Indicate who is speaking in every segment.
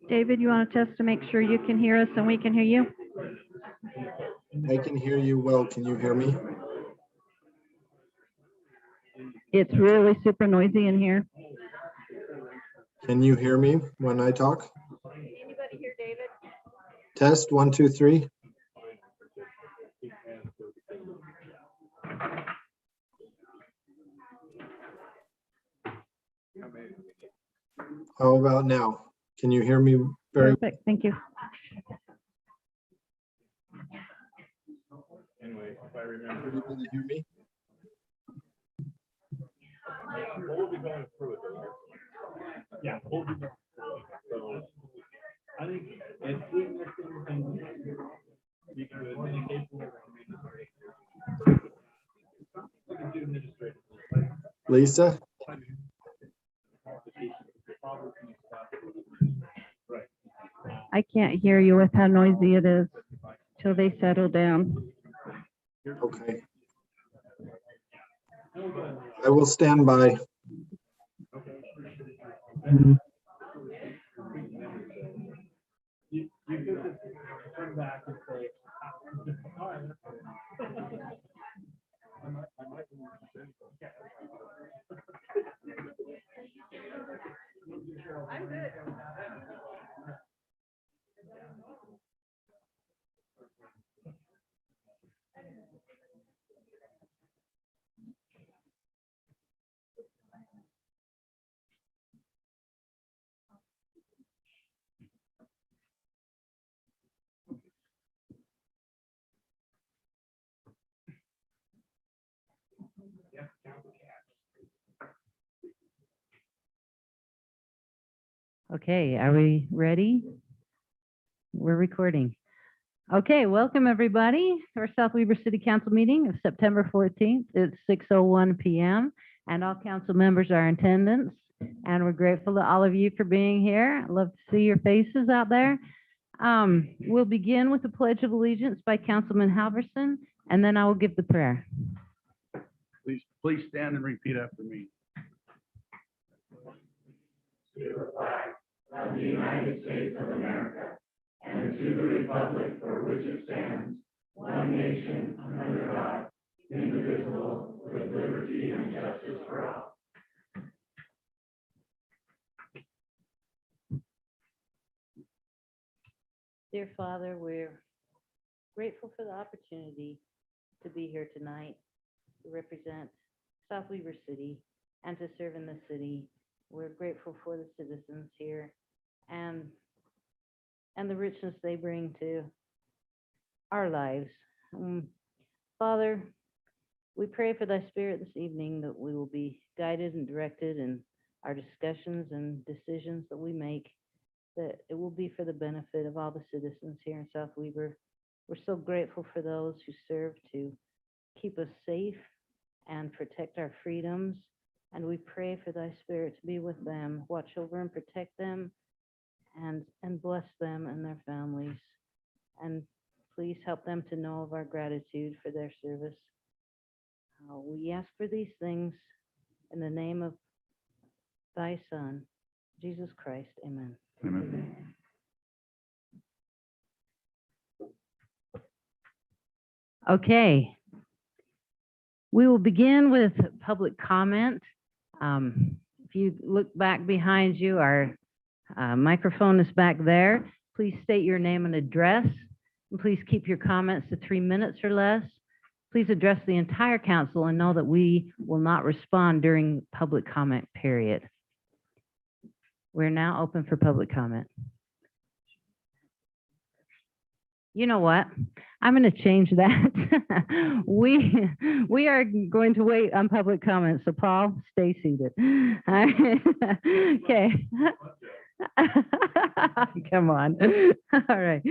Speaker 1: David, you want to test to make sure you can hear us and we can hear you?
Speaker 2: I can hear you well. Can you hear me?
Speaker 1: It's really super noisy in here.
Speaker 2: Can you hear me when I talk?
Speaker 1: Anybody hear David?
Speaker 2: Test 1, 2, 3. How about now? Can you hear me very well?
Speaker 1: Perfect, thank you.
Speaker 3: Anyway, if I remember.
Speaker 2: Everybody hear me?
Speaker 3: We'll be going through it. Yeah, we'll be going through it. So I think it's doing this thing, you can do mitigation. You can do administrative.
Speaker 2: Lisa?
Speaker 3: Right.
Speaker 1: I can't hear you with how noisy it is till they settle down.
Speaker 2: Okay. I will stand by.
Speaker 3: You could just turn back and say, all right. I might I'm good.
Speaker 1: Okay, are we ready? We're recording. Okay, welcome everybody to our South Weber City Council meeting of September 14th. It's 6:01 p.m. and all council members are in attendance. And we're grateful to all of you for being here. I love to see your faces out there. We'll begin with the Pledge of Allegiance by Councilman Halverson, and then I will give the prayer.
Speaker 4: Please stand and repeat after me.
Speaker 5: Of the United States of America, and to the republic for which it stands, one nation, under God, indivisible, with liberty and justice for all.
Speaker 1: Dear Father, we're grateful for the opportunity to be here tonight to represent South Weber City and to serve in the city. We're grateful for the citizens here and the richness they bring to our lives. Father, we pray for thy spirit this evening that we will be guided and directed in our discussions and decisions that we make, that it will be for the benefit of all the citizens here in South Weber. We're so grateful for those who serve to keep us safe and protect our freedoms. And we pray for thy spirit to be with them, watch over and protect them, and bless them and their families. And please help them to know of our gratitude for their service. We ask for these things in the name of thy Son, Jesus Christ. Amen.
Speaker 4: Amen.
Speaker 1: Okay. We will begin with public comment. If you look back behind you, our microphone is back there. Please state your name and address, and please keep your comments to 3 minutes or less. Please address the entire council and know that we will not respond during public comment period. We're now open for public comment. You know what? I'm going to change that. We are going to wait on public comments. So Paul, stay seated. Okay. Come on. All right.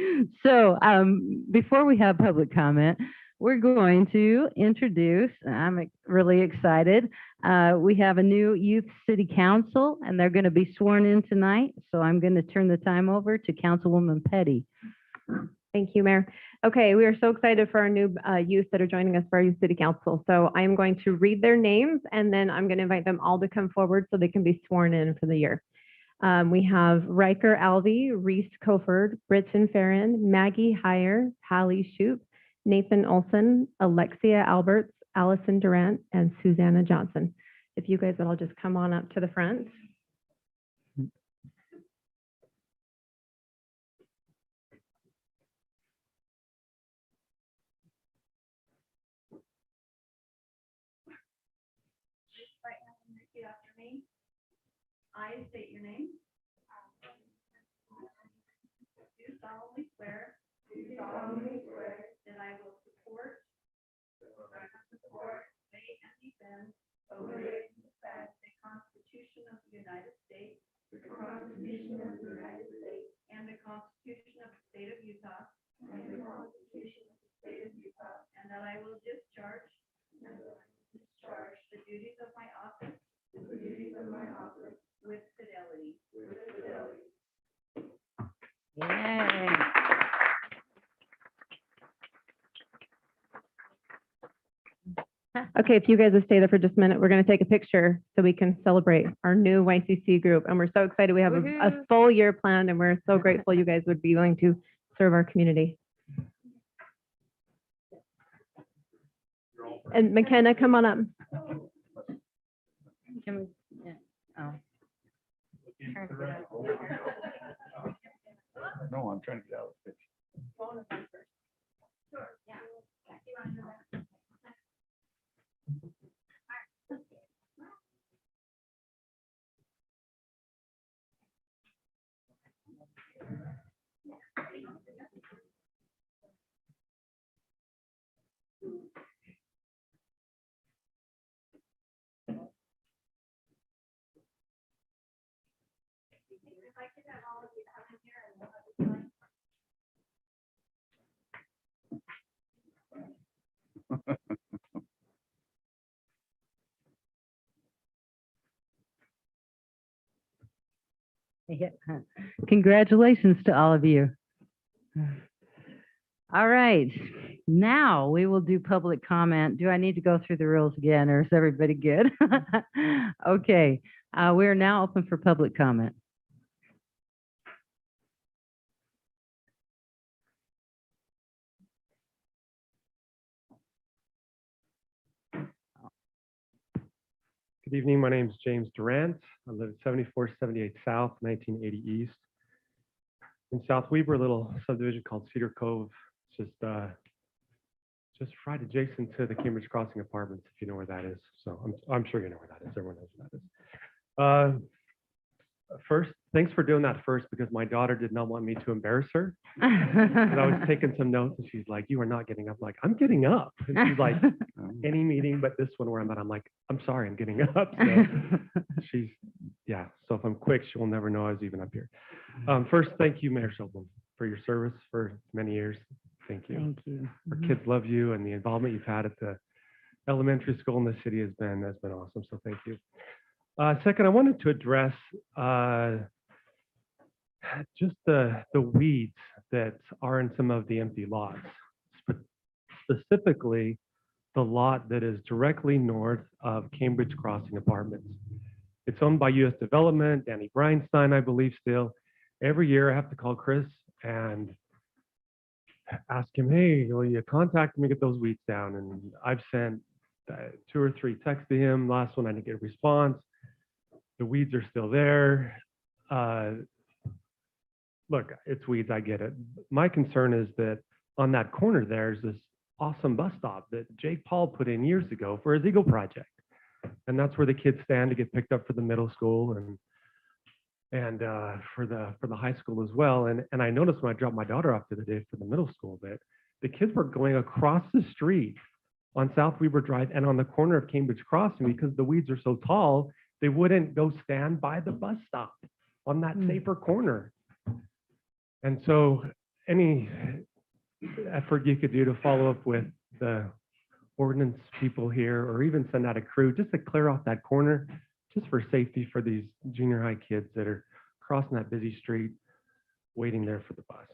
Speaker 1: So before we have public comment, we're going to introduce, I'm really excited. We have a new youth city council and they're going to be sworn in tonight. So I'm going to turn the time over to Councilwoman Petty.
Speaker 6: Thank you, Mayor. Okay, we are so excited for our new youth that are joining us for our youth city council. So I am going to read their names and then I'm going to invite them all to come forward so they can be sworn in for the year. We have Riker Alvey, Reese Coford, Britton Farron, Maggie Heyer, Hallie Shoup, Nathan Olson, Alexia Alberts, Allison Durant, and Susanna Johnson. If you guys would all just come on up to the front. Right hand and repeat after me. I state your name. Do solemnly swear. That I will support. Obey and defend. The Constitution of the United States. And the Constitution of the State of Utah. And that I will discharge. The duties of my office. With fidelity.
Speaker 1: Yay.
Speaker 6: Okay, if you guys will stay there for just a minute, we're going to take a picture so we can celebrate our new YCC group. And we're so excited. We have a
Speaker 1: Woohoo.
Speaker 6: full year planned and we're so grateful you guys would be willing to serve our community. And McKenna, come on up.
Speaker 1: Can we, yeah, oh.
Speaker 4: No, I'm trying to get out of the picture.
Speaker 1: Yeah. Congratulations to all of you. All right, now we will do public comment. Do I need to go through the rules again, or is everybody good? Okay, we are now open for public comment.
Speaker 7: Good evening. My name is James Durant. I live at 7478 South, 1980 East. In South Weber, a little subdivision called Cedar Cove. It's just right adjacent to the Cambridge Crossing Apartments, if you know where that is. So I'm sure you know where that is. Everyone knows where that is. First, thanks for doing that first, because my daughter did not want me to embarrass her. And I was taking some notes and she's like, "You are not getting up." I'm like, "I'm getting up." And she's like, "Any meeting but this one where I'm at." I'm like, "I'm sorry, I'm getting up." So she's, yeah. So if I'm quick, she will never know I was even up here. First, thank you, Mayor Schulman, for your service for many years. Thank you.
Speaker 1: Thank you.
Speaker 7: Our kids love you, and the involvement you've had at the elementary school in the city has been awesome. So thank you. Second, I wanted to address just the weeds that are in some of the empty lots, specifically the lot that is directly north of Cambridge Crossing Apartments. It's owned by U.S. Development, Danny Breinstein, I believe still. Every year I have to call Chris and ask him, "Hey, will you contact me, get those weeds down?" And I've sent 2 or 3 texts to him. Last one, I didn't get a response. The weeds are still there. Look, it's weeds, I get it. My concern is that on that corner there's this awesome bus stop that Jake Paul put in years ago for his Eagle project. And that's where the kids stand to get picked up for the middle school and for the high school as well. And I noticed when I dropped my daughter off the other day for the middle school that the kids were going across the street on South Weber Drive and on the corner of Cambridge Crossing, because the weeds are so tall, they wouldn't go stand by the bus stop on that safer corner. And so any effort you could do to follow up with the ordinance people here, or even send out a crew just to clear off that corner, just for safety for these junior high kids that are crossing that busy street, waiting there for the bus.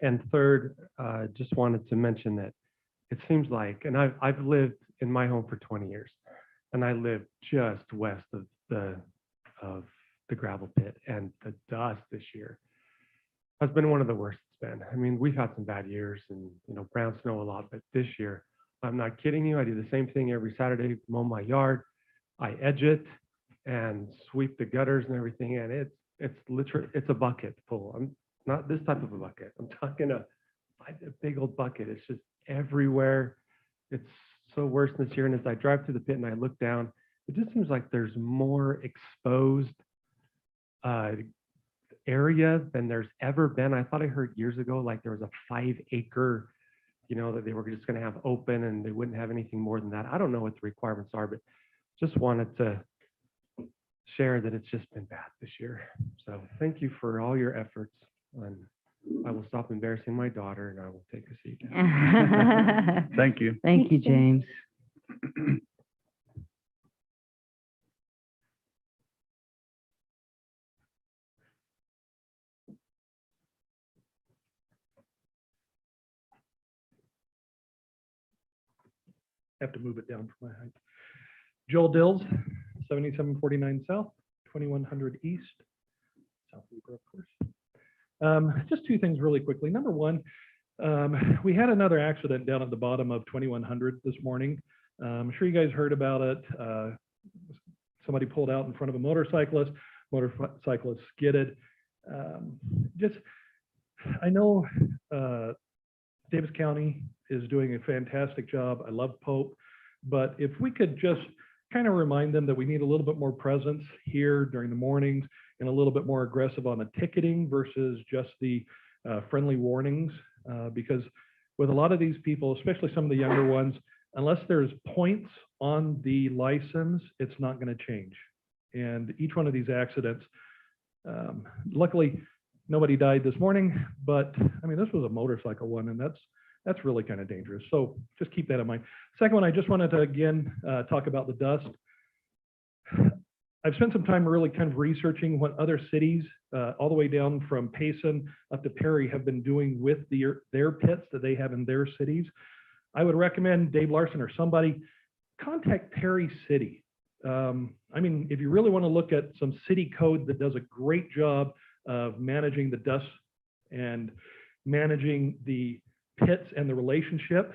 Speaker 7: And third, just wanted to mention that it seems like, and I've lived in my home for 20 years, and I live just west of the gravel pit, and the dust this year has been one of the worst it's been. I mean, we've had some bad years and, you know, brown snow a lot, but this year, I'm not kidding you. I do the same thing every Saturday, mow my yard. I edge it and sweep the gutters and everything. And it's literally, it's a bucket full. I'm not this type of a bucket. I'm talking a big old bucket. It's just everywhere. It's so worse this year. And as I drive through the pit and I look down, it just seems like there's more exposed area than there's ever been. I thought I heard years ago, like there was a 5-acre, you know, that they were just going to have open and they wouldn't have anything more than that. I don't know what the requirements are, but just wanted to share that it's just been bad this year. So thank you for all your efforts. And I will stop embarrassing my daughter and I will take a seat.
Speaker 4: Thank you.
Speaker 1: Thank you, James.
Speaker 8: Have to move it down for my height. Joel Dills, 7749 South, 2100 East, South Weaver, of course. Just two things really quickly. Number one, we had another accident down at the bottom of 2100 this morning. I'm sure you guys heard about it. Somebody pulled out in front of a motorcyclist skidded. I know Davis County is doing a fantastic job. I love Pope, but if we could just kind of remind them that we need a little bit more presence here during the mornings and a little bit more aggressive on the ticketing versus just the friendly warnings, because with a lot of these people, especially some of the younger ones, unless there's points on the license, it's not going to change. And each one of these accidents, luckily, nobody died this morning, but I mean, this was a motorcycle one, and that's really kind of dangerous. So just keep that in mind. Second one, I just wanted to again talk about the dust. I've spent some time really kind of researching what other cities, all the way down from Payson up to Perry, have been doing with their pits that they have in their cities. I would recommend Dave Larson or somebody contact Perry City. I mean, if you really want to look at some city code that does a great job of managing the dust and managing the pits and the relationship,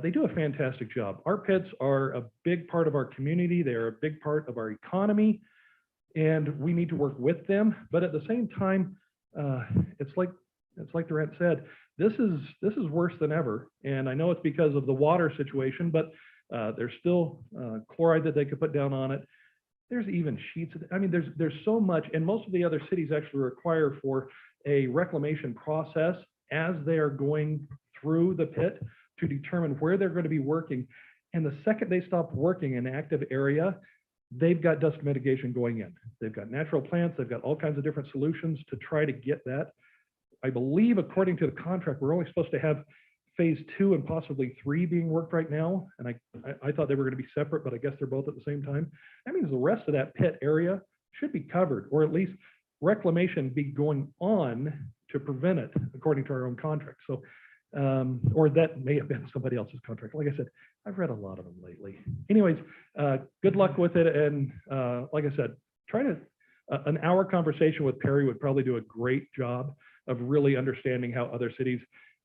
Speaker 8: they do a fantastic job. Our pits are a big part of our community. They are a big part of our economy, and we need to work with them. But at the same time, it's like Durant said, this is worse than ever. And I know it's because of the water situation, but there's still chloride that they could put down on it. There's even sheets. I mean, there's so much, and most of the other cities actually require for a reclamation process as they are going through the pit to determine where they're going to be working. And the second they stop working in an active area, they've got dust mitigation going in. They've got natural plants. They've got all kinds of different solutions to try to get that. I believe, according to the contract, we're only supposed to have phase 2 and possibly 3 being worked right now. And I thought they were going to be separate, but I guess they're both at the same time. That means the rest of that pit area should be covered, or at least reclamation be going on to prevent it, according to our own contract. So, or that may have been somebody else's contract. Like I said, I've read a lot of them lately. Anyways, good luck with it. And like I said, an hour conversation with Perry would probably do a great job of really understanding how other cities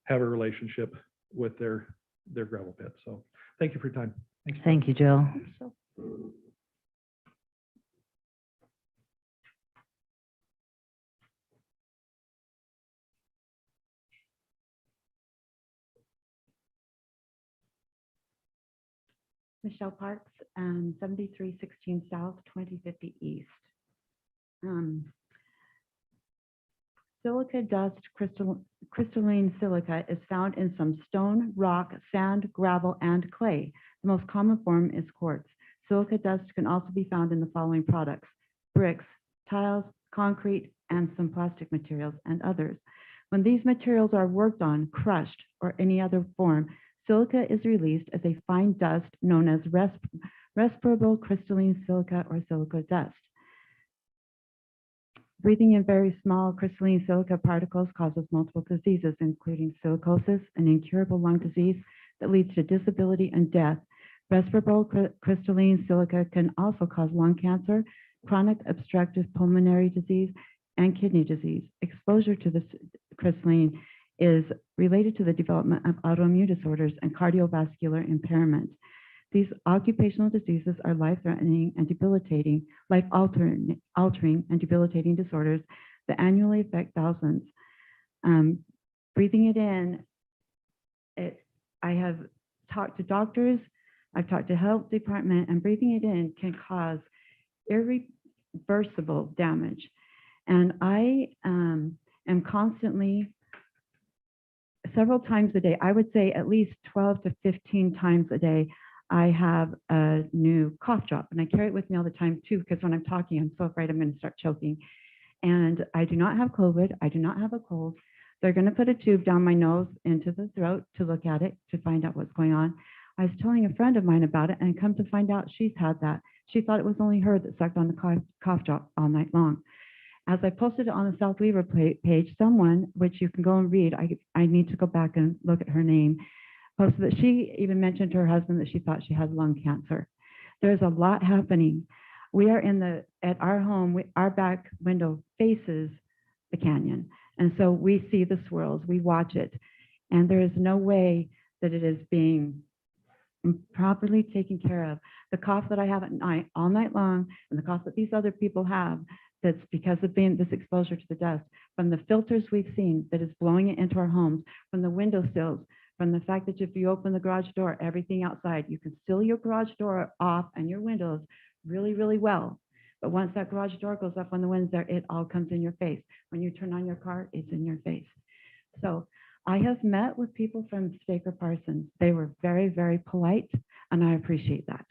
Speaker 8: have a relationship with their gravel pits. So thank you for your time. Thanks.
Speaker 1: Thank you, Joe.
Speaker 9: Michelle Parks, 7316 South, 2050 East. Silica dust, crystalline silica, is found in some stone, rock, sand, gravel, and clay. The most common form is quartz. Silica dust can also be found in the following products: bricks, tiles, concrete, and some plastic materials, and others. When these materials are worked on, crushed, or any other form, silica is released as a fine dust known as respirable crystalline silica or silica dust. Breathing in very small crystalline silica particles causes multiple diseases, including silicosis, an incurable lung disease that leads to disability and death. Respirable crystalline silica can also cause lung cancer, chronic obstructive pulmonary disease, and kidney disease. Exposure to this crystalline is related to the development of autoimmune disorders and cardiovascular impairment. These occupational diseases are life-threatening and debilitating, life-altering and debilitating disorders that annually affect thousands. Breathing it in, I have talked to doctors, I've talked to health department, and breathing it in can cause irreversible damage. And I am constantly, several times a day, I would say at least 12 to 15 times a day, I have a new cough drop, and I carry it with me all the time too, because when I'm talking, I'm so afraid I'm going to start choking. And I do not have COVID. I do not have a cold. They're going to put a tube down my nose into the throat to look at it, to find out what's going on. I was telling a friend of mine about it, and come to find out she's had that. She thought it was only her that sucked on the cough drop all night long. As I posted it on the South Weaver page, someone, which you can go and read, I need to go back and look at her name, posted that she even mentioned to her husband that she thought she had lung cancer. There's a lot happening. We are at our home, our back window faces the canyon. And so we see the swirls, we watch it. And there is no way that it is being properly taken care of. The cough that I have at night, all night long, and the cough that these other people have, that's because of being this exposure to the dust, from the filters we've seen that is blowing it into our homes, from the windowsills, from the fact that if you open the garage door, everything outside, you can seal your garage door off and your windows really, really well. But once that garage door goes up when the wind's there, it all comes in your face. When you turn on your car, it's in your face. So I have met with people from Staker Parsons. They were very, very polite, and I appreciate that.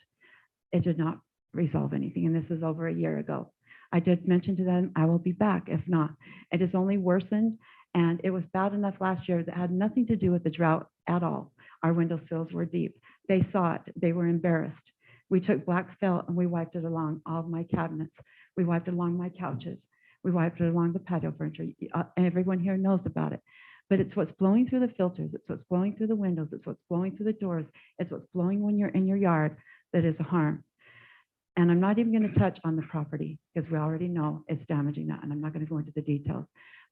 Speaker 9: It did not resolve anything, and this is over a year ago. I did mention to them, I will be back if not. It has only worsened, and it was bad enough last year that had nothing to do with the drought at all. Our windowsills were deep. They saw it. They were embarrassed. We took black felt and we wiped it along all of my cabinets. We wiped it along my couches. We wiped it along the patio furniture. Everyone here knows about it. But it's what's blowing through the filters. It's what's blowing through the windows. It's what's blowing through the doors. It's what's blowing when you're in your yard that is a harm. And I'm not even going to touch on the property because we already know it's damaging that, and I'm not going to go into the details.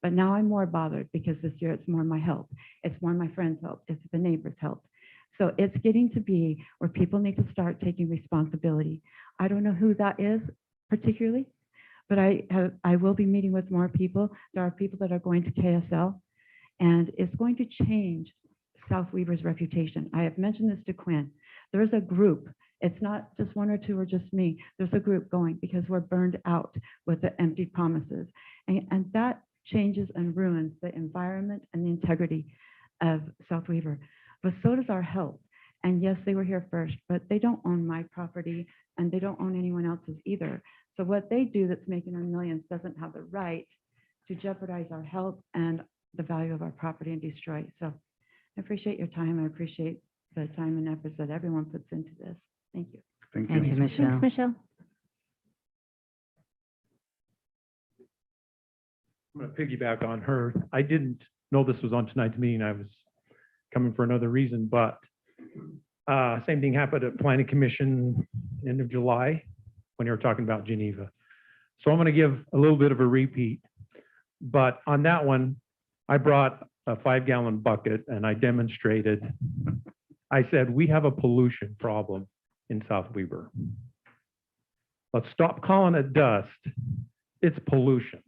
Speaker 9: But now I'm more bothered because this year it's more my health. It's more my friend's health. It's the neighbor's health. So it's getting to be where people need to start taking responsibility. I don't know who that is particularly, but I will be meeting with more people. There are people that are going to KSL, and it's going to change South Weaver's reputation. I have mentioned this to Quinn. There is a group. It's not just one or two or just me. There's a group going because we're burned out with the empty promises. And that changes and ruins the environment and the integrity of South Weaver. But so does our health. And yes, they were here first, but they don't own my property and they don't own anyone else's either. So what they do that's making them millions doesn't have the right to jeopardize our health and the value of our property and destroy it. So I appreciate your time. I appreciate the time and efforts that everyone puts into this. Thank you.
Speaker 4: Thank
Speaker 1: Thank you,
Speaker 4: you.
Speaker 1: Michelle.
Speaker 6: Thanks, Michelle.
Speaker 8: I'm going to piggyback on her. I didn't know this was on tonight's meeting. I was coming for another reason, but same thing happened at Planning Commission end of July when you were talking about Geneva. So I'm going to give a little bit of a repeat, but on that one, I brought a 5-gallon bucket and I demonstrated. I said, we have a pollution problem in South Weaver. Let's stop calling it dust. It's pollution.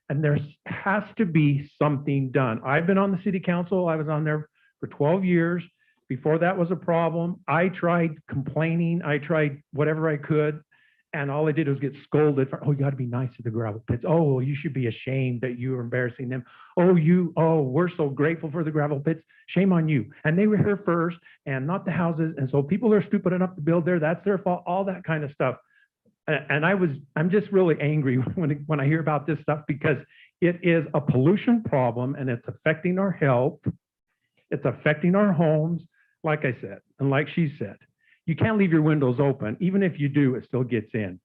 Speaker 8: And there has to be something done. I've been on the city council. I was on there for 12 years. Before that was a problem. I tried complaining. I tried whatever I could. And all I did was get scolded for, oh, you got to be nice to the gravel pits. Oh, you should be ashamed that you are embarrassing them. Oh, we're so grateful for the gravel pits. Shame on you. And they were here first and not the houses. And so people are stupid enough to build there. That's their fault, all that kind of stuff. And I'm just really angry when I hear about this stuff because it is a pollution problem and it's affecting our health. It's affecting our homes, like I said, and like she said. You can't leave your windows open. Even if you do, it still gets in.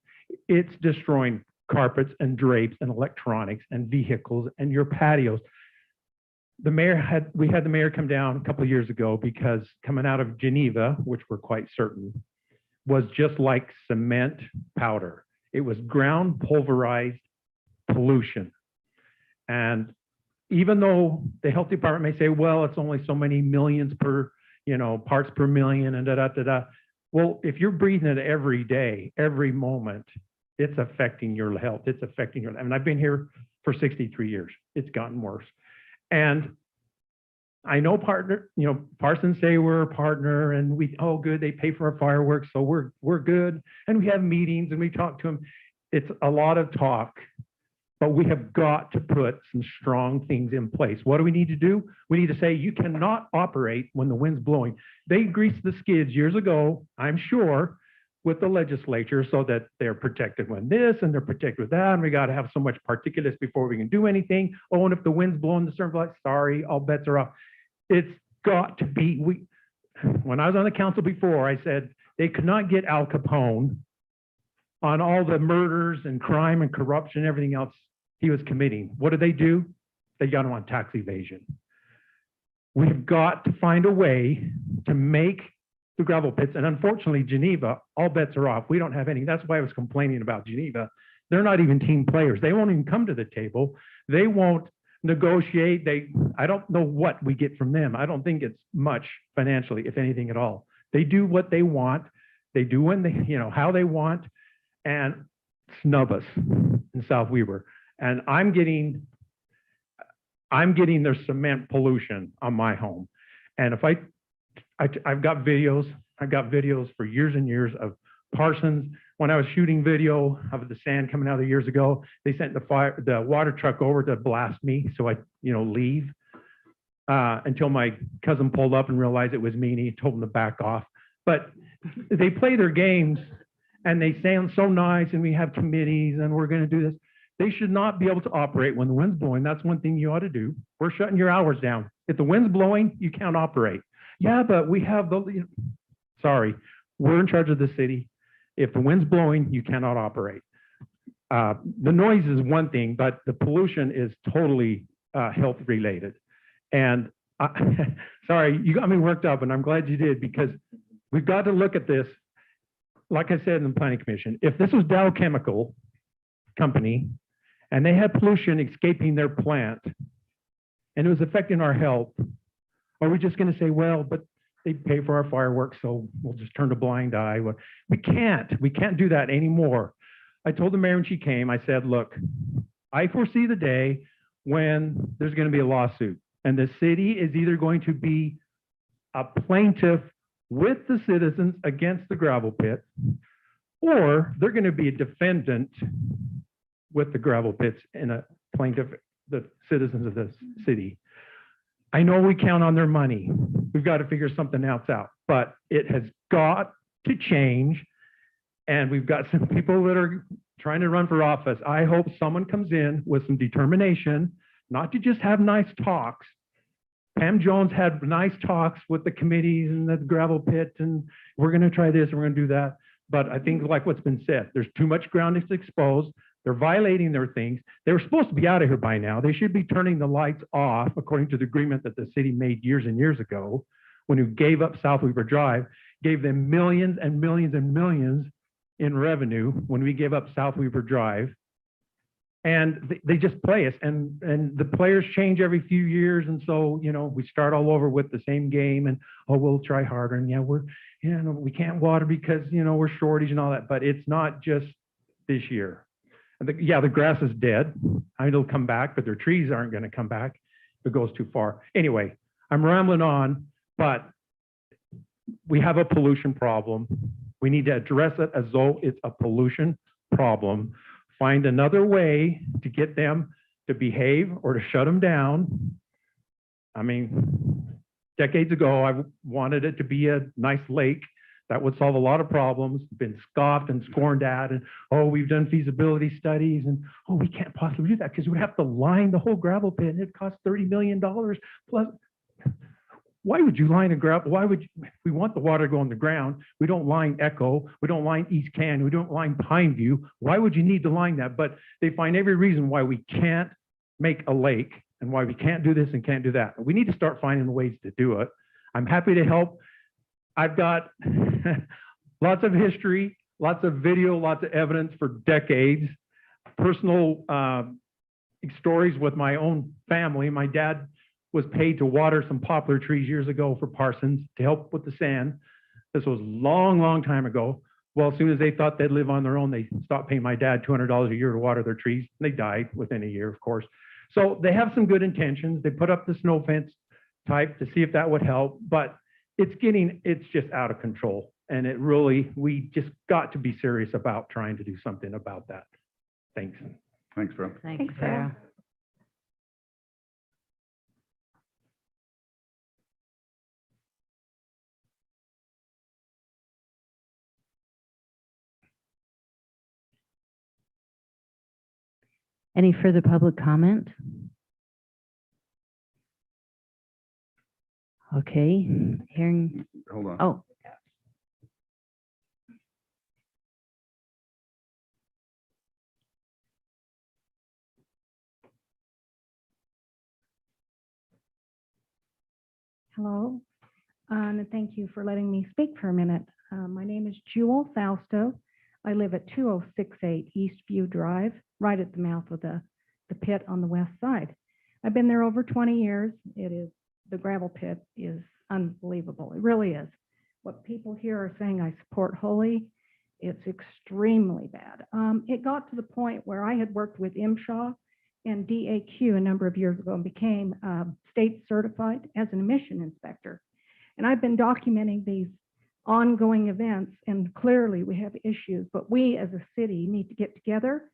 Speaker 8: It's destroying carpets and drapes and electronics and vehicles and your patios. We had the mayor come down a couple of years ago because coming out of Geneva, which we're quite certain, was just like cement powder. It was ground pulverized pollution. And even though the health department may say, well, it's only so many millions per, parts per million and da. Well, if you're breathing it every day, every moment, it's affecting your health. It's affecting your, I mean, I've been here for 63 years. It's gotten worse. And I know Parsons say we're a partner and good, they pay for our fireworks, so we're good. And we have meetings and we talk to them. It's a lot of talk, but we have got to put some strong things in place. What do we need to do? We need to say, you cannot operate when the wind's blowing. They greased the skids years ago, I'm sure, with the legislature so that they're protected when this and they're protected with that. And we got to have so much particulates before we can do anything. Oh, and if the wind's blowing the certain, like, sorry, all bets are off. It's got to be, when I was on the council before, I said they could not get Al Capone on all the murders and crime and corruption and everything else he was committing. What did they do? They got him on tax evasion. We've got to find a way to make the gravel pits. And unfortunately, Geneva, all bets are off. We don't have any. That's why I was complaining about Geneva. They're not even team players. They won't even come to the table. They won't negotiate. I don't know what we get from them. I don't think it's much financially, if anything at all. They do what they want. They do when they, how they want, and snub us in South Weber. And I'm getting their cement pollution on my home. And if I've got videos for years and years of Parsons. When I was shooting video of the sand coming out of years ago, they sent the water truck over to blast me. So I, leave until my cousin pulled up and realized it was me and he told him to back off. But they play their games and they sound so nice and we have committees and we're going to do this. They should not be able to operate when the wind's blowing. That's one thing you ought to do. We're shutting your hours down. If the wind's blowing, you can't operate. Yeah, but we have sorry, we're in charge of the city. If the wind's blowing, you cannot operate. The noise is one thing, but the pollution is totally health related. And sorry, you got me worked up and I'm glad you did because we've got to look at this. Like I said in the planning commission, if this was Dow Chemical Company and they had pollution escaping their plant and it was affecting our health, are we just going to say, well, but they pay for our fireworks, so we'll just turn a blind eye? Well, we can't do that anymore. I told the mayor when she came, I said, look, I foresee the day when there's going to be a lawsuit and the city is either going to be a plaintiff with the citizens against the gravel pit, or they're going to be a defendant with the gravel pits and a plaintiff, the citizens of the city. I know we count on their money. We've got to figure something else out, but it has got to change. And we've got some people that are trying to run for office. I hope someone comes in with some determination, not to just have nice talks. Pam Jones had nice talks with the committees and the gravel pit, and we're going to try this, and we're going to do that. But I think like what's been said, there's too much ground that's exposed. They're violating their things. They were supposed to be out of here by now. They should be turning the lights off according to the agreement that the city made years and years ago when you gave up South Weaver Drive, gave them millions and millions and millions in revenue when we gave up South Weaver Drive. And they just play us, and the players change every few years. And so, we start all over with the same game and, oh, we'll try harder. And yeah, we can't water because, we're shortage and all that, but it's not just this year. Yeah, the grass is dead. It'll come back, but their trees aren't going to come back if it goes too far. Anyway, I'm rambling on, but we have a pollution problem. We need to address it as though it's a pollution problem. Find another way to get them to behave or to shut them down. I mean, decades ago, I wanted it to be a nice lake. That would solve a lot of problems, been scoffed and scorned at, and, oh, we've done feasibility studies, and, oh, we can't possibly do that because we have to line the whole gravel pit, and it costs $30 million plus. Why would you line a gravel? Why would you, we want the water to go on the ground? We don't line Echo. We don't line East Canyon. We don't line Pineview. Why would you need to line that? But they find every reason why we can't make a lake and why we can't do this and can't do that. We need to start finding ways to do it. I'm happy to help. I've got lots of history, lots of video, lots of evidence for decades, personal stories with my own family. My dad was paid to water some poplar trees years ago for Parsons to help with the sand. This was long, long time ago. Well, as soon as they thought they'd live on their own, they stopped paying my dad $200 a year to water their trees. They died within a year, of course. So they have some good intentions. They put up the snow fence type to see if that would help, but it's just out of control. And it really, we just got to be serious about trying to do something about that. Thanks.
Speaker 4: Thanks, Phil.
Speaker 1: Thank you,
Speaker 6: Thanks, Phil.
Speaker 1: Sarah. Any further public comment? Okay, hearing,
Speaker 4: Hold on.
Speaker 1: oh,
Speaker 10: Hello, and thank you for letting me speak for a minute. My name is Jewel Fausto. I live at 2068 Eastview Drive, right at the mouth of the pit on the west side. I've been there over 20 years. The gravel pit is unbelievable. It really is. What people here are saying I support wholly, it's extremely bad. It got to the point where I had worked with MSHA and DAQ a number of years ago and became state certified as an emission inspector. And I've been documenting these ongoing events, and clearly we have issues, but we as a city need to get together,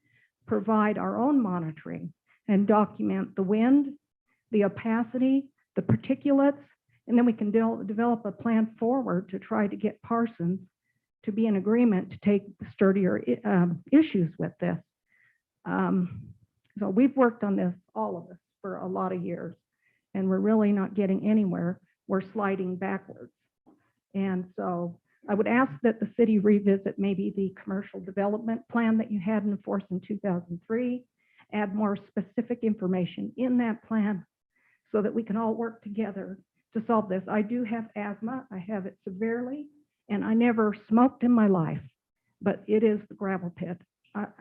Speaker 10: provide our own monitoring, and document the wind, the opacity, the particulates, and then we can develop a plan forward to try to get Parsons to be in agreement to take sturdier issues with this. So we've worked on this, all of us, for a lot of years, and we're really not getting anywhere. We're sliding backwards. And so I would ask that the city revisit maybe the commercial development plan that you had in force in 2003, add more specific information in that plan so that we can all work together to solve this. I do have asthma. I have it severely, and I never smoked in my life, but it is the gravel pit.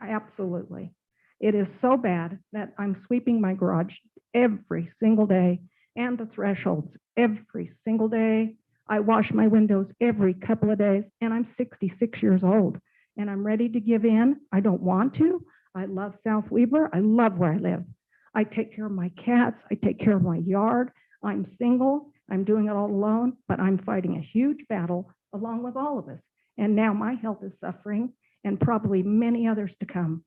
Speaker 10: Absolutely. It is so bad that I'm sweeping my garage every single day and the thresholds every single day. I wash my windows every couple of days, and I'm 66 years old, and I'm ready to give in. I don't want to. I love South Weber. I love where I live. I take care of my cats. I take care of my yard. I'm single. I'm doing it all alone, but I'm fighting a huge battle along with all of us. And now my health is suffering, and probably many others to come.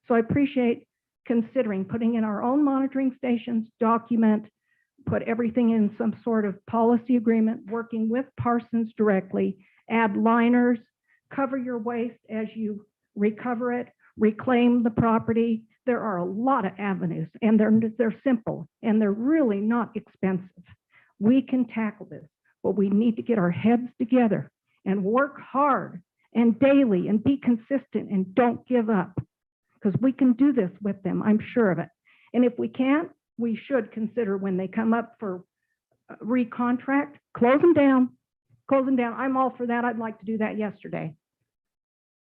Speaker 10: So I appreciate considering putting in our own monitoring stations, document, put everything in some sort of policy agreement, working with Parsons directly, add liners, cover your waste as you recover it, reclaim the property. There are a lot of avenues, and they're simple, and they're really not expensive. We can tackle this, but we need to get our heads together and work hard and daily and be consistent and don't give up, because we can do this with them. I'm sure of it. And if we can't, we should consider when they come up for recontract, close them down, close them down. I'm all for that. I'd like to do that yesterday.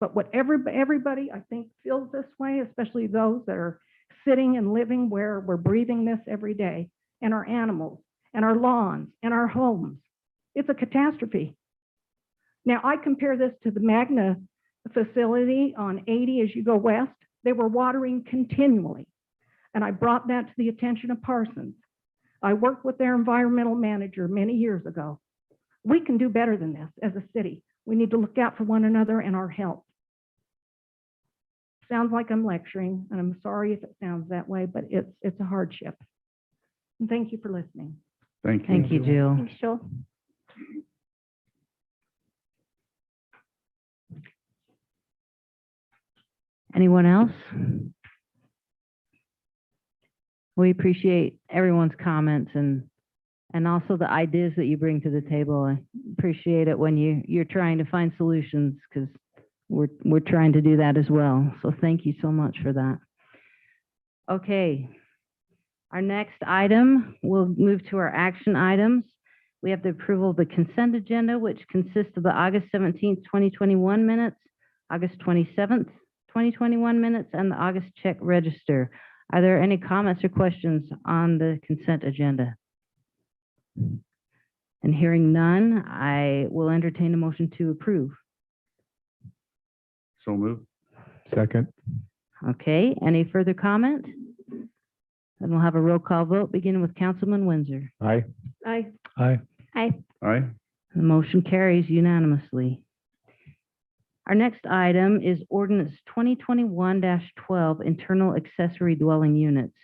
Speaker 10: But what everybody, I think, feels this way, especially those that are sitting and living where we're breathing this every day, and our animals, and our lawns, and our homes. It's a catastrophe. Now, I compare this to the Magna facility on 80 as you go west. They were watering continually, and I brought that to the attention of Parsons. I worked with their environmental manager many years ago. We can do better than this as a city. We need to look out for one another and our health. Sounds like I'm lecturing, and I'm sorry if it sounds that way, but it's a hardship. And thank you for listening.
Speaker 4: Thank you.
Speaker 1: thank you, Jill.
Speaker 10: Thanks, Jill.
Speaker 1: Anyone else? We appreciate everyone's comments and and also the ideas that you bring to the table. I appreciate it when you're trying to find solutions, because we're trying to do that as well. So thank you so much for that. Okay. Our next item, we'll move to our action items. We have the approval of the consent agenda, which consists of the August 17th, 2021 minutes, August 27th, 2021 minutes, and the August check register. Are there any comments or questions on the consent agenda? And hearing none, I will entertain a motion to approve.
Speaker 4: So moved.
Speaker 7: Second.
Speaker 1: Okay, any further comment? Then we'll have a roll call vote, beginning with Councilman Windsor.
Speaker 7: Aye.
Speaker 6: Aye.
Speaker 8: Aye.
Speaker 6: Aye.
Speaker 4: Aye.
Speaker 1: The motion carries unanimously. Our next item is ordinance 2021-12, internal accessory dwelling units.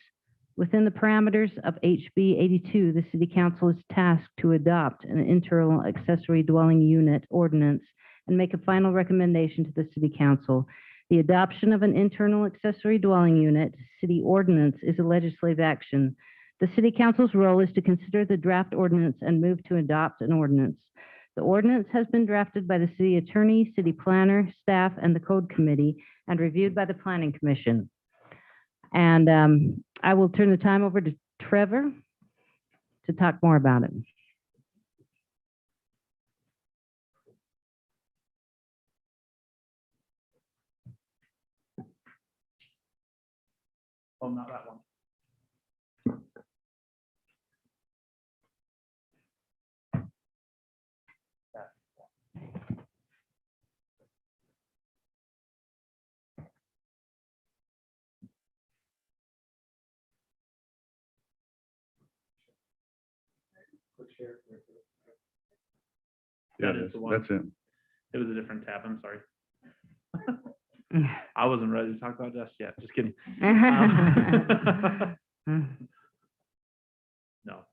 Speaker 1: Within the parameters of HB 82, the City Council is tasked to adopt an internal accessory dwelling unit ordinance and make a final recommendation to the City Council. The adoption of an internal accessory dwelling unit, city ordinance, is a legislative action. The City Council's role is to consider the draft ordinance and move to adopt an ordinance. The ordinance has been drafted by the city attorney, city planner, staff, and the code committee, and reviewed by the planning commission. And I will turn the time over to Trevor to talk more about it.
Speaker 3: Oh, not that one.
Speaker 4: Yeah,
Speaker 3: That is the one.
Speaker 4: that's it.
Speaker 3: It was a different tab, I'm sorry. I wasn't ready to talk about this yet, just kidding. No.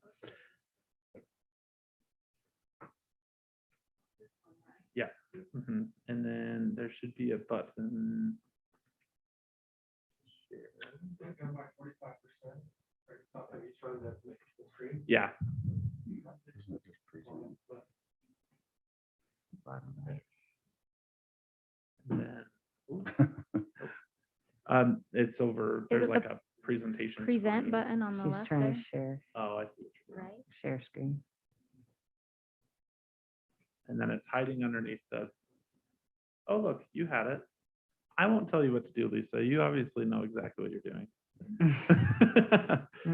Speaker 3: Yeah. Mhm. And then there should be a button. Yeah. And then, ooh. It's over, there's
Speaker 11: it
Speaker 3: like
Speaker 11: the
Speaker 3: a presentation.
Speaker 11: Present
Speaker 3: screen.
Speaker 11: button on the
Speaker 1: She's
Speaker 11: left
Speaker 1: trying
Speaker 11: there,
Speaker 1: to share,
Speaker 3: Oh, I see. What you mean.
Speaker 11: right?
Speaker 1: share screen.
Speaker 3: And then it's hiding underneath the, oh, look, you had it. I won't tell you what to do, Lisa. You obviously know exactly what you're doing.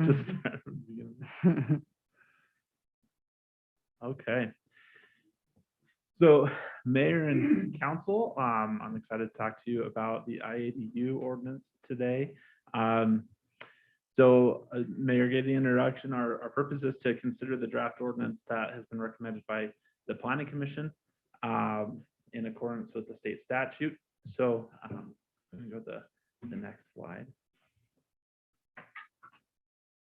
Speaker 3: Just start from the beginning. Okay. So, Mayor and Council, I'm excited to talk to you about the IADU ordinance today. Mayor gave the introduction. Our purpose is to consider the draft ordinance that has been recommended by the Planning Commission in accordance with the state statute. So, I'm going to go to the next slide.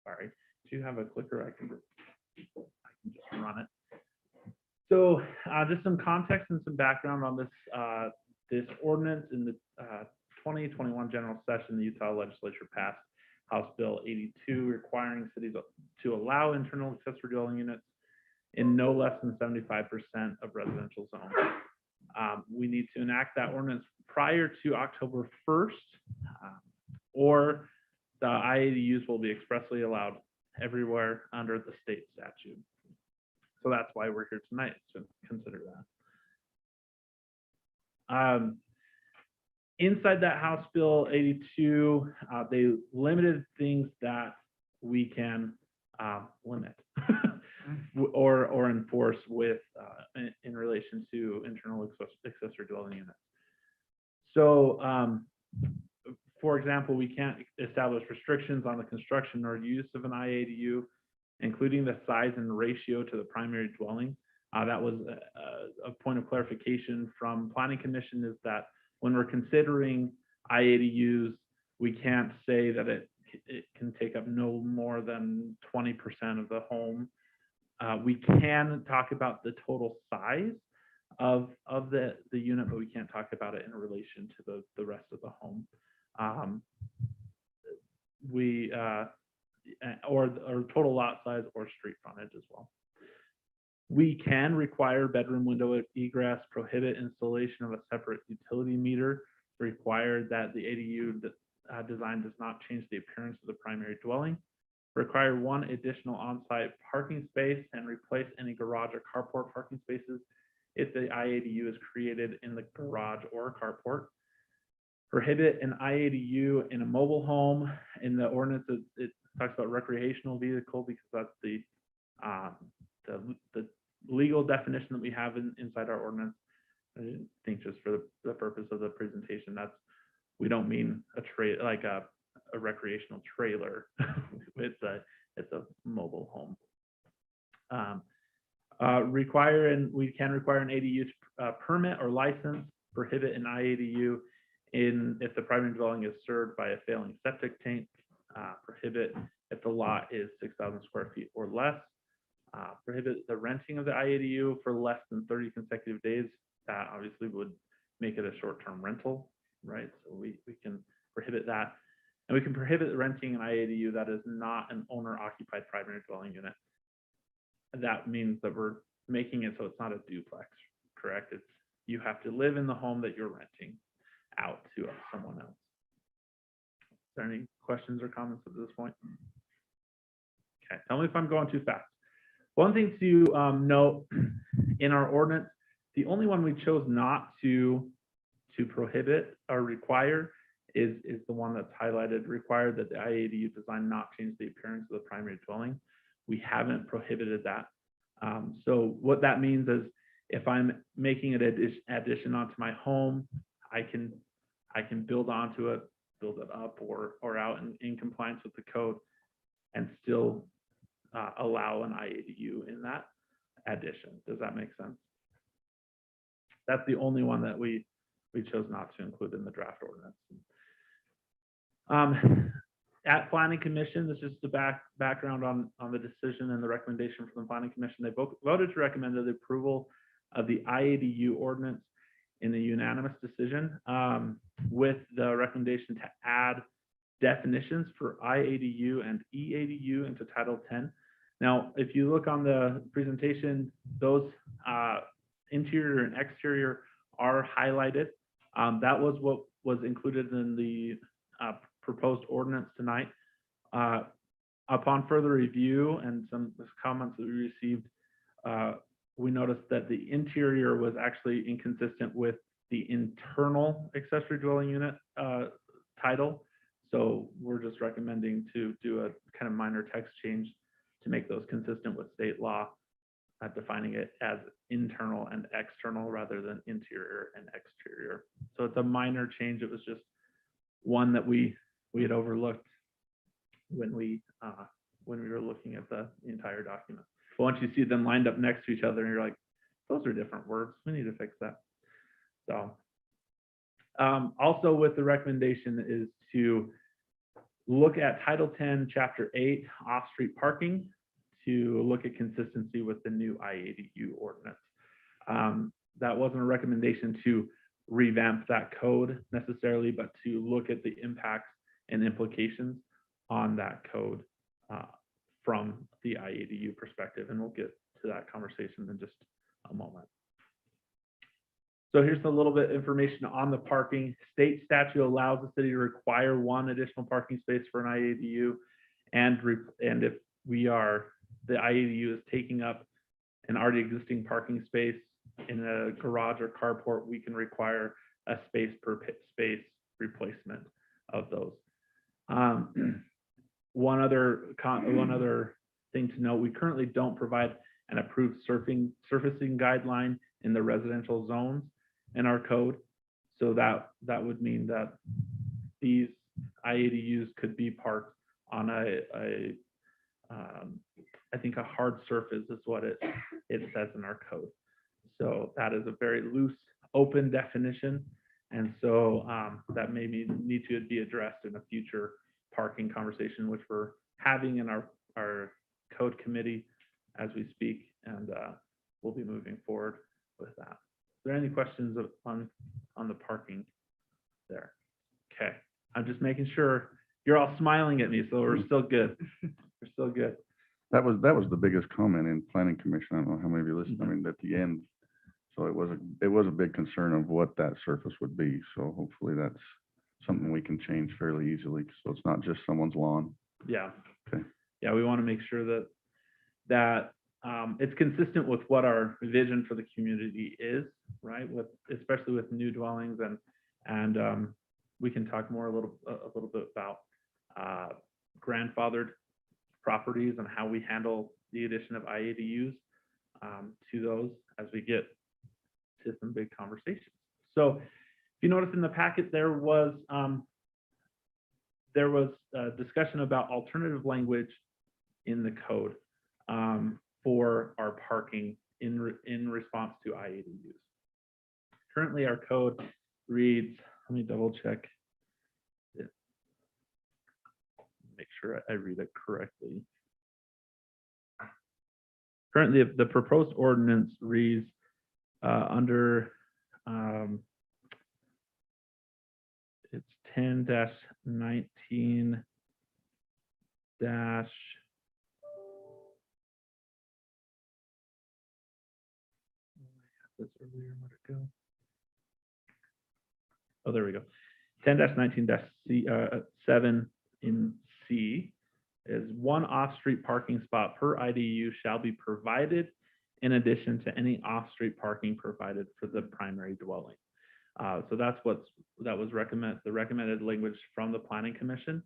Speaker 3: Sorry, do you have a clicker? I can just run it. So just some context and some background on this this ordinance. In the 2021 general session, the Utah legislature passed House Bill 82, requiring cities to allow internal accessory dwelling units in no less than 75% of residential zones. We need to enact that ordinance prior to October 1st, or the IADUs will be expressly allowed everywhere under the state statute. So that's why we're here tonight, to consider that. Inside that House Bill 82, they limited things that we can limit or enforce with in relation to internal accessory dwelling units. So, for example, we can't establish restrictions on the construction or use of an IADU, including the size and ratio to the primary dwelling. That was a point of clarification from Planning Commission, is that when we're considering IADUs, we can't say that it can take up no more than 20% of the home. We can talk about the total size of the unit, but we can't talk about it in relation to the rest of the home. or total lot size or street frontage as well. We can require bedroom window egress, prohibit installation of a separate utility meter, require that the ADU design does not change the appearance of the primary dwelling, require one additional on-site parking space, and replace any garage or carport parking spaces if the IADU is created in the garage or carport. Prohibit an IADU in a mobile home. In the ordinance, it talks about recreational vehicle because that's the legal definition that we have inside our ordinance. I think just for the purpose of the presentation, we don't mean like a recreational trailer. It's a mobile home. We can require an ADU permit or license. Prohibit an IADU if the primary dwelling is served by a failing septic tank. Prohibit if the lot is 6,000 square feet or less. Prohibit the renting of the IADU for less than 30 consecutive days. That obviously would make it a short-term rental, right? So we can prohibit that. And we can prohibit renting an IADU that is not an owner-occupied primary dwelling unit. And that means that we're making it so it's not a duplex, correct? You have to live in the home that you're renting out to someone else. Is there any questions or comments at this point? Okay, tell me if I'm going too fast. One thing to note in our ordinance, the only one we chose not to prohibit or require is the one that's highlighted, required that the IADU design not change the appearance of the primary dwelling. We haven't prohibited that. So what that means is if I'm making an addition onto my home, I can build onto it, build it up or out in compliance with the code and still allow an IADU in that addition. Does that make sense? That's the only one that we chose not to include in the draft ordinance. At Planning Commission, this is the background on the decision and the recommendation from the Planning Commission. They voted to recommend the approval of the IADU ordinance in the unanimous decision with the recommendation to add definitions for IADU and EADU into Title 10. Now, if you look on the presentation, those interior and exterior are highlighted. That was what was included in the proposed ordinance tonight. Upon further review and some comments that we received, we noticed that the interior was actually inconsistent with the internal accessory dwelling unit title. So we're just recommending to do a kind of minor text change to make those consistent with state law, defining it as internal and external rather than interior and exterior. So it's a minor change. It was just one that we had overlooked when we were looking at the entire document. But once you see them lined up next to each other, and you're like, those are different words. We need to fix that. So also with the recommendation is to look at Title 10, Chapter 8, off-street parking, to look at consistency with the new IADU ordinance. That wasn't a recommendation to revamp that code necessarily, but to look at the impacts and implications on that code from the IADU perspective. And we'll get to that conversation in just a moment. So here's a little bit of information on the parking. State statute allows the city to require one additional parking space for an IADU. And if the IADU is taking up an already existing parking space in a garage or carport, we can require a space per space replacement of those. One other thing to note, we currently don't provide an approved surfacing guideline in the residential zones in our code. So that would mean that these IADUs could be parked on I think a hard surface is what it says in our code. So that is a very loose, open definition. And so that may need to be addressed in a future parking conversation, which we're having in our code committee as we speak. And we'll be moving forward with that. Is there any questions on the parking there? Okay, I'm just making sure you're all smiling at me, so we're still good. You're still good.
Speaker 4: That was the biggest comment in planning commission. I don't know how many of you listened, I mean, at the end. So it was a big concern of what that surface would be. So hopefully that's something we can change fairly easily. So it's not just someone's lawn.
Speaker 3: Yeah.
Speaker 4: Okay.
Speaker 3: Yeah, we want to make sure that it's consistent with what our vision for the community is, right? Especially with new dwellings and we can talk more a little bit about grandfathered properties and how we handle the addition of IADUs to those as we get to some big conversations. So if you notice in the packet, there was a discussion about alternative language in the code for our parking in response to IADUs. Currently, our code reads, let me double check it, make sure I read it correctly. Currently, the proposed ordinance reads under it's 10-19 dash this earlier, where'd it go? Oh, there we go. 10-19-7 in C is one off-street parking spot per IDU shall be provided in addition to any off-street parking provided for the primary dwelling. So that's that was the recommended language from the Planning Commission.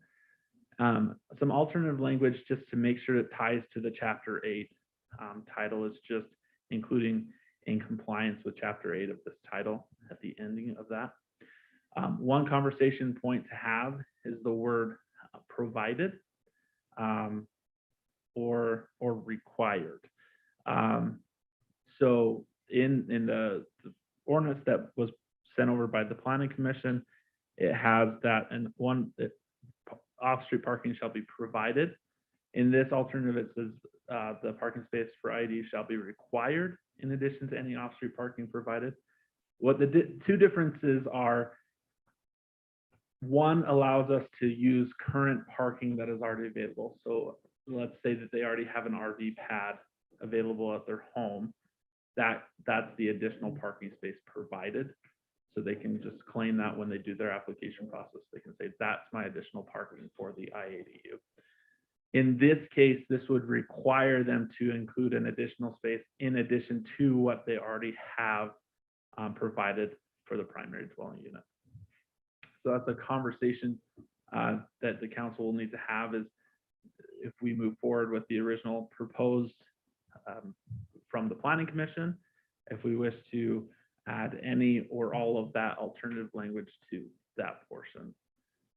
Speaker 3: Some alternative language just to make sure it ties to the Chapter 8 title is just including in compliance with Chapter 8 of this title at the ending of that. One conversation point to have is the word provided or required. So in the ordinance that was sent over by the Planning Commission, it has that, and off-street parking shall be provided. In this alternative, it says the parking space for ID shall be required in addition to any off-street parking provided. What the two differences are, one allows us to use current parking that is already available. So let's say that they already have an RV pad available at their home. That's the additional parking space provided. So they can just claim that when they do their application process, they can say, that's my additional parking for the IADU. In this case, this would require them to include an additional space in addition to what they already have provided for the primary dwelling unit. So that's a conversation that the council will need to have, is if we move forward with the original proposed from the Planning Commission, if we wish to add any or all of that alternative language to that portion.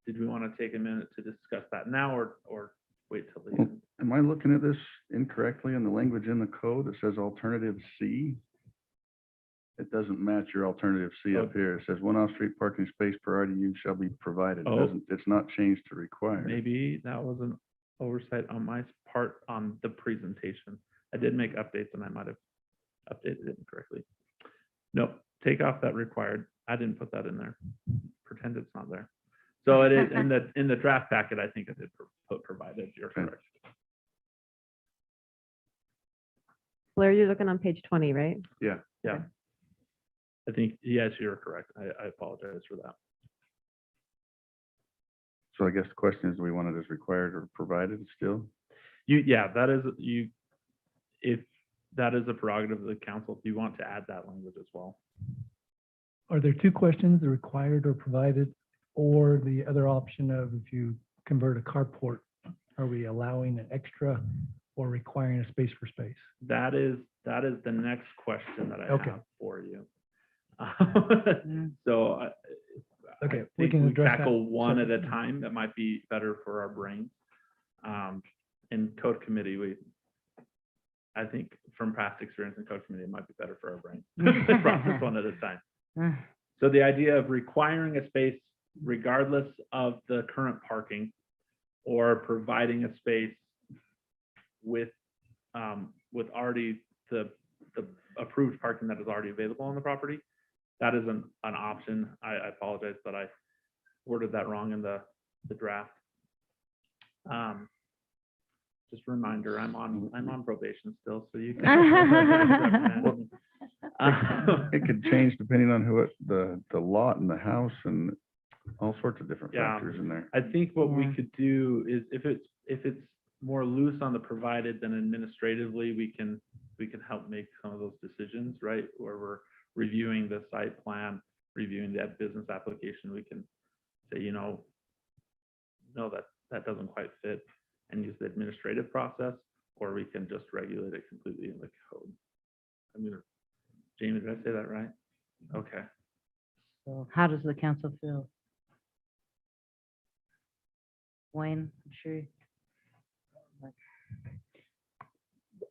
Speaker 3: Did we want to take a minute to discuss that now or wait till the end?
Speaker 4: Am I looking at this incorrectly in the language in the code? It says alternative C. It doesn't match your alternative C up here. It says one off-street parking space per RDU shall be provided. It's not changed to require.
Speaker 3: Maybe that was an oversight on my part on the presentation. I did make updates and I might have updated it incorrectly. Nope, take off that required. I didn't put that in there. Pretend it's not there. So it is in the draft packet. I think I did put provided. You're correct.
Speaker 6: Blair, you're looking on page 20, right?
Speaker 4: Yeah.
Speaker 3: Yeah. I think, yes, you're correct. I apologize for that.
Speaker 4: So I guess the question is, do we want it as required or provided still?
Speaker 3: Yeah, that is if that is a prerogative of the council. If you want to add that language as well.
Speaker 11: Are there two questions, the required or provided, or the other option of if you convert a carport, are we allowing an extra or requiring a space for space?
Speaker 3: That is the next question that I have for you. So
Speaker 11: Okay,
Speaker 3: I
Speaker 11: we
Speaker 3: think
Speaker 11: can
Speaker 3: we
Speaker 11: address that
Speaker 3: tackle one at a
Speaker 11: separately.
Speaker 3: time. That might be better for our brains. In code committee, I think from past experience in code committee, it might be better for our brains. Process one at a time. So the idea of requiring a space regardless of the current parking, or providing a space with already the approved parking that is already available on the property, that is an option. I apologize, but I worded that wrong in the draft. just a reminder, I'm on probation still, so you can reprimand me.
Speaker 4: It could change depending on who the lot and the house and all sorts of different
Speaker 3: Yeah.
Speaker 4: factors in there.
Speaker 3: I think what we
Speaker 1: Yeah.
Speaker 3: could do is if it's more loose on the provided than administratively, we can help make some of those decisions, right? Where we're reviewing the site plan, reviewing that business application, we can say, no, that doesn't quite fit and use the administrative process, or we can just regulate it completely in the code. Jamie, did I say that right? Okay.
Speaker 1: So how does the council feel? Wayne, I'm sure.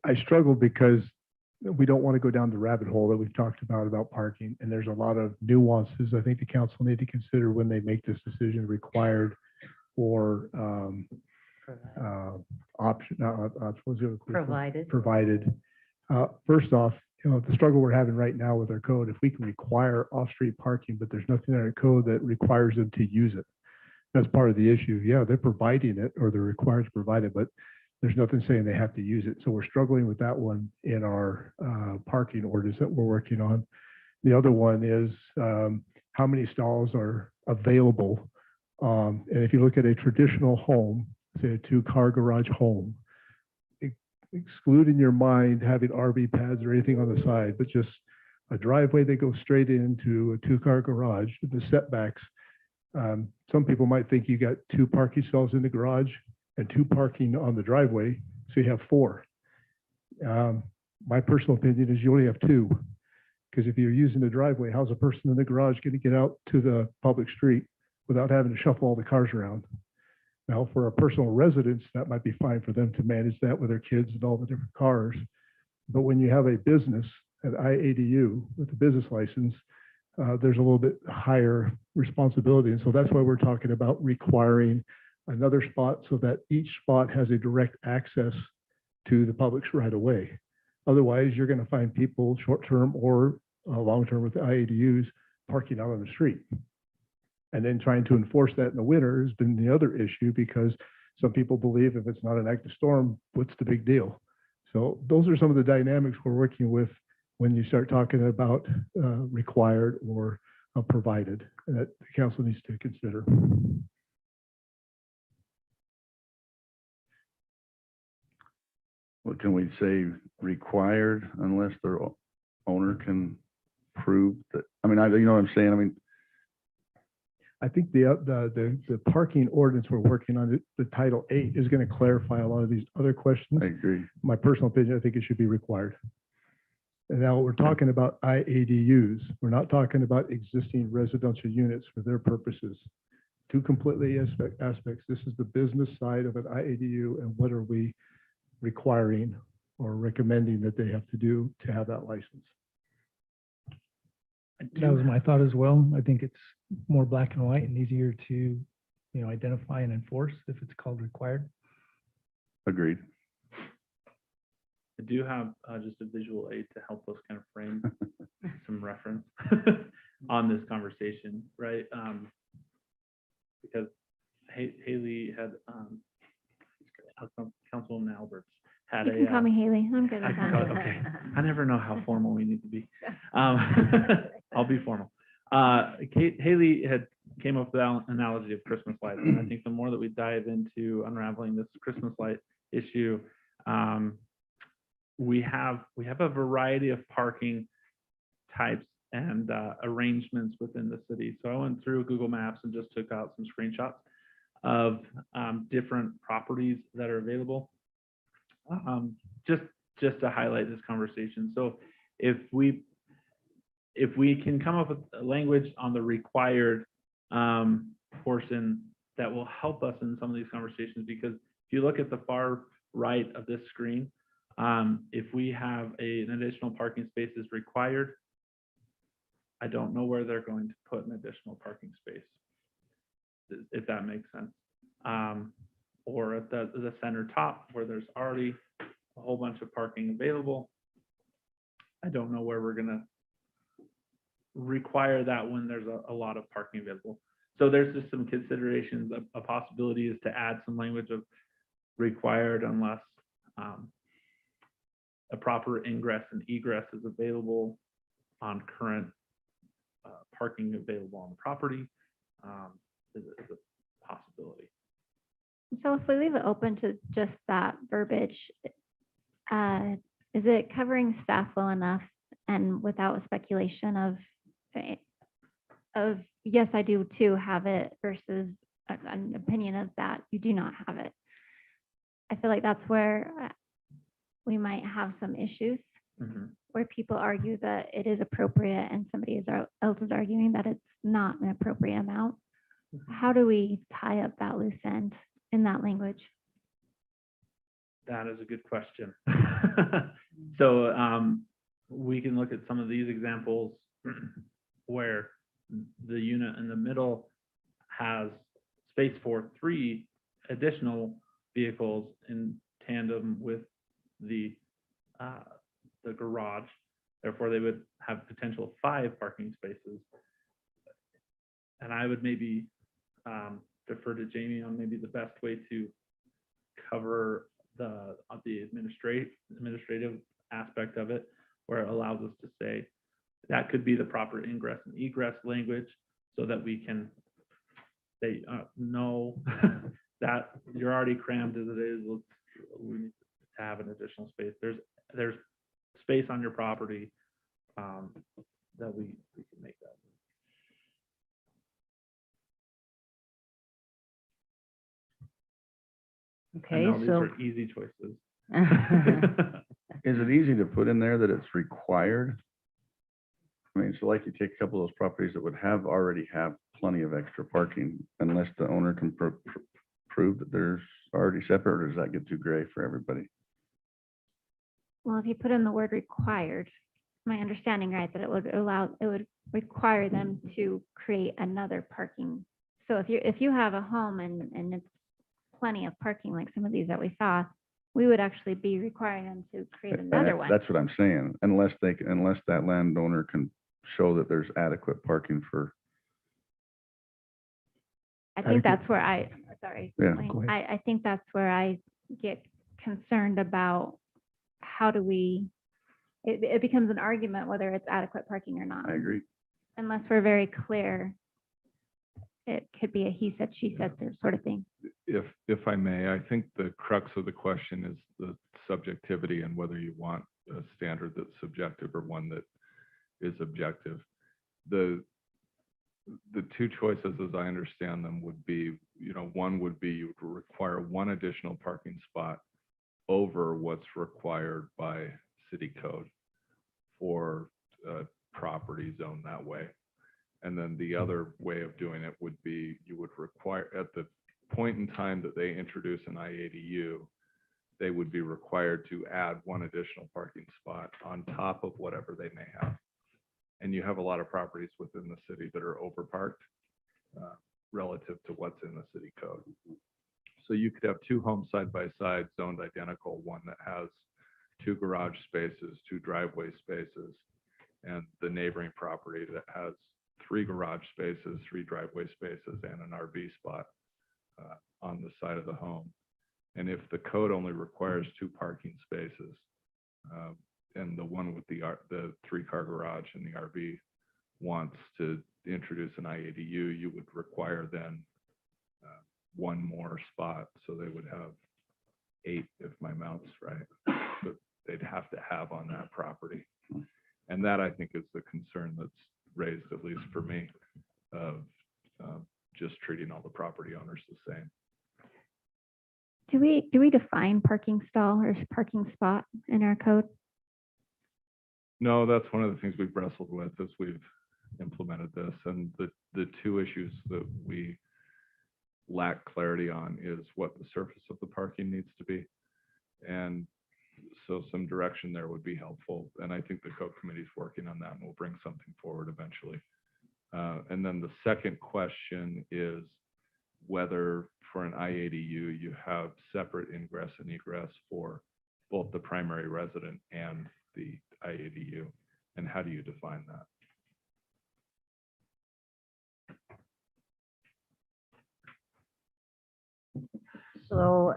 Speaker 11: I struggle because we don't want to go down the rabbit hole that we've talked about parking, and there's a lot of nuances I think the council need to consider when they make this decision, required or option, what was the other quick one?
Speaker 1: Provided.
Speaker 11: First off, the struggle we're having right now with our code, if we can require off-street parking, but there's nothing in our code that requires them to use it. That's part of the issue. Yeah, they're providing it or they're required to provide it, but there's nothing saying they have to use it. So we're struggling with that one in our parking orders that we're working on. The other one is how many stalls are available. And if you look at a traditional home, say a 2-car garage home, exclude in your mind having RV pads or anything on the side, but just a driveway that goes straight into a 2-car garage, the setbacks. Some people might think you got 2 parking stalls in the garage and 2 parking on the driveway, so you have 4. My personal opinion is you only have 2, because if you're using the driveway, how's a person in the garage going to get out to the public street without having to shuffle all the cars around? Now, for a personal residence, that might be fine for them to manage that with their kids and all the different cars. But when you have a business, an IADU with a business license, there's a little bit higher responsibility. And so that's why we're talking about requiring another spot so that each spot has a direct access to the public's right away. Otherwise, you're going to find people short-term or long-term with IADUs parking out on the street. And then trying to enforce that in the winter has been the other issue, because some people believe if it's not an active storm, what's the big deal? So those are some of the dynamics we're working with when you start talking about required or provided, that the council needs to consider.
Speaker 4: Well, can we say required unless their owner can prove that? I mean, you know what I'm saying? I mean,
Speaker 11: I think the parking ordinance we're working on, the Title 8, is going to clarify a lot of these other questions.
Speaker 4: I agree.
Speaker 11: My personal opinion, I think it should be required. And now we're talking about IADUs. We're not talking about existing residential units for their purposes. Two completely aspects. This is the business side of an IADU, and what are we requiring or recommending that they have to do to have that license?
Speaker 12: That was my thought as well. I think it's more black and white and easier to, identify and enforce if it's called required.
Speaker 4: Agreed.
Speaker 3: I do have just a visual aid to help us kind of frame some reference on this conversation, right? Because Haley had, Councilwoman Alberts had
Speaker 6: You can call me Haley. I'm good with that.
Speaker 3: Okay, I never know how formal we need to be. I'll be formal. Haley had came up with the analogy of Christmas lights, and I think the more that we dive into unraveling this Christmas light issue, we have a variety of parking types and arrangements within the city. So I went through Google Maps and just took out some screenshots of different properties that are available, just to highlight this conversation. So if we can come up with a language on the required portion, that will help us in some of these conversations, because if you look at the far right of this screen, if we have an additional parking space is required, I don't know where they're going to put an additional parking space, if that makes sense. Or at the center top where there's already a whole bunch of parking available, I don't know where we're gonna require that when there's a lot of parking available. So there's just some considerations. A possibility is to add some language of required unless a proper ingress and egress is available on current parking available on the property, is a possibility.
Speaker 13: So if we leave it open to just that verbiage, is it covering staff well enough and without speculation of yes, I do too have it versus an opinion of that you do not have it? I feel like that's where we might have some issues where people argue that it is appropriate and somebody else is arguing that it's not an appropriate amount. How do we tie up that loose end in that language?
Speaker 3: That is a good question. So we can look at some of these examples where the unit in the middle has space for 3 additional vehicles in tandem with the garage. Therefore, they would have potential 5 parking spaces. And I would maybe defer to Jamie on maybe the best way to cover the administrative aspect of it, where it allows us to say that could be the proper ingress and egress language, so that we can say no, that you're already crammed as it is. We need to have an additional space. There's space on your property that we can make that. I
Speaker 1: Okay,
Speaker 3: know these
Speaker 1: so
Speaker 3: are easy choices.
Speaker 4: Is it easy to put in there that it's required? I mean, so like you take a couple of those properties that would already have plenty of extra parking, unless the owner can prove that there's already separate, or does that get too gray for everybody?
Speaker 13: Well, if you put in the word required, my understanding, right, that it would require them to create another parking. So if you have a home and it's plenty of parking, like some of these that we saw, we would actually be requiring them to create another one.
Speaker 4: That's what I'm saying, unless that landowner can show that there's adequate parking for.
Speaker 13: I think that's where sorry,
Speaker 4: Yeah,
Speaker 13: Wayne.
Speaker 4: go ahead.
Speaker 13: I think that's where I get concerned about how do it becomes an argument whether it's adequate parking or not.
Speaker 4: I agree.
Speaker 13: Unless we're very clear, it could be a he said, she said sort of thing.
Speaker 14: If I may, I think the crux of the question is the subjectivity and whether you want a standard that's subjective or one that is objective. The 2 choices, as I understand them, would be, one would be you would require 1 additional parking spot over what's required by city code for a property zone that way. And then the other way of doing it would be you would require, at the point in time that they introduce an IADU, they would be required to add 1 additional parking spot on top of whatever they may have. And you have a lot of properties within the city that are overparked relative to what's in the city code. So you could have 2 homes side by side, zoned identical, one that has 2 garage spaces, 2 driveway spaces, and the neighboring property that has 3 garage spaces, 3 driveway spaces, and an RV spot on the side of the home. And if the code only requires 2 parking spaces, and the one with the 3-car garage and the RV wants to introduce an IADU, you would require then 1 more spot. So they would have 8, if my math's right, but they'd have to have on that property. And that, I think, is the concern that's raised, at least for me, of just treating all the property owners the same.
Speaker 13: Do we define parking stall or parking spot in our code?
Speaker 14: No, that's one of the things we've wrestled with as we've implemented this. And the 2 issues that we lack clarity on is what the surface of the parking needs to be. And so some direction there would be helpful. And I think the code committee is working on that and will bring something forward eventually. And then the second question is whether for an IADU you have separate ingress and egress for both the primary resident and the IADU, and how do you define that?
Speaker 1: So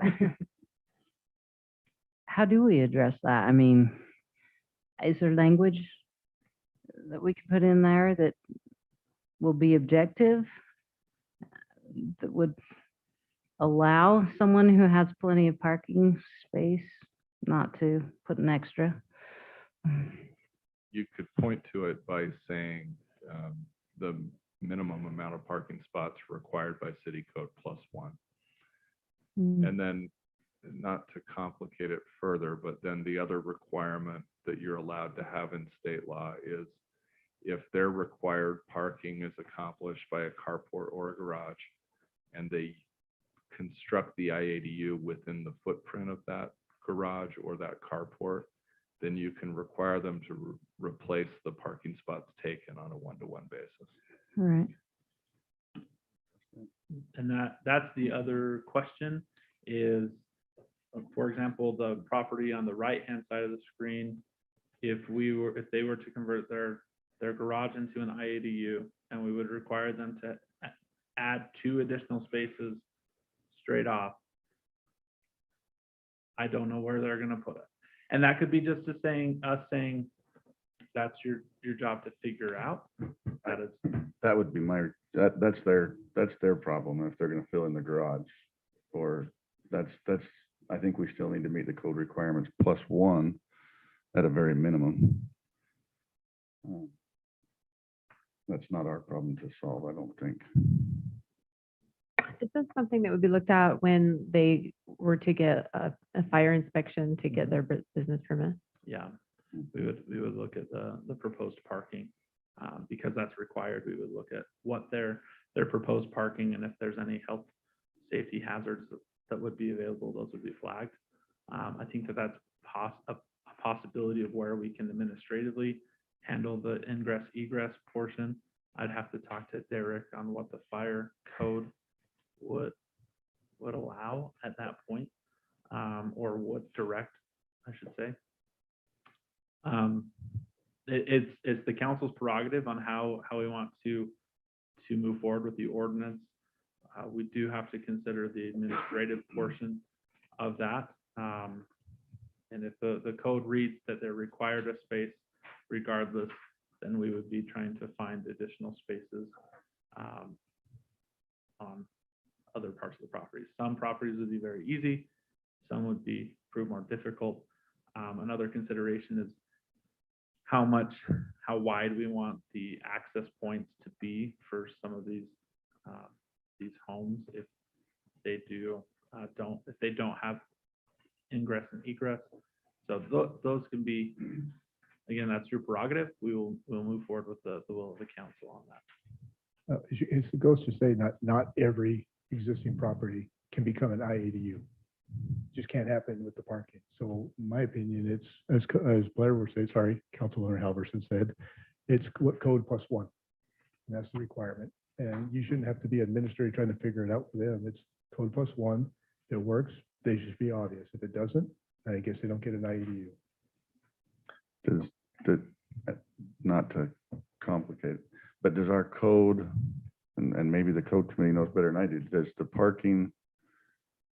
Speaker 1: how do we address that? I mean, is there language that we can put in there that will be objective, that would allow someone who has plenty of parking space not to put an extra?
Speaker 14: You could point to it by saying the minimum amount of parking spots required by city code +1. And then, not to complicate it further, but then the other requirement that you're allowed to have in state law is if their required parking is accomplished by a carport or a garage, and they construct the IADU within the footprint of that garage or that carport, then you can require them to replace the parking spots taken on a one-to-one basis.
Speaker 1: All right.
Speaker 3: And that's the other question is, for example, the property on the right-hand side of the screen, if they were to convert their garage into an IADU, and we would require them to add 2 additional spaces straight off, I don't know where they're gonna put it. And that could be just us saying, that's your job to figure out.
Speaker 4: That would be that's their problem if they're gonna fill in the garage. Or I think we still need to meet the code requirements +1 at a very minimum. That's not our problem to solve, I don't think.
Speaker 6: Is this something that would be looked at when they were to get a fire inspection to get their business permit?
Speaker 3: Yeah, we would look at the proposed parking, because that's required. We would look at what their proposed parking, and if there's any health safety hazards that would be available, those would be flagged. I think that's a possibility of where we can administratively handle the ingress egress portion. I'd have to talk to Derek on what the fire code would allow at that point, or would direct, I should say. It's the council's prerogative on how we want to move forward with the ordinance. We do have to consider the administrative portion of that. And if the code reads that they're required a space regardless, then we would be trying to find additional spaces on other parts of the property. Some properties would be very easy, some would prove more difficult. Another consideration is how wide we want the access points to be for some of these homes if they don't have ingress and egress. So those can be, again, that's your prerogative. We'll move forward with the will of the council on that.
Speaker 11: It goes to say not every existing property can become an IADU. Just can't happen with the parking. So in my opinion, it's, as Blair was saying, sorry, Councilor Halverson said, it's what code +1. And that's the requirement. And you shouldn't have to be administrator trying to figure it out for them. It's code +1. If it works, they should be obvious. If it doesn't, I guess they don't get an IADU.
Speaker 4: Not to complicate, but does our code, and maybe the code committee knows better than I do, does the parking,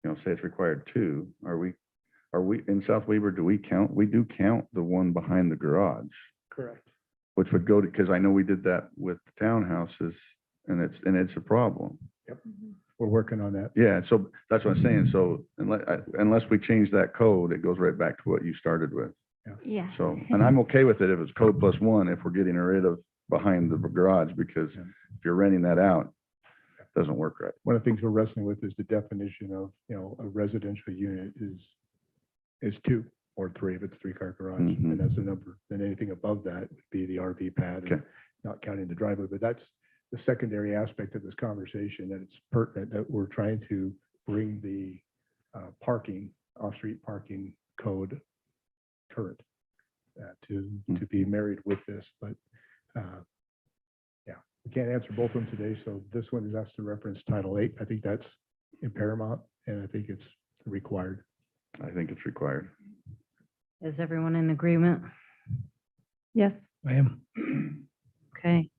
Speaker 4: say it's required 2, are we in South Weber, we do count the one behind the garage,
Speaker 8: Correct.
Speaker 4: which would go to, because I know we did that with townhouses, and it's a problem.
Speaker 11: Yep. We're working on that.
Speaker 4: Yeah, so that's what I'm saying. So unless we change that code, it goes right back to what you started with.
Speaker 13: Yeah.
Speaker 4: So, and I'm okay with it if it's code +1, if we're getting rid of behind the garage, because if you're renting that out, it doesn't work right.
Speaker 11: One of the things we're wrestling with is the definition of, a residential unit is 2 or 3 if it's a 3-car garage,
Speaker 4: Mhm.
Speaker 11: and that's the number. Then anything above that would be the RV pad, and
Speaker 4: Okay.
Speaker 11: not counting the driveway. But that's the secondary aspect of this conversation, that it's pertinent that we're trying to bring the parking, off-street parking code current to be married with this. But yeah, we can't answer both of them today. So this one is asked to reference Title 8. I think that's in paramount, and I think it's required.
Speaker 4: I think it's required.
Speaker 1: Is everyone in agreement?
Speaker 6: Yes.
Speaker 11: I am.
Speaker 1: Okay.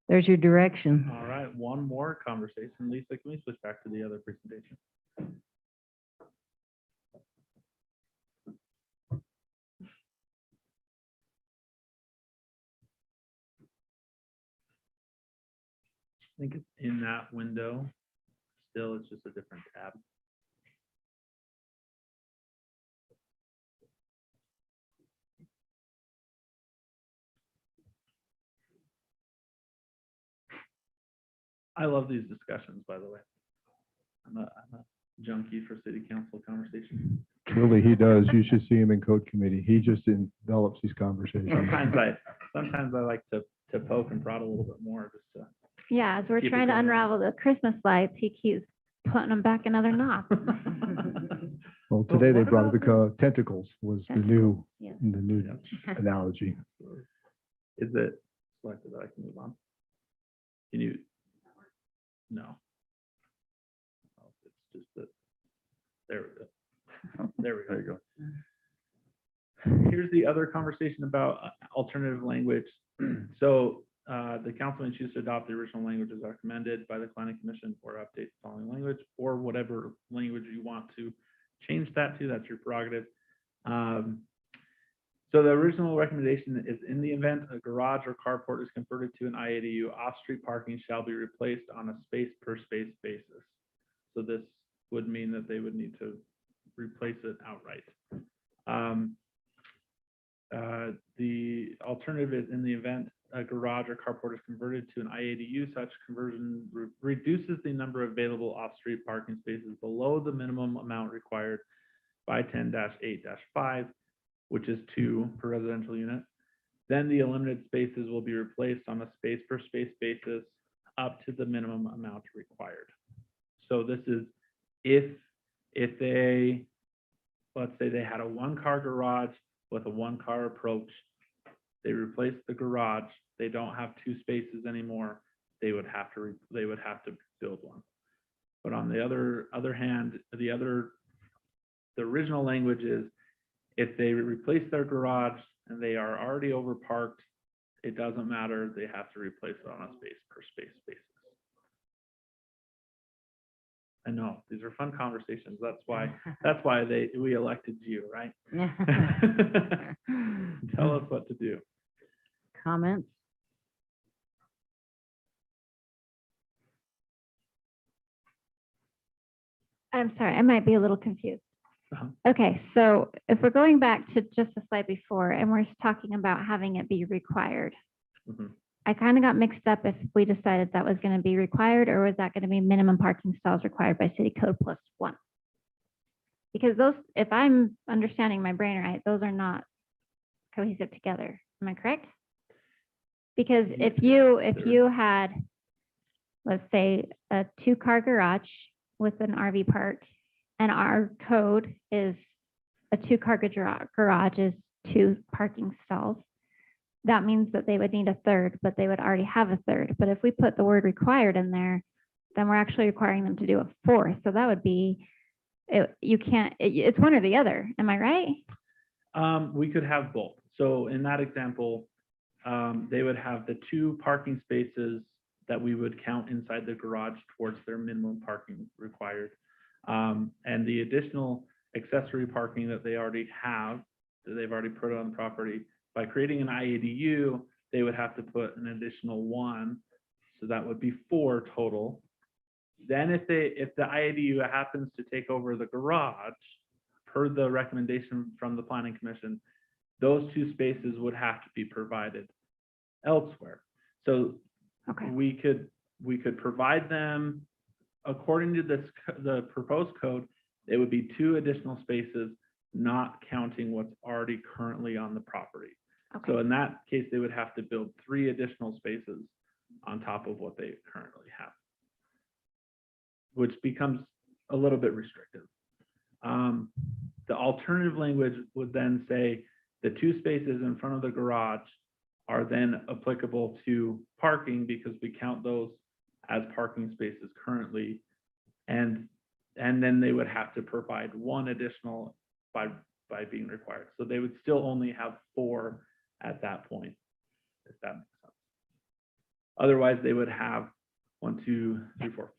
Speaker 1: There's your direction.
Speaker 3: All right, one more conversation. Lisa, can we switch back to the other presentation? think it's in that window. Still, it's just a different tab. I love these discussions, by the way. I'm a junkie for city council conversations.
Speaker 12: Really, he does. You should see him in code committee. He just envelops these conversations.
Speaker 3: Sometimes I like to poke and prod a little bit more just to.
Speaker 13: Yeah, as we're
Speaker 3: Keep it
Speaker 13: trying to
Speaker 3: going.
Speaker 13: unravel the Christmas lights, he keeps putting them back another knot.
Speaker 12: Well,
Speaker 3: But
Speaker 12: today they
Speaker 3: what
Speaker 12: brought
Speaker 3: about
Speaker 12: the tentacles was the new,
Speaker 13: Yeah.
Speaker 12: the new analogy.
Speaker 3: Is it selected that I can move on? Can you? No. Oh, it's just that. There we go. There we go.
Speaker 4: There you go.
Speaker 3: Here's the other conversation about alternative language. So the council may choose to adopt the original language as recommended by the planning commission or update the following language or whatever language you want to change that to. That's your prerogative. So the original recommendation is in the event a garage or carport is converted to an IADU, off-street parking shall be replaced on a space per space basis. So this would mean that they would need to replace it outright. The alternative is in the event a garage or carport is converted to an IADU, such conversion reduces the number of available off-street parking spaces below the minimum amount required by 10-8-5, which is 2 per residential unit. Then the limited spaces will be replaced on a space per space basis up to the minimum amount required. So this is if they, let's say they had a 1-car garage with a 1-car approach, they replace the garage, they don't have 2 spaces anymore, they would have to build one. But on the other hand, the original language is if they replace their garage and they are already overparked, it doesn't matter, they have to replace it on a space per space basis. I know, these are fun conversations. That's why we elected you, right? Tell us what to do.
Speaker 1: Comments?
Speaker 13: I'm sorry, I might be a little confused.
Speaker 3: Uh-huh.
Speaker 13: Okay, so if we're going back to just the slide before and we're talking about having it be required,
Speaker 3: Mhm.
Speaker 13: I kind of got mixed up if we decided that was going to be required or was that going to be minimum parking stalls required by city code plus 1? Because those, if I'm understanding my brain right, those are not cohesive together. Am I correct? Because if you had, let's say, a 2-car garage with an RV park, and our code is a 2-car garage is 2 parking stalls, that means that they would need a 3rd, but they would already have a 3rd. But if we put the word required in there, then we're actually requiring them to do a 4th. So that would be, it's one or the other. Am I right?
Speaker 3: We could have both. So in that example, they would have the 2 parking spaces that we would count inside the garage towards their minimum parking required. And the additional accessory parking that they already have, that they've already put on the property, by creating an IADU, they would have to put an additional 1. So that would be 4 total. Then if the IADU happens to take over the garage, per the recommendation from the planning commission, those 2 spaces would have to be provided elsewhere. So
Speaker 13: Okay.
Speaker 3: we could provide them according to the proposed code. It would be 2 additional spaces, not counting what's already currently on the property.
Speaker 13: Okay.
Speaker 3: So in that case, they would have to build 3 additional spaces on top of what they currently have, which becomes a little bit restrictive. The alternative language would then say the 2 spaces in front of the garage are then applicable to parking because we count those as parking spaces currently. And then they would have to provide 1 additional by being required. So they would still only have 4 at that point, if that makes sense. Otherwise, they would have 1, 2, 3, 4,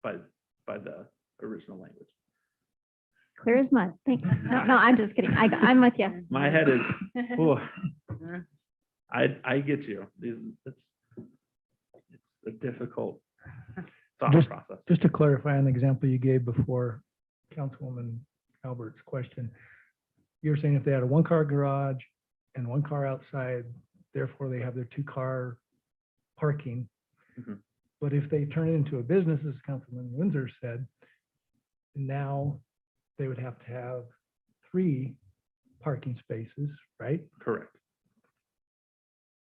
Speaker 3: 5 by the original language.
Speaker 13: Clear as mud. Thank you. No, I'm just kidding. I'm with you.
Speaker 3: My head is, oh, I get you. a difficult thought
Speaker 11: Just-
Speaker 3: process.
Speaker 11: Just to clarify on the example you gave before, Councilwoman Albert's question, you're saying if they had a one-car garage and one car outside, therefore they have their two-car parking.
Speaker 3: Mhm.
Speaker 11: But if they turn it into a business, as Councilman Windsor said, now they would have to have 3 parking spaces, right?
Speaker 3: Correct.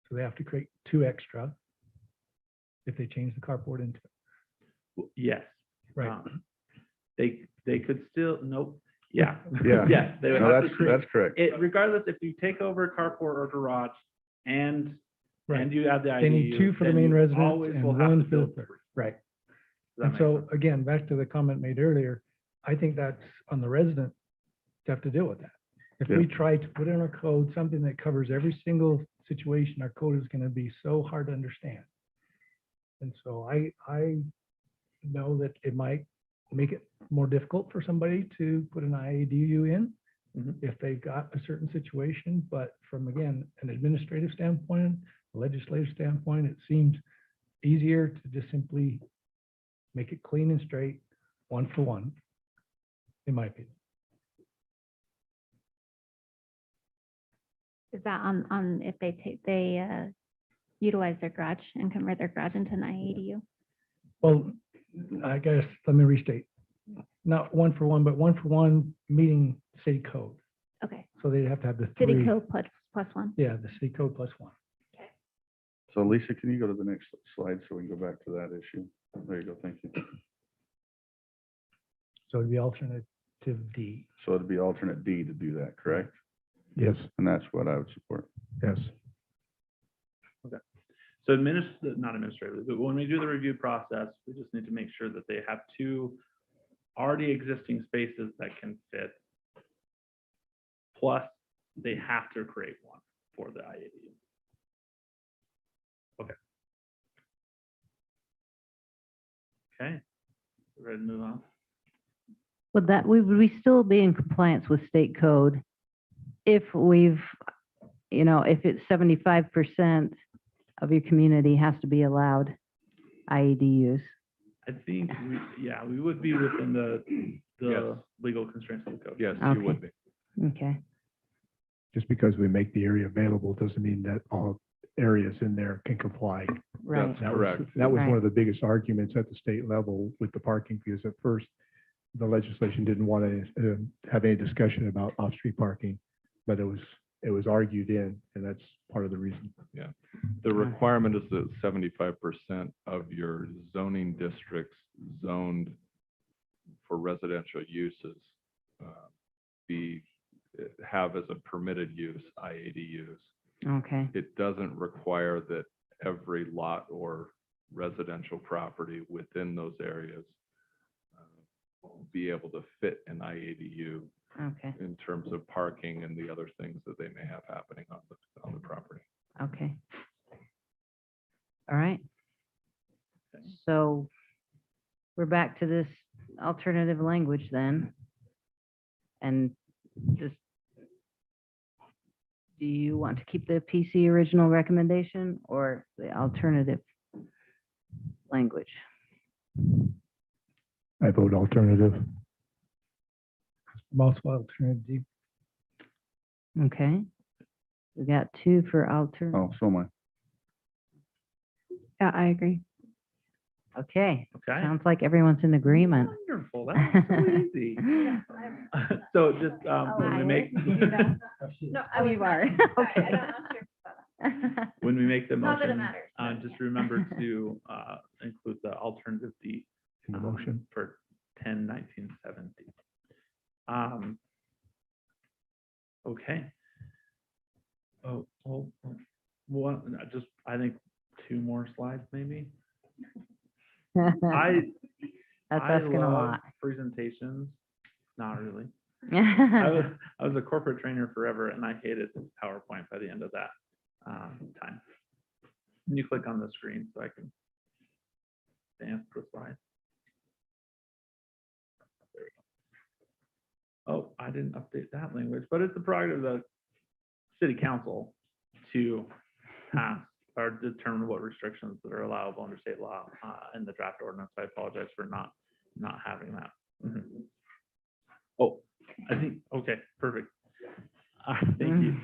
Speaker 11: So they have to create 2 extra if they change the carport into,
Speaker 3: Yes.
Speaker 11: right?
Speaker 3: They could still, nope, yeah.
Speaker 4: Yeah.
Speaker 3: Yes, they would
Speaker 4: No,
Speaker 3: have to
Speaker 4: that's,
Speaker 3: create,
Speaker 4: that's correct.
Speaker 3: regardless if you take over a carport or garage and
Speaker 11: Right.
Speaker 3: you add the IDU.
Speaker 11: They need 2 for the
Speaker 3: then
Speaker 11: main
Speaker 3: you
Speaker 11: residence
Speaker 3: always will
Speaker 11: and
Speaker 3: have
Speaker 11: 1
Speaker 3: to
Speaker 11: for the
Speaker 3: build
Speaker 11: third,
Speaker 3: 3.
Speaker 11: right?
Speaker 3: Does that
Speaker 11: And
Speaker 3: make
Speaker 11: so
Speaker 3: sense?
Speaker 11: again, back to the comment made earlier, I think that's on the resident to have to deal with that. If we
Speaker 4: Yeah.
Speaker 11: try to put in our code something that covers every single situation, our code is gonna be so hard to understand. And so I know that it might make it more difficult for somebody to put an IADU in
Speaker 3: Mhm.
Speaker 11: if they've got a certain situation, but from, again, an administrative standpoint, a legislative standpoint, it seems easier to just simply make it clean and straight, 1 for 1, in my opinion.
Speaker 13: Is that on if they utilize their garage and convert their garage into an IADU?
Speaker 11: Well, I guess, let me restate, not 1 for 1, but 1 for 1 meeting city code.
Speaker 13: Okay,
Speaker 11: So they'd have to have the 3.
Speaker 13: city code plus 1.
Speaker 11: Yeah, the city code plus 1.
Speaker 4: So Lisa, can you go to the next slide so we can go back to that issue? There you go, thank you.
Speaker 11: So it'd be alternative D.
Speaker 4: So it'd be alternate D to do that, correct?
Speaker 12: Yes,
Speaker 4: And that's what I would support.
Speaker 12: yes.
Speaker 3: So not administratively, but when we do the review process, we just need to make sure that they have 2 already existing spaces that can fit. Plus, they have to create 1 for the IADU. Okay. Okay, ready to move on?
Speaker 1: Would would we still be in compliance with state code if we've, if it's 75% of your community has to be allowed IEDUs?
Speaker 3: I think, we would be within the
Speaker 14: Yes.
Speaker 3: legal constraints of the code.
Speaker 14: Yes,
Speaker 1: Okay.
Speaker 14: you would be.
Speaker 1: Okay,
Speaker 12: Just because we make the area available doesn't mean that all areas in there can comply.
Speaker 1: right.
Speaker 14: That's correct.
Speaker 12: That was
Speaker 1: Right.
Speaker 12: one of the biggest arguments at the state level with the parking, because at first, the legislation didn't want to have any discussion about off-street parking, but it was argued in, and that's part of the reason.
Speaker 14: The requirement is that 75% of your zoning districts zoned for residential uses have as a permitted use IADUs.
Speaker 1: Okay,
Speaker 14: It doesn't require that every lot or residential property within those areas be able to fit an IADU
Speaker 1: okay,
Speaker 14: in terms of parking and the other things that they may have happening on the property.
Speaker 1: okay. All right. So we're back to this alternative language then. And just, do you want to keep the PC original recommendation or the alternative language?
Speaker 12: I vote alternative.
Speaker 11: Also alternative D.
Speaker 1: Okay. We got 2 for alternative.
Speaker 4: Oh, so am I.
Speaker 6: Yeah, I agree.
Speaker 1: Okay,
Speaker 3: Okay.
Speaker 1: sounds like everyone's in agreement.
Speaker 3: Wonderful, that was so easy. So just, when we make,
Speaker 6: No, you are.
Speaker 3: when we make the
Speaker 13: Not that it
Speaker 3: motion,
Speaker 13: matters.
Speaker 3: just remember to, include the alternative D.
Speaker 12: In the motion.
Speaker 3: For 10/19/70. Okay. I think 2 more slides maybe.
Speaker 1: That's
Speaker 3: I
Speaker 1: asking a
Speaker 3: love
Speaker 1: lot.
Speaker 3: presentations, not really. I was a corporate trainer forever and I hated PowerPoint by the end of that time. Can you click on the screen so I can advance the slide? There we go. Oh, I didn't update that language, but it's the prerogative of the city council to pass or determine what restrictions that are allowable under state law in the draft ordinance. I apologize for not having that. Mhm. Oh, I think, okay, perfect. Thank you.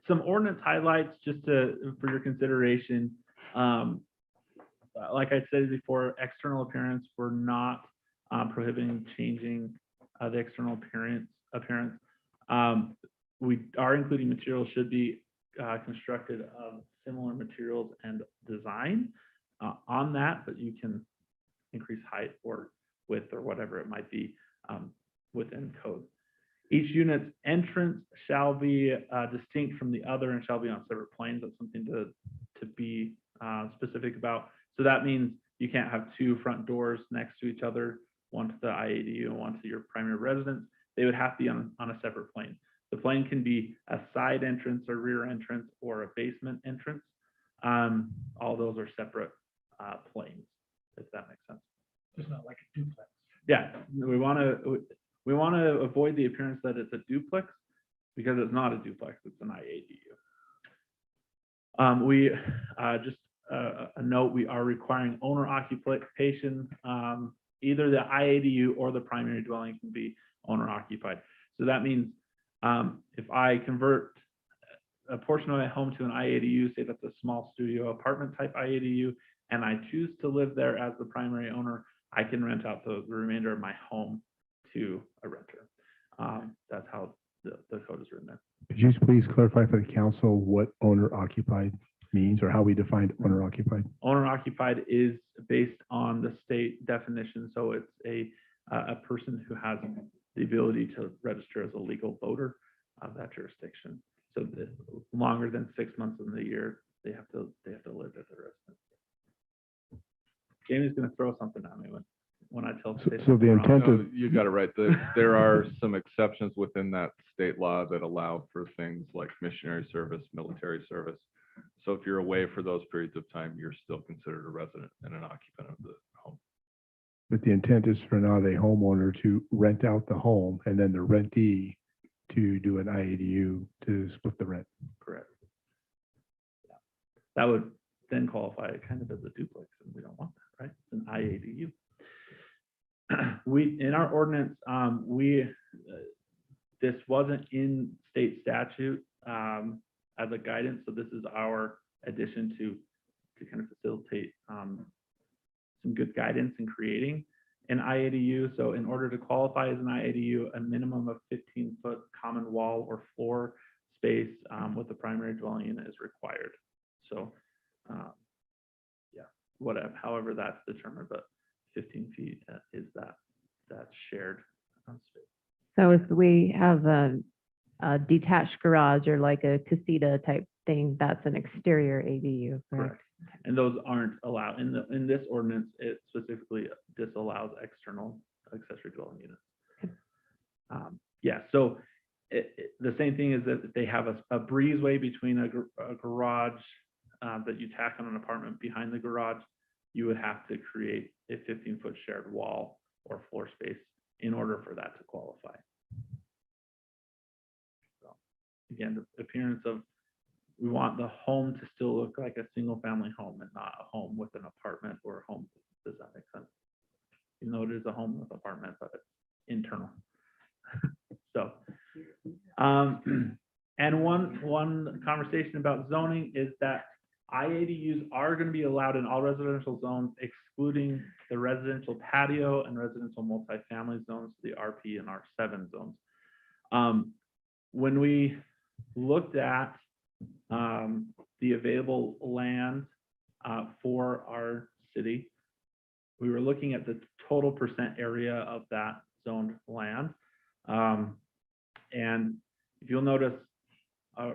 Speaker 3: Some ordinance highlights just for your consideration. Like I said before, external appearance, we're not prohibiting changing the external appearance. We are including materials should be constructed of similar materials and design on that, but you can increase height or width or whatever it might be within code. Each unit's entrance shall be distinct from the other and shall be on separate planes. That's something to be specific about. So that means you can't have two front doors next to each other, one to the IADU and one to your primary residence. They would have to be on a separate plane. The plane can be a side entrance or rear entrance or a basement entrance. All those are separate planes, if that makes sense.
Speaker 8: It's not like a duplex.
Speaker 3: Yeah, we want to avoid the appearance that it's a duplex because it's not a duplex, it's an IADU. We just a note, we are requiring owner occupation. Either the IADU or the primary dwelling can be owner occupied. So that means if I convert a portion of my home to an IADU, say that's a small studio apartment type IADU, and I choose to live there as the primary owner, I can rent out the remainder of my home to a renter. That's how the code is written there.
Speaker 12: Could you please clarify for the council what owner occupied means or how we defined owner occupied?
Speaker 3: Owner occupied is based on the state definition. So it's a person who has the ability to register as a legal voter of that jurisdiction. So longer than 6 months in the year, they have to live at their residence. Jamie's going to throw something at me when I tell.
Speaker 12: So the intent
Speaker 14: No,
Speaker 12: of,
Speaker 14: you got it right. There are some exceptions within that state law that allow for things like missionary service, military service. So if you're away for those periods of time, you're still considered a resident and an occupant of the home.
Speaker 12: but the intent is for now the homeowner to rent out the home and then the rentee to do an IADU to split the rent.
Speaker 3: Correct. Yeah. That would then qualify kind of as a duplex, and we don't want that, right? It's an IADU. In our ordinance, this wasn't in state statute as a guidance, so this is our addition to kind of facilitate some good guidance in creating an IADU. So in order to qualify as an IADU, a minimum of 15-foot common wall or floor space with the primary dwelling unit is required. So yeah, whatever, however that's determined, but 15 feet is that shared space.
Speaker 6: So if we have a detached garage or like a casita type thing, that's an exterior ADU, correct?
Speaker 3: Correct. And those aren't allowed in this ordinance. It specifically disallows external accessory dwelling units. Yeah, so the same thing is that they have a breezeway between a garage that you tack on an apartment behind the garage. You would have to create a 15-foot shared wall or floor space in order for that to qualify. So again, the appearance of, we want the home to still look like a single family home and not a home with an apartment or a home. Does that make sense? Even though it is a home with apartment, but it's internal. So, and one conversation about zoning is that IADUs are going to be allowed in all residential zones, excluding the residential patio and residential multifamily zones, the RP and R7 zones. When we looked at the available land for our city, we were looking at the total percent area of that zoned land. And if you'll notice,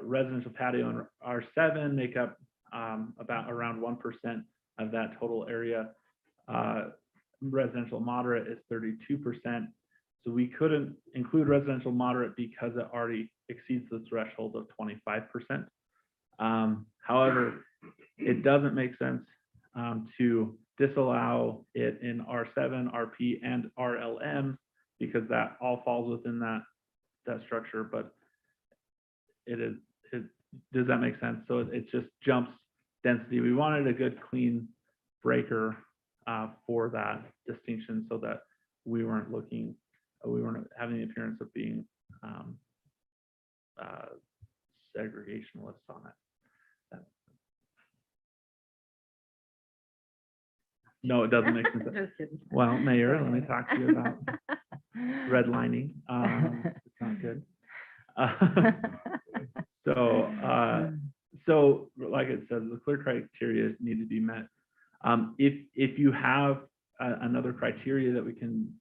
Speaker 3: residential patio and R7 make up about around 1% of that total area. Residential moderate is 32%. So we couldn't include residential moderate because it already exceeds the threshold of 25%. However, it doesn't make sense to disallow it in R7, RP, and RLM because that all falls within that structure, but it Does that make sense? So it just jumps density. We wanted a good clean breaker for that distinction so that we weren't having the appearance of being segregationalists on it. No, it doesn't make sense.
Speaker 1: Just kidding.
Speaker 3: Well, Mayor, let me talk to you about redlining. It's not good. So like it says, the clear criteria need to be met. If you have another criteria that we can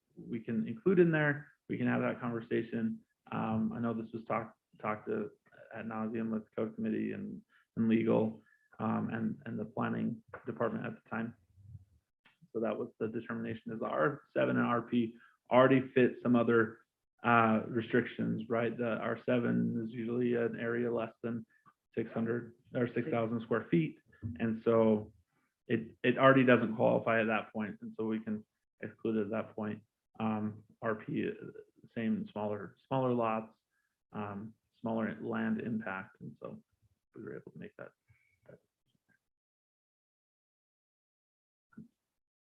Speaker 3: include in there, we can have that conversation. I know this was talked to ad nauseum with code committee and legal and the planning department at the time. So that was the determination, is the R7 and RP already fit some other restrictions, right? The R7 is usually an area less than 600 or 6,000 square feet. And so it already doesn't qualify at that point. And so we can exclude it at that point. RP, same, smaller lots, smaller land impact. And so we were able to make that.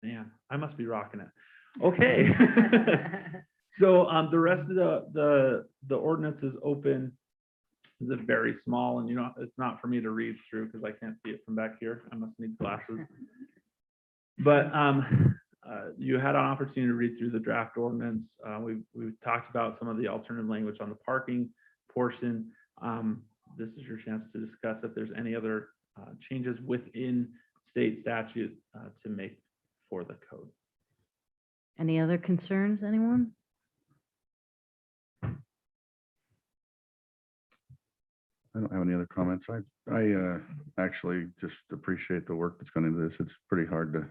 Speaker 3: Man, I must be rocking it. Okay. So the rest of the ordinance is open. Is very small, and it's not for me to read through because I can't see it from back here. I must need glasses. But you had an opportunity to read through the draft ordinance. We've talked about some of the alternative language on the parking portion. This is your chance to discuss if there's any other changes within state statute to make for the code.
Speaker 1: Any other concerns, anyone?
Speaker 4: I don't have any other comments. I actually just appreciate the work that's gone into this. It's pretty hard to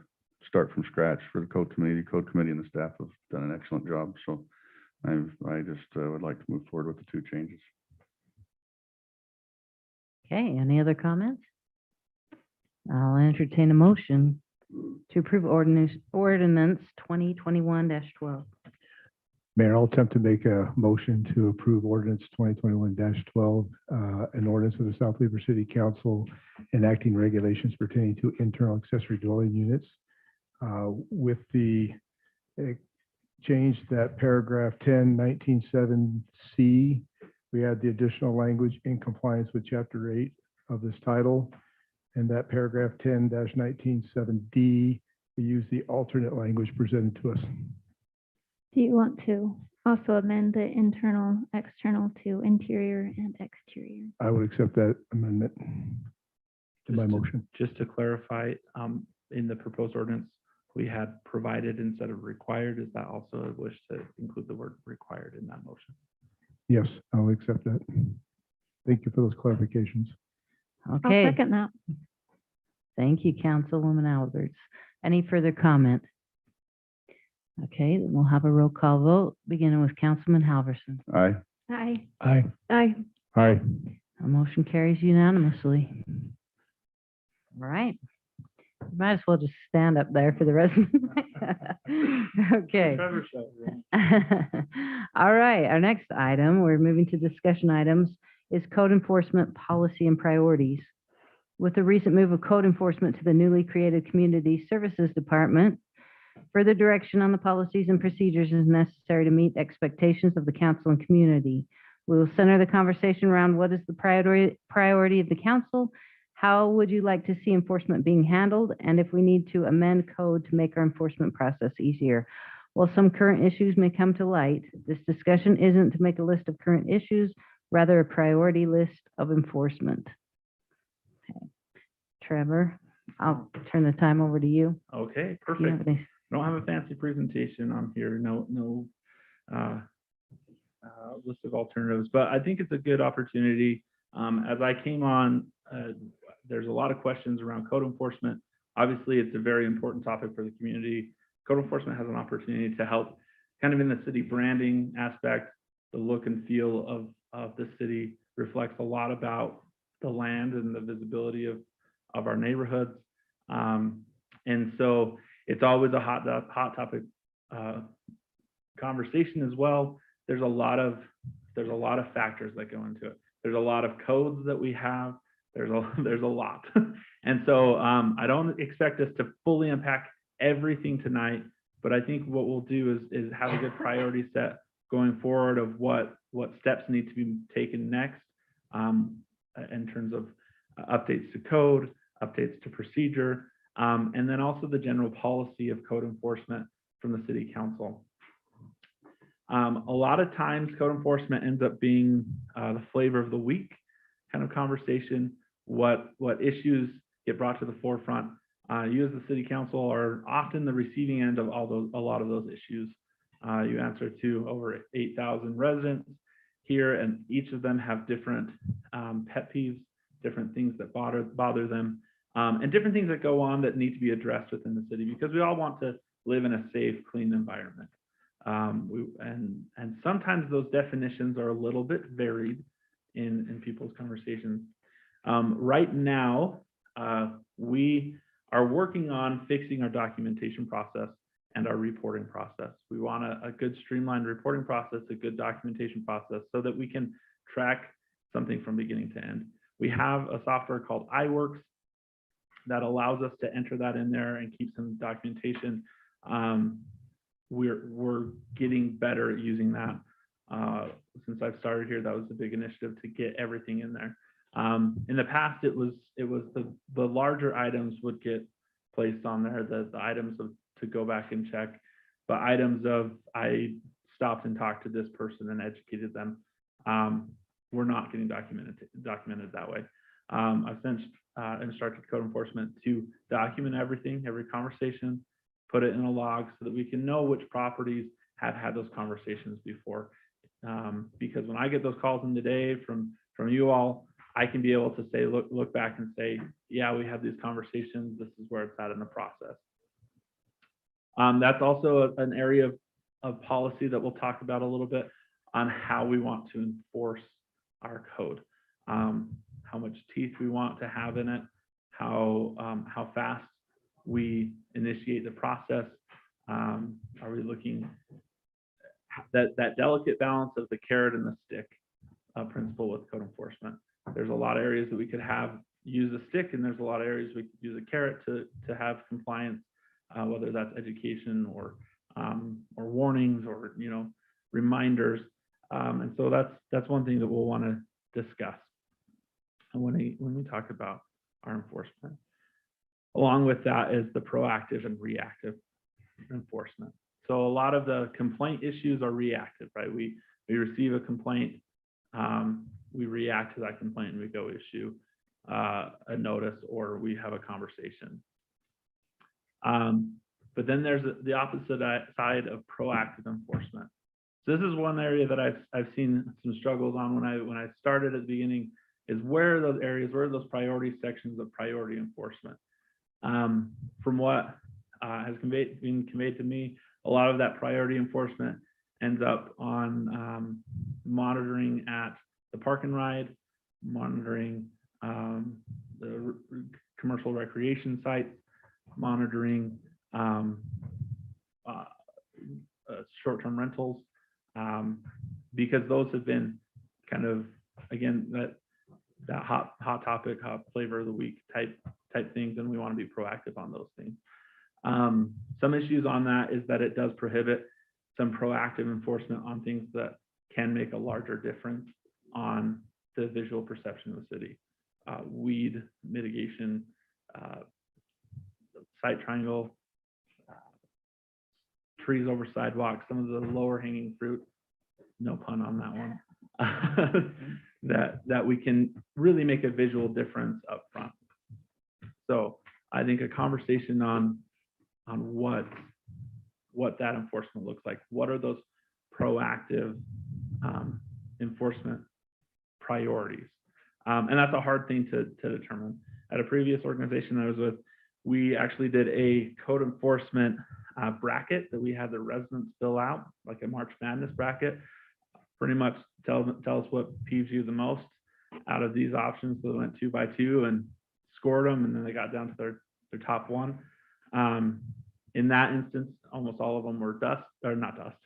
Speaker 4: start from scratch for the code committee. The code committee and the staff have done an excellent job. So I just would like to move forward with the 2 changes.
Speaker 1: Okay, any other comments? I'll entertain a motion to approve ordinance 2021-12.
Speaker 12: Mayor, I'll attempt to make a motion to approve ordinance 2021-12, an ordinance of the South Weaver City Council enacting regulations pertaining to internal accessory dwelling units with the change that paragraph 10-19-7C, we add the additional language in compliance with chapter 8 of this title, and that paragraph 10-19-7D, we use the alternate language presented to us.
Speaker 13: Do you want to also amend the internal, external to interior and exterior?
Speaker 12: I would accept that amendment to my motion.
Speaker 3: Just to clarify, in the proposed ordinance, we had provided instead of required. Is that also a wish to include the word required in that motion?
Speaker 12: Yes, I'll accept that. Thank you for those clarifications.
Speaker 1: Okay,
Speaker 13: I'll second that.
Speaker 1: thank you, Councilwoman Alberts. Any further comment? Okay, then we'll have a roll call vote, beginning with Councilman Halverson.
Speaker 4: Aye.
Speaker 13: Aye.
Speaker 12: Aye.
Speaker 6: Aye.
Speaker 12: Aye.
Speaker 1: A motion carries unanimously. All right. You might as well just stand up there for the rest of the Okay.
Speaker 3: Trevor show, yeah.
Speaker 1: All right, our next item, we're moving to discussion items, is code enforcement policy and priorities. With the recent move of code enforcement to the newly created Community Services Department, further direction on the policies and procedures is necessary to meet expectations of the council and community. We will center the conversation around what is the priority of the council, how would you like to see enforcement being handled, and if we need to amend code to make our enforcement process easier. While some current issues may come to light, this discussion isn't to make a list of current issues, rather a priority list of enforcement. Okay. Trevor, I'll turn the time over to you.
Speaker 3: Okay,
Speaker 1: Do you have
Speaker 3: perfect.
Speaker 1: any-
Speaker 3: I don't have a fancy presentation on here, no list of alternatives, but I think it's a good opportunity. As I came on, there's a lot of questions around code enforcement. Obviously, it's a very important topic for the community. Code enforcement has an opportunity to help kind of in the city branding aspect. The look and feel of the city reflects a lot about the land and the visibility of our neighborhoods. And so it's always a hot topic conversation as well. There's a lot of factors that go into it. There's a lot of codes that we have. There's a lot. And so I don't expect us to fully unpack everything tonight, but I think what we'll do is have a good priority set going forward of what steps need to be taken next in terms of updates to code, updates to procedure, and then also the general policy of code enforcement from the city council. A lot of times code enforcement ends up being the flavor of the week kind of conversation. What issues get brought to the forefront. You as the city council are often the receiving end of a lot of those issues. You answer to over 8,000 residents here, and each of them have different pet peeves, different things that bother them, and different things that go on that need to be addressed within the city, because we all want to live in a safe, clean environment. And sometimes those definitions are a little bit varied in people's conversations. Right now, we are working on fixing our documentation process and our reporting process. We want a good streamlined reporting process, a good documentation process, so that we can track something from beginning to end. We have a software called iWorks that allows us to enter that in there and keep some documentation. We're getting better at using that. Since I've started here, that was a big initiative to get everything in there. In the past, it was the larger items would get placed on there, the items to go back and check, but items of I stopped and talked to this person and educated them, we're not getting documented that way. I've since instructed code enforcement to document everything, every conversation, put it in a log so that we can know which properties have had those conversations before. Because when I get those calls in the day from you all, I can be able to say, look back and say, yeah, we had these conversations. This is where it's at in the process. That's also an area of policy that we'll talk about a little bit on how we want to enforce our code, how much teeth we want to have in it, how fast we initiate the process. Are we looking at that delicate balance of the carrot and the stick principle with code enforcement? There's a lot of areas that we could use a stick, and there's a lot of areas we could use a carrot to have compliance, whether that's education or warnings or reminders. And so that's one thing that we'll want to discuss when we talk about our enforcement. Along with that is the proactive and reactive enforcement. So a lot of the complaint issues are reactive, right? We receive a complaint, we react to that complaint, and we go issue a notice, or we have a conversation. But then there's the opposite side of proactive enforcement. So this is one area that I've seen some struggles on when I started at the beginning, is where are those areas, where are those priority sections of priority enforcement? From what has been conveyed to me, a lot of that priority enforcement ends up on monitoring at the park and ride, monitoring the commercial recreation sites, monitoring short-term rentals, because those have been kind of, again, that hot topic, hot flavor of the week type things, and we want to be proactive on those things. Some issues on that is that it does prohibit some proactive enforcement on things that can make a larger difference on the visual perception of the city. Weed mitigation, site triangle, trees over sidewalks, some of the lower hanging fruit, no pun on that one, that we can really make a visual difference up front. So I think a conversation on what that enforcement looks like. What are those proactive enforcement priorities? And that's a hard thing to determine. At a previous organization I was with, we actually did a code enforcement bracket that we had the residents fill out, like a March Madness bracket. Pretty much tell us what peeves you the most out of these options. So they went 2 by 2 and scored them, and then they got down to their top one. In that instance, almost all of them were dust, or not dust.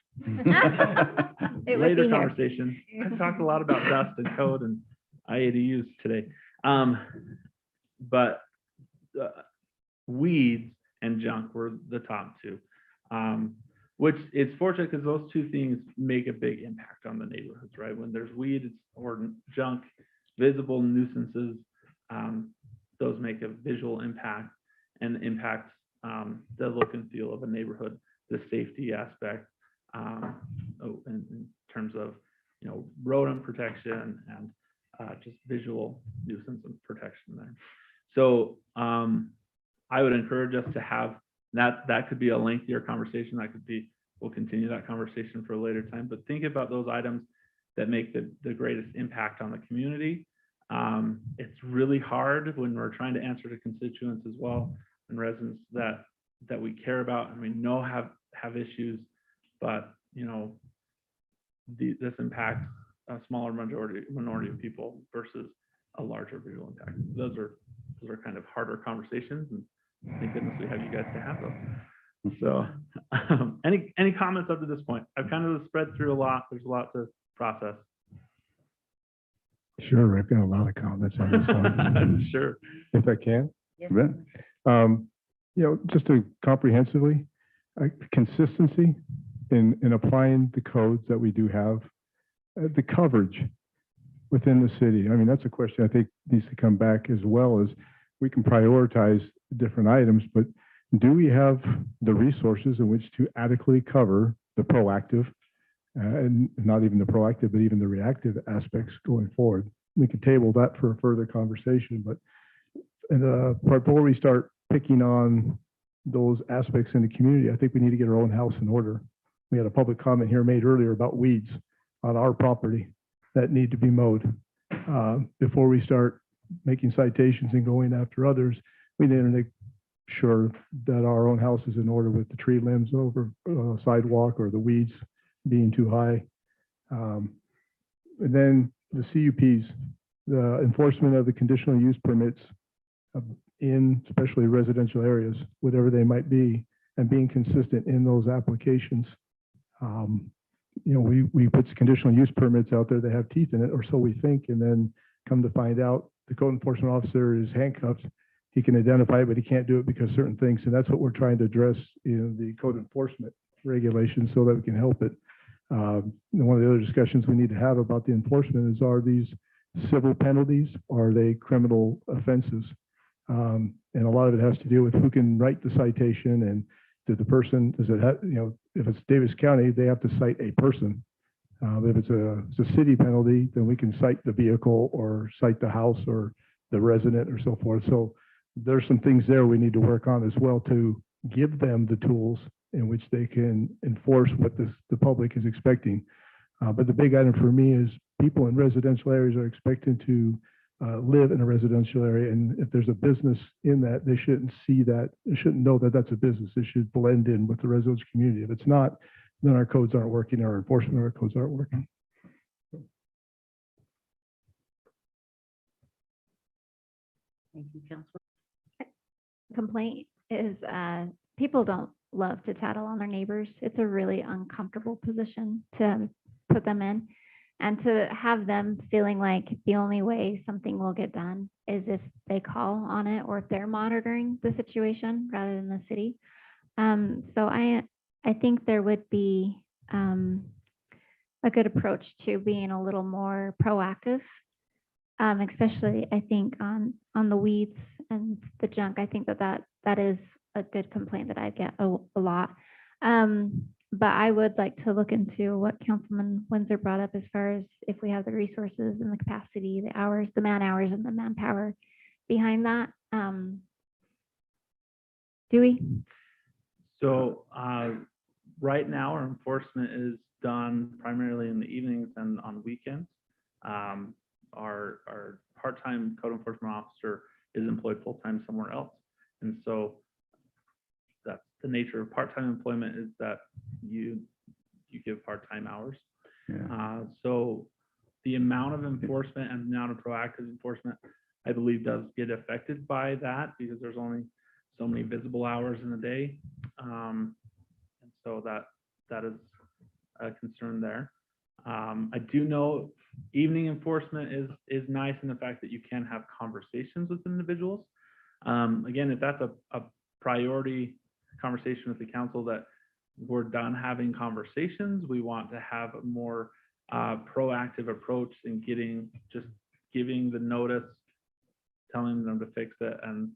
Speaker 6: It would
Speaker 3: Later
Speaker 6: be here.
Speaker 3: conversation. I've talked a lot about dust and code, and IADUs today. But weeds and junk were the top two, which it's fortunate because those two things make a big impact on the neighborhoods, right? When there's weeds or junk, visible nuisances, those make a visual impact and impact the look and feel of a neighborhood, the safety aspect, in terms of, you know, rodent protection and just visual nuisance and protection there. So I would encourage us to have that could be a lengthier conversation. That could be, we'll continue that conversation for a later time, but think about those items that make the greatest impact on the community. It's really hard when we're trying to answer to constituents as well and residents that we care about and we know have issues, but you know, this impacts a smaller minority of people versus a larger visual impact. Those are kind of harder conversations, and thank goodness we have you guys to have them. So any comments up to this point? I've kind of spread through a lot. There's a lot to process.
Speaker 12: Sure, I've got a lot of comments on this one.
Speaker 3: Sure.
Speaker 12: If I can.
Speaker 1: Yes.
Speaker 4: You bet.
Speaker 12: You know, just to comprehensively, consistency in applying the codes that we do have, the coverage within the city. I mean, that's a question I think needs to come back, as well as we can prioritize different items, but do we have the resources in which to adequately cover the proactive, and not even the proactive, but even the reactive aspects going forward? We could table that for a further conversation, but before we start picking on those aspects in the community, I think we need to get our own house in order. We had a public comment here made earlier about weeds on our property that need to be mowed. Before we start making citations and going after others, we need to make sure that our own house is in order with the tree limbs over sidewalk or the weeds being too high. And then the CUPs, the enforcement of the conditional use permits in especially residential areas, whatever they might be, and being consistent in those applications. You know, we put conditional use permits out there that have teeth in it, or so we think, and then come to find out the code enforcement officer is handcuffed. He can identify it, but he can't do it because certain things. And that's what we're trying to address in the code enforcement regulations so that we can help it. One of the other discussions we need to have about the enforcement is, are these civil penalties? Or are they criminal offenses? And a lot of it has to do with who can write the citation, and does it have, you know, if it's Davis County, they have to cite a person. If it's a city penalty, then we can cite the vehicle or cite the house or the resident or so forth. So there's some things there we need to work on as well to give them the tools in which they can enforce what the public is expecting. But the big item for me is people in residential areas are expected to live in a residential area. And if there's a business in that, they shouldn't see that, they shouldn't know that that's a business. It should blend in with the residential community. If it's not, then our codes aren't working, our enforcement of our codes aren't working.
Speaker 1: Thank you, Councilor.
Speaker 13: Complaint is people don't love to tattle on their neighbors. It's a really uncomfortable position to put them in, and to have them feeling like the only way something will get done is if they call on it or if they're monitoring the situation rather than the city. So I think there would be a good approach to being a little more proactive, especially I think on the weeds and the junk. I think that is a good complaint that I get a lot. But I would like to look into what Councilman Windsor brought up as far as if we have the resources and the capacity, the hours, the man hours and the manpower behind that. Do we?
Speaker 3: So right now, our enforcement is done primarily in the evenings and on weekends. Our part-time code enforcement officer is employed full-time somewhere else. And so that's the nature of part-time employment, is that you give part-time hours.
Speaker 4: Yeah.
Speaker 3: So the amount of enforcement and the amount of proactive enforcement, I believe, does get affected by that, because there's only so many visible hours in the day. And so that is a concern there. I do know evening enforcement is nice in the fact that you can have conversations with individuals. Again, if that's a priority conversation with the council, that we're done having conversations, we want to have a more proactive approach in giving the notice, telling them to fix it, and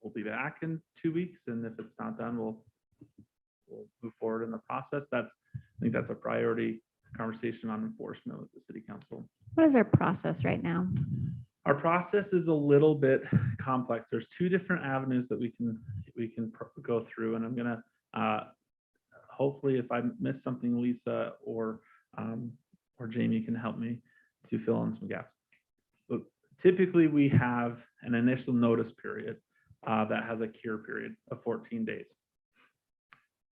Speaker 3: we'll be back in 2 weeks. And if it's not done, we'll move forward in the process. I think that's a priority conversation on enforcement with the city council.
Speaker 13: What is our process right now?
Speaker 3: Our process is a little bit complex. There's 2 different avenues that we can go through, and I'm gonna hopefully, if I miss something, Lisa or Jamie can help me to fill in some gaps. But typically, we have an initial notice period that has a cure period of 14 days.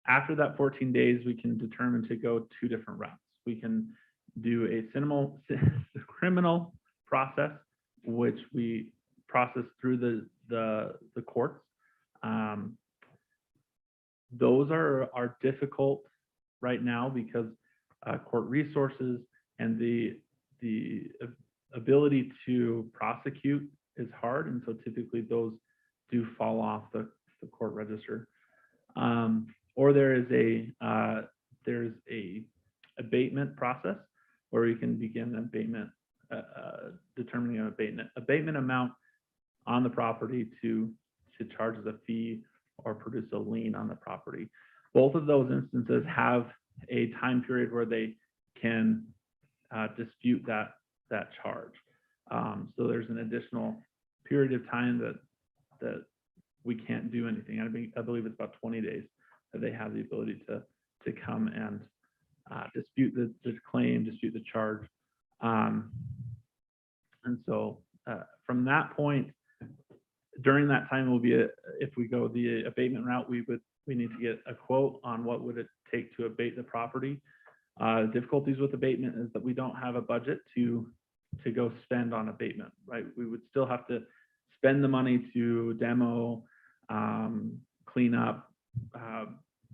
Speaker 3: After that 14 days, we can determine to go 2 different routes. We can do a criminal process, which we process through the courts. Those are difficult right now because court resources and the ability to prosecute is hard, and so typically those do fall off the court register. Or there's a abatement process where you can begin abatement, determining an abatement amount on the property to charge as a fee or produce a lien on the property. Both of those instances have a time period where they can dispute that charge. So there's an additional period of time that we can't do anything. I believe it's about 20 days that they have the ability to come and dispute the claim, dispute the charge. And so from that point, during that time will be if we go the abatement route, we need to get a quote on what would it take to abate the property. Difficulties with abatement is that we don't have a budget to go spend on abatement, right? We would still have to spend the money to demo, clean up,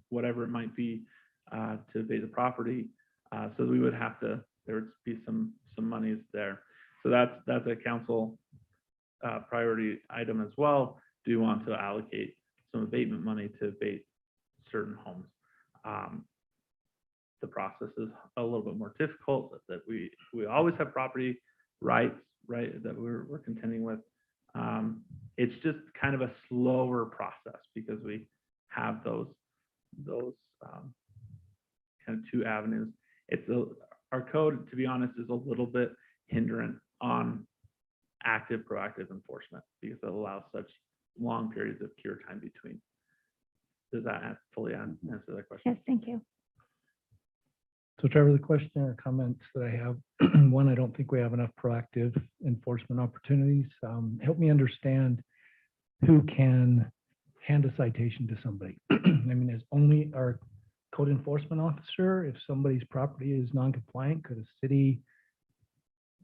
Speaker 3: whatever it might be, to abate the property. So we would have to, there would be some monies there. So that's a council priority item as well. Do you want to allocate some abatement money to abate certain homes? The process is a little bit more difficult, that we always have property rights, right, that we're contending with. It's just kind of a slower process because we have those kind of 2 avenues. Our code, to be honest, is a little bit hindrant on active proactive enforcement because it allows such long periods of cure time between. Does that fully answer that question?
Speaker 13: Yes, thank you.
Speaker 11: So Trevor, the question or comments that I have, one, I don't think we have enough proactive enforcement opportunities. Help me understand who can hand a citation to somebody. I mean, is only our code enforcement officer, if somebody's property is non-compliant, could a city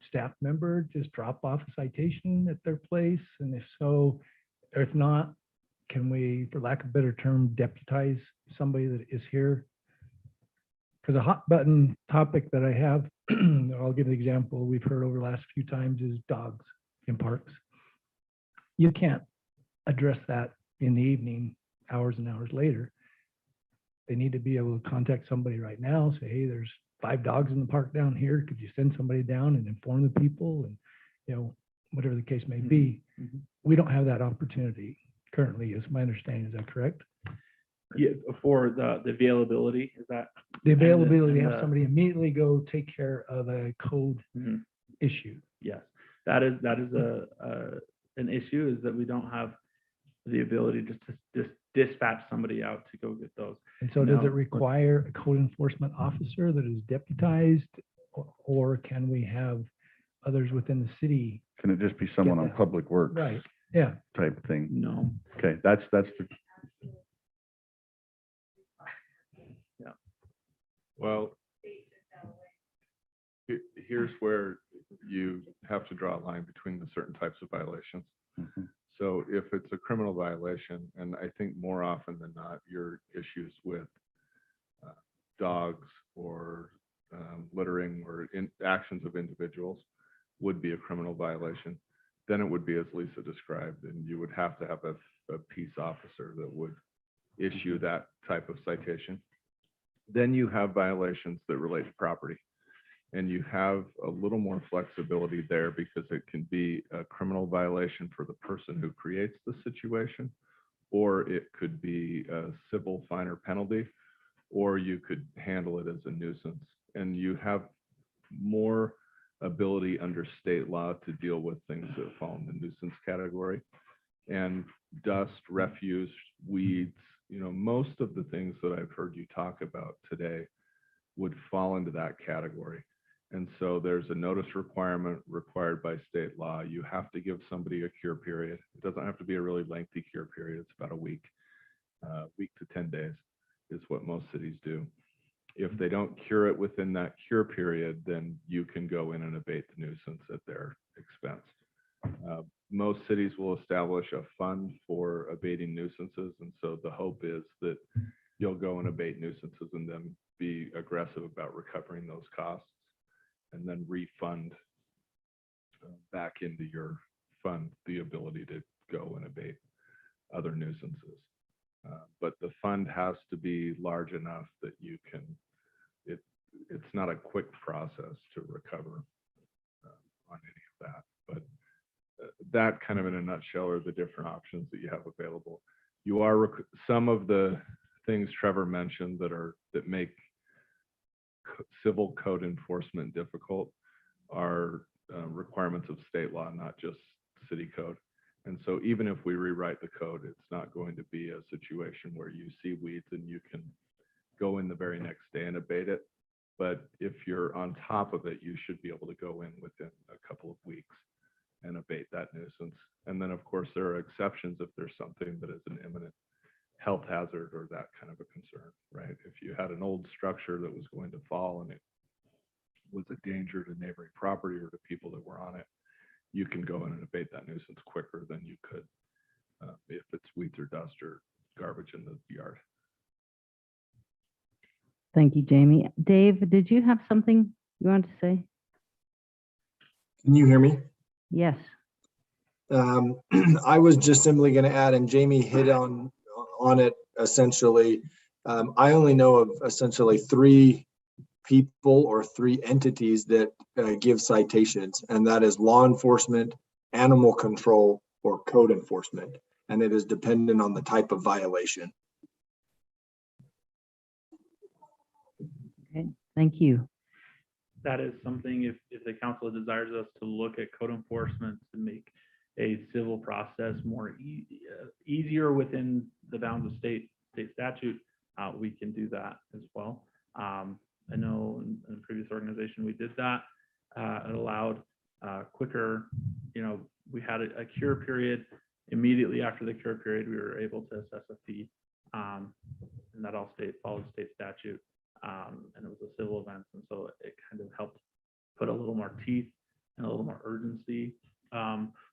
Speaker 11: staff member just drop off a citation at their place? And if so, or if not, can we, for lack of a better term, deputize somebody that is here? Because a hot button topic that I have, I'll give an example we've heard over the last few times, is dogs in parks. You can't address that in the evening, hours and hours later. They need to be able to contact somebody right now, say, hey, there's 5 dogs in the park down here. Could you send somebody down and inform the people? And, you know, whatever the case may be.
Speaker 3: Mm-hmm.
Speaker 11: We don't have that opportunity currently, is my understanding. Is that correct?
Speaker 3: Yeah, for the availability, is that?
Speaker 11: The availability to
Speaker 3: and
Speaker 11: have somebody immediately go take care of a code
Speaker 3: Mhm.
Speaker 11: issue.
Speaker 3: Yes, that is an issue, is that we don't have the ability to dispatch somebody out to go get those.
Speaker 11: And so does
Speaker 3: No.
Speaker 11: it require a code enforcement officer that is deputized, or can we have others within the city?
Speaker 4: Can it just be someone on
Speaker 11: that.
Speaker 4: public works
Speaker 11: Right, yeah.
Speaker 4: type thing?
Speaker 3: No.
Speaker 4: Okay, that's the,
Speaker 14: Well, here's where you have to draw a line between the certain types of violations.
Speaker 4: Mhm.
Speaker 14: So if it's a criminal violation, and I think more often than not, your issues with dogs or littering or actions of individuals would be a criminal violation. Then it would be as Lisa described, and you would have to have a peace officer that would issue that type of citation. Then you have violations that relate to property. And you have a little more flexibility there because it can be a criminal violation for the person who creates the situation, or it could be a civil fine or penalty, or you could handle it as a nuisance. And you have more ability under state law to deal with things that fall in the nuisance category. And dust, refuse, weeds, most of the things that I've heard you talk about today would fall into that category. And so there's a notice requirement required by state law. You have to give somebody a cure period. It doesn't have to be a really lengthy cure period. It's about a week to 10 days is what most cities do. If they don't cure it within that cure period, then you can go in and abate the nuisance at their expense. Most cities will establish a fund for abating nuisances. And so the hope is that you'll go and abate nuisances and then be aggressive about recovering those costs, and then refund back into your fund the ability to go and abate other nuisances. But the fund has to be large enough that you can, it's not a quick process to recover on any of that. But that kind of in a nutshell are the different options that you have available. You are, some of the things Trevor mentioned that make civil code enforcement difficult are requirements of state law, not just city code. And so even if we rewrite the code, it's not going to be a situation where you see weeds and you can go in the very next day and abate it. But if you're on top of it, you should be able to go in within a couple of weeks and abate that nuisance. And then of course there are exceptions if there's something that is an imminent health hazard or that kind of a concern, right? If you had an old structure that was going to fall and it was a danger to neighboring property or to people that were on it, you can go in and abate that nuisance quicker than you could if it's weeds or dust or garbage in the yard.
Speaker 1: Thank you, Jamie. Dave, did you have something you wanted to say?
Speaker 2: Can you hear me?
Speaker 1: Yes.
Speaker 2: I was just simply going to add, and Jamie hit on it essentially. I only know of essentially 3 people or 3 entities that give citations, and that is law enforcement, animal control, or code enforcement. And it is dependent on the type of violation.
Speaker 1: Okay, thank you.
Speaker 3: That is something, if the council desires us to look at code enforcement to make a civil process more easier within the bounds of state statute, we can do that as well. I know in a previous organization we did that. It allowed quicker, we had a cure period. Immediately after the cure period, we were able to assess a fee, and that all followed state statute. And it was a civil event, and so it kind of helped put a little more teeth and a little more urgency.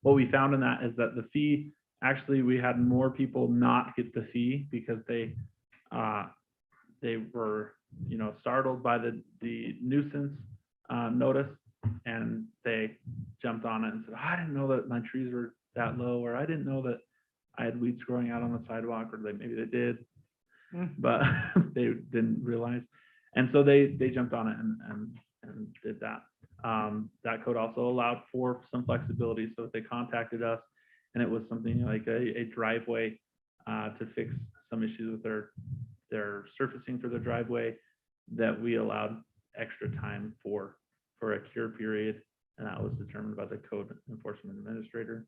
Speaker 3: What we found in that is that the fee, actually, we had more people not get the fee because they were, startled by the nuisance notice, and they jumped on it and said, I didn't know that my trees were that low, or I didn't know that I had weeds growing out on the sidewalk, or maybe they did, but they didn't realize. And so they jumped on it and did that. That code also allowed for some flexibility. So if they contacted us and it was something like a driveway to fix some issues with their surfacing for their driveway, that we allowed extra time for a cure period, and that was determined by the code enforcement administrator.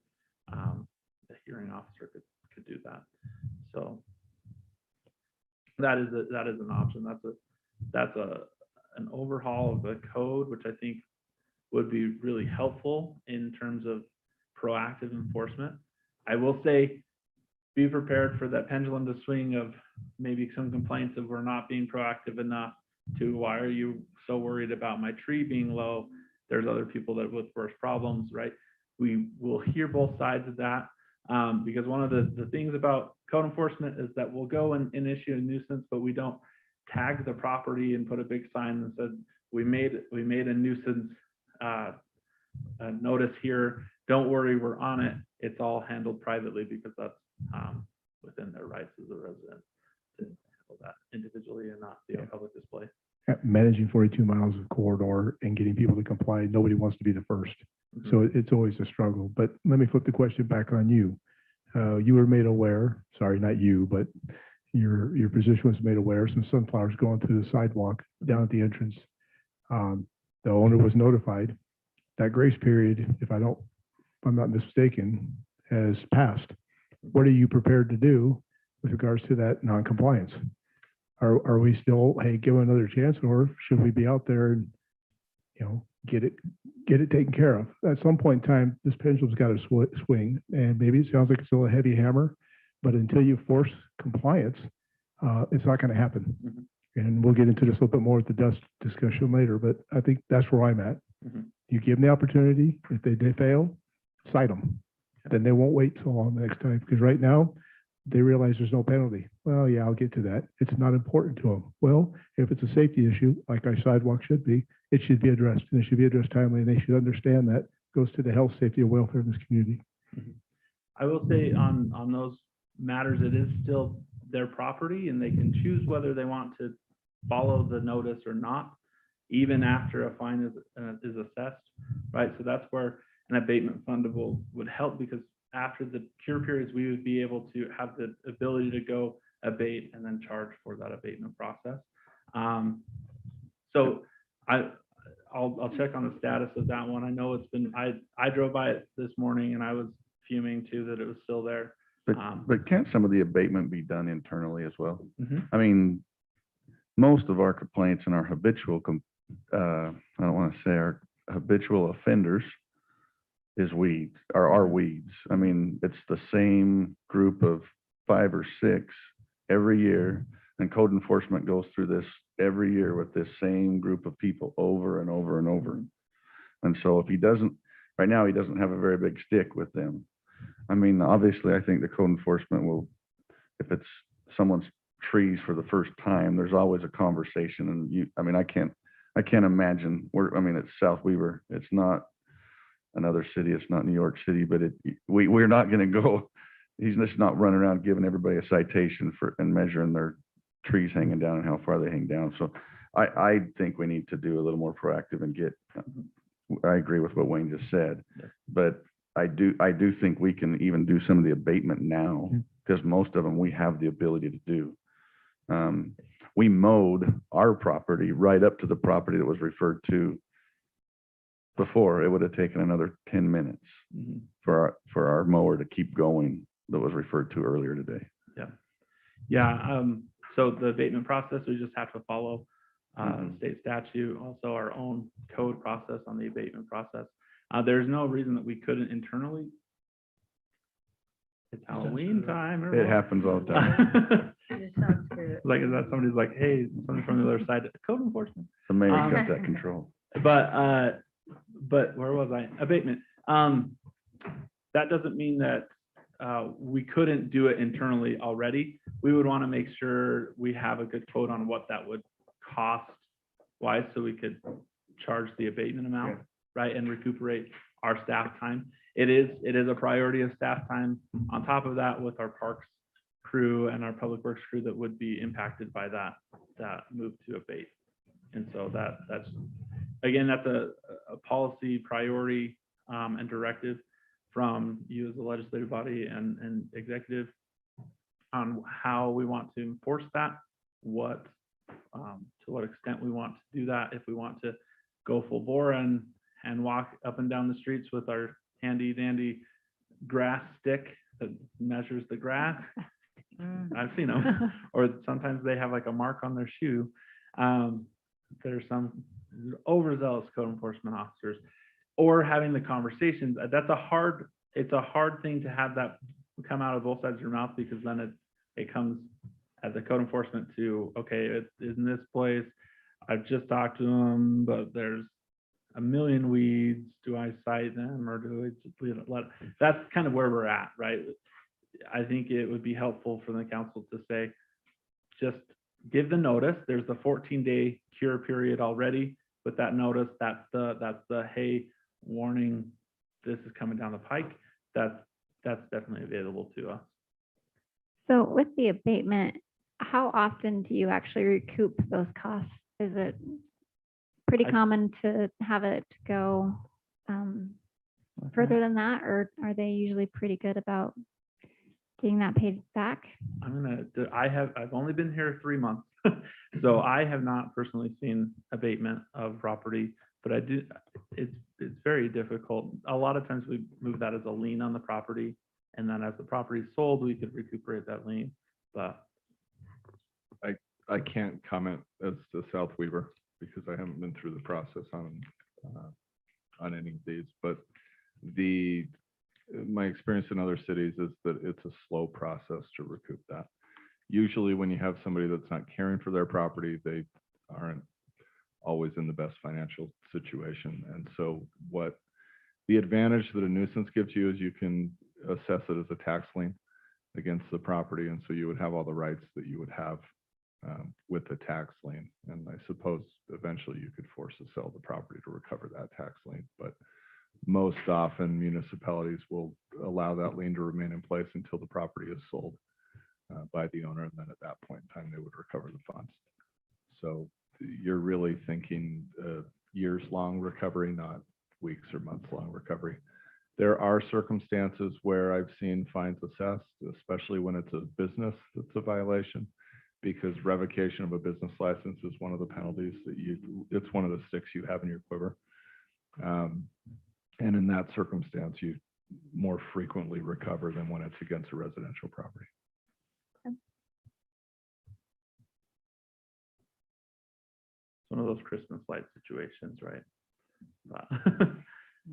Speaker 3: The hearing officer could do that. So that is an option. That's an overhaul of the code, which I think would be really helpful in terms of proactive enforcement. I will say, be prepared for that pendulum to swing of maybe some complaints of we're not being proactive enough to why are you so worried about my tree being low? There's other people that with worse problems, right? We will hear both sides of that, because one of the things about code enforcement is that we'll go and issue a nuisance, but we don't tag the property and put a big sign that says we made a nuisance notice here. Don't worry, we're on it. It's all handled privately because that's within their rights as a resident to handle that individually and not be on public display.
Speaker 12: Managing 42 miles of corridor and getting people to comply, nobody wants to be the first. So it's always a struggle. But let me flip the question back on you. You were made aware, sorry, not you, but your position was made aware, some sunflowers going through the sidewalk down at the entrance. The owner was notified. That grace period, if I'm not mistaken, has passed. What are you prepared to do with regards to that non-compliance? Are we still, hey, give it another chance, or should we be out there and, get it taken care of? At some point in time, this pendulum's got to swing, and maybe it sounds like it's still a heavy hammer, but until you force compliance, it's not going to happen. And we'll get into this a little bit more at the dust discussion later, but I think that's where I'm at. You give them the opportunity. If they fail, cite them. Then they won't wait so long the next time, because right now they realize there's no penalty. Well, yeah, I'll get to that. It's not important to them. Well, if it's a safety issue, like our sidewalk should be, it should be addressed, and it should be addressed timely, and they should understand that goes to the health, safety, and welfare of this community.
Speaker 3: I will say on those matters, it is still their property, and they can choose whether they want to follow the notice or not, even after a fine is assessed, right? So that's where an abatement fundable would help, because after the cure periods, we would be able to have the ability to go abate and then charge for that abatement process. So I'll check on the status of that one. I know it's been, I drove by it this morning and I was fuming too that it was still there.
Speaker 4: But can't some of the abatement be done internally as well?
Speaker 3: Mhm.
Speaker 4: I mean, most of our complaints and our habitual, I don't want to say our habitual offenders is weeds, are weeds. I mean, it's the same group of 5 or 6 every year, and code enforcement goes through this every year with this same group of people over and over and over. And so if he doesn't, right now, he doesn't have a very big stick with them. I mean, obviously, I think the code enforcement will, if it's someone's trees for the first time, there's always a conversation. And I mean, I can't imagine it's South Weaver. It's not another city. It's not New York City, but we're not going to go, he's just not running around giving everybody a citation and measuring their trees hanging down and how far they hang down. So I think we need to do a little more proactive and I agree with what Wayne just said, but I do think we can even do some of the abatement now, because most of them we have the ability to do. We mowed our property right up to the property that was referred to before. It would have taken another 10 minutes for our mower to keep going that was referred to earlier today.
Speaker 3: Yeah. So the abatement process, we just have to follow state statute, also our own code process on the abatement process. There's no reason that we couldn't internally. It's Halloween time.
Speaker 4: It happens all the time.
Speaker 3: Like, is that somebody's like, hey, somebody from the other side, code enforcement.
Speaker 4: The mayor's got that control.
Speaker 3: But where was I? Abatement. That doesn't mean that we couldn't do it internally already. We would want to make sure we have a good quote on what that would cost wise, so we could charge the abatement amount, right, and recuperate our staff time. It is a priority of staff time. On top of that, with our parks crew and our public works crew that would be impacted by that move to abate. And so that's again, that's a policy priority and directive from you as a legislative body and executive on how we want to enforce that, to what extent we want to do that, if we want to go full bore and walk up and down the streets with our handy dandy grass stick that measures the grass. I've seen them. Or sometimes they have like a mark on their shoe. There's some overzealous code enforcement officers, or having the conversations. It's a hard thing to have that come out of both sides of your mouth, because then it comes as a code enforcement to, okay, it's in this place. I've just talked to them, but there's a million weeds. Do I cite them, or do I just leave it? That's kind of where we're at, right? I think it would be helpful for the council to say, just give the notice. There's the 14-day cure period already. with that notice, that's the, hey, warning, this is coming down the pike. That's definitely available to us.
Speaker 13: So with the abatement, how often do you actually recoup those costs? Is it pretty
Speaker 3: I-
Speaker 13: common to have it go further than that, or are they usually pretty good about getting that paid back?
Speaker 3: I've only been here 3 months, so I have not personally seen abatement of property, but I do, it's very difficult. A lot of times we move that as a lien on the property, and then as the property is sold, we could recuperate that lien, but
Speaker 14: I can't comment as to South Weaver because I haven't been through the process on any of these, but my experience in other cities is that it's a slow process to recoup that. Usually when you have somebody that's not caring for their property, they aren't always in the best financial situation. And so what the advantage that a nuisance gives you is you can assess it as a tax lien against the property. And so you would have all the rights that you would have with the tax lien. And I suppose eventually you could force to sell the property to recover that tax lien. But most often municipalities will allow that lien to remain in place until the property is sold by the owner. And then at that point in time, they would recover the funds. So you're really thinking years-long recovery, not weeks or months-long recovery. There are circumstances where I've seen fines assessed, especially when it's a business that's a violation, because revocation of a business license is one of the penalties that it's one of the sticks you have in your quiver. And in that circumstance, you more frequently recover than when it's against a residential property.
Speaker 3: it's one of those Christmas light situations, right? But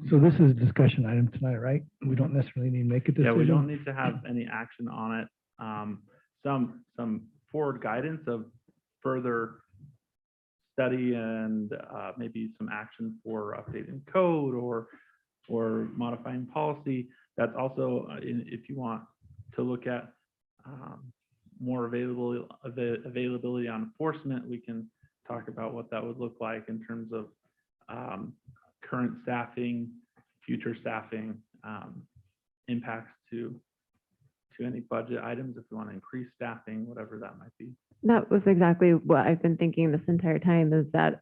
Speaker 11: So this is a discussion item tonight, right? We don't necessarily need to make a decision.
Speaker 3: yeah, we don't need to have any action on it. Some forward guidance of further study and maybe some action for updating code or modifying policy. That's also if you want to look at more availability on enforcement, we can talk about what that would look like in terms of current staffing, future staffing, impacts to any budget items if we want to increase staffing, whatever that might be.
Speaker 6: That was exactly what I've been thinking this entire time, is that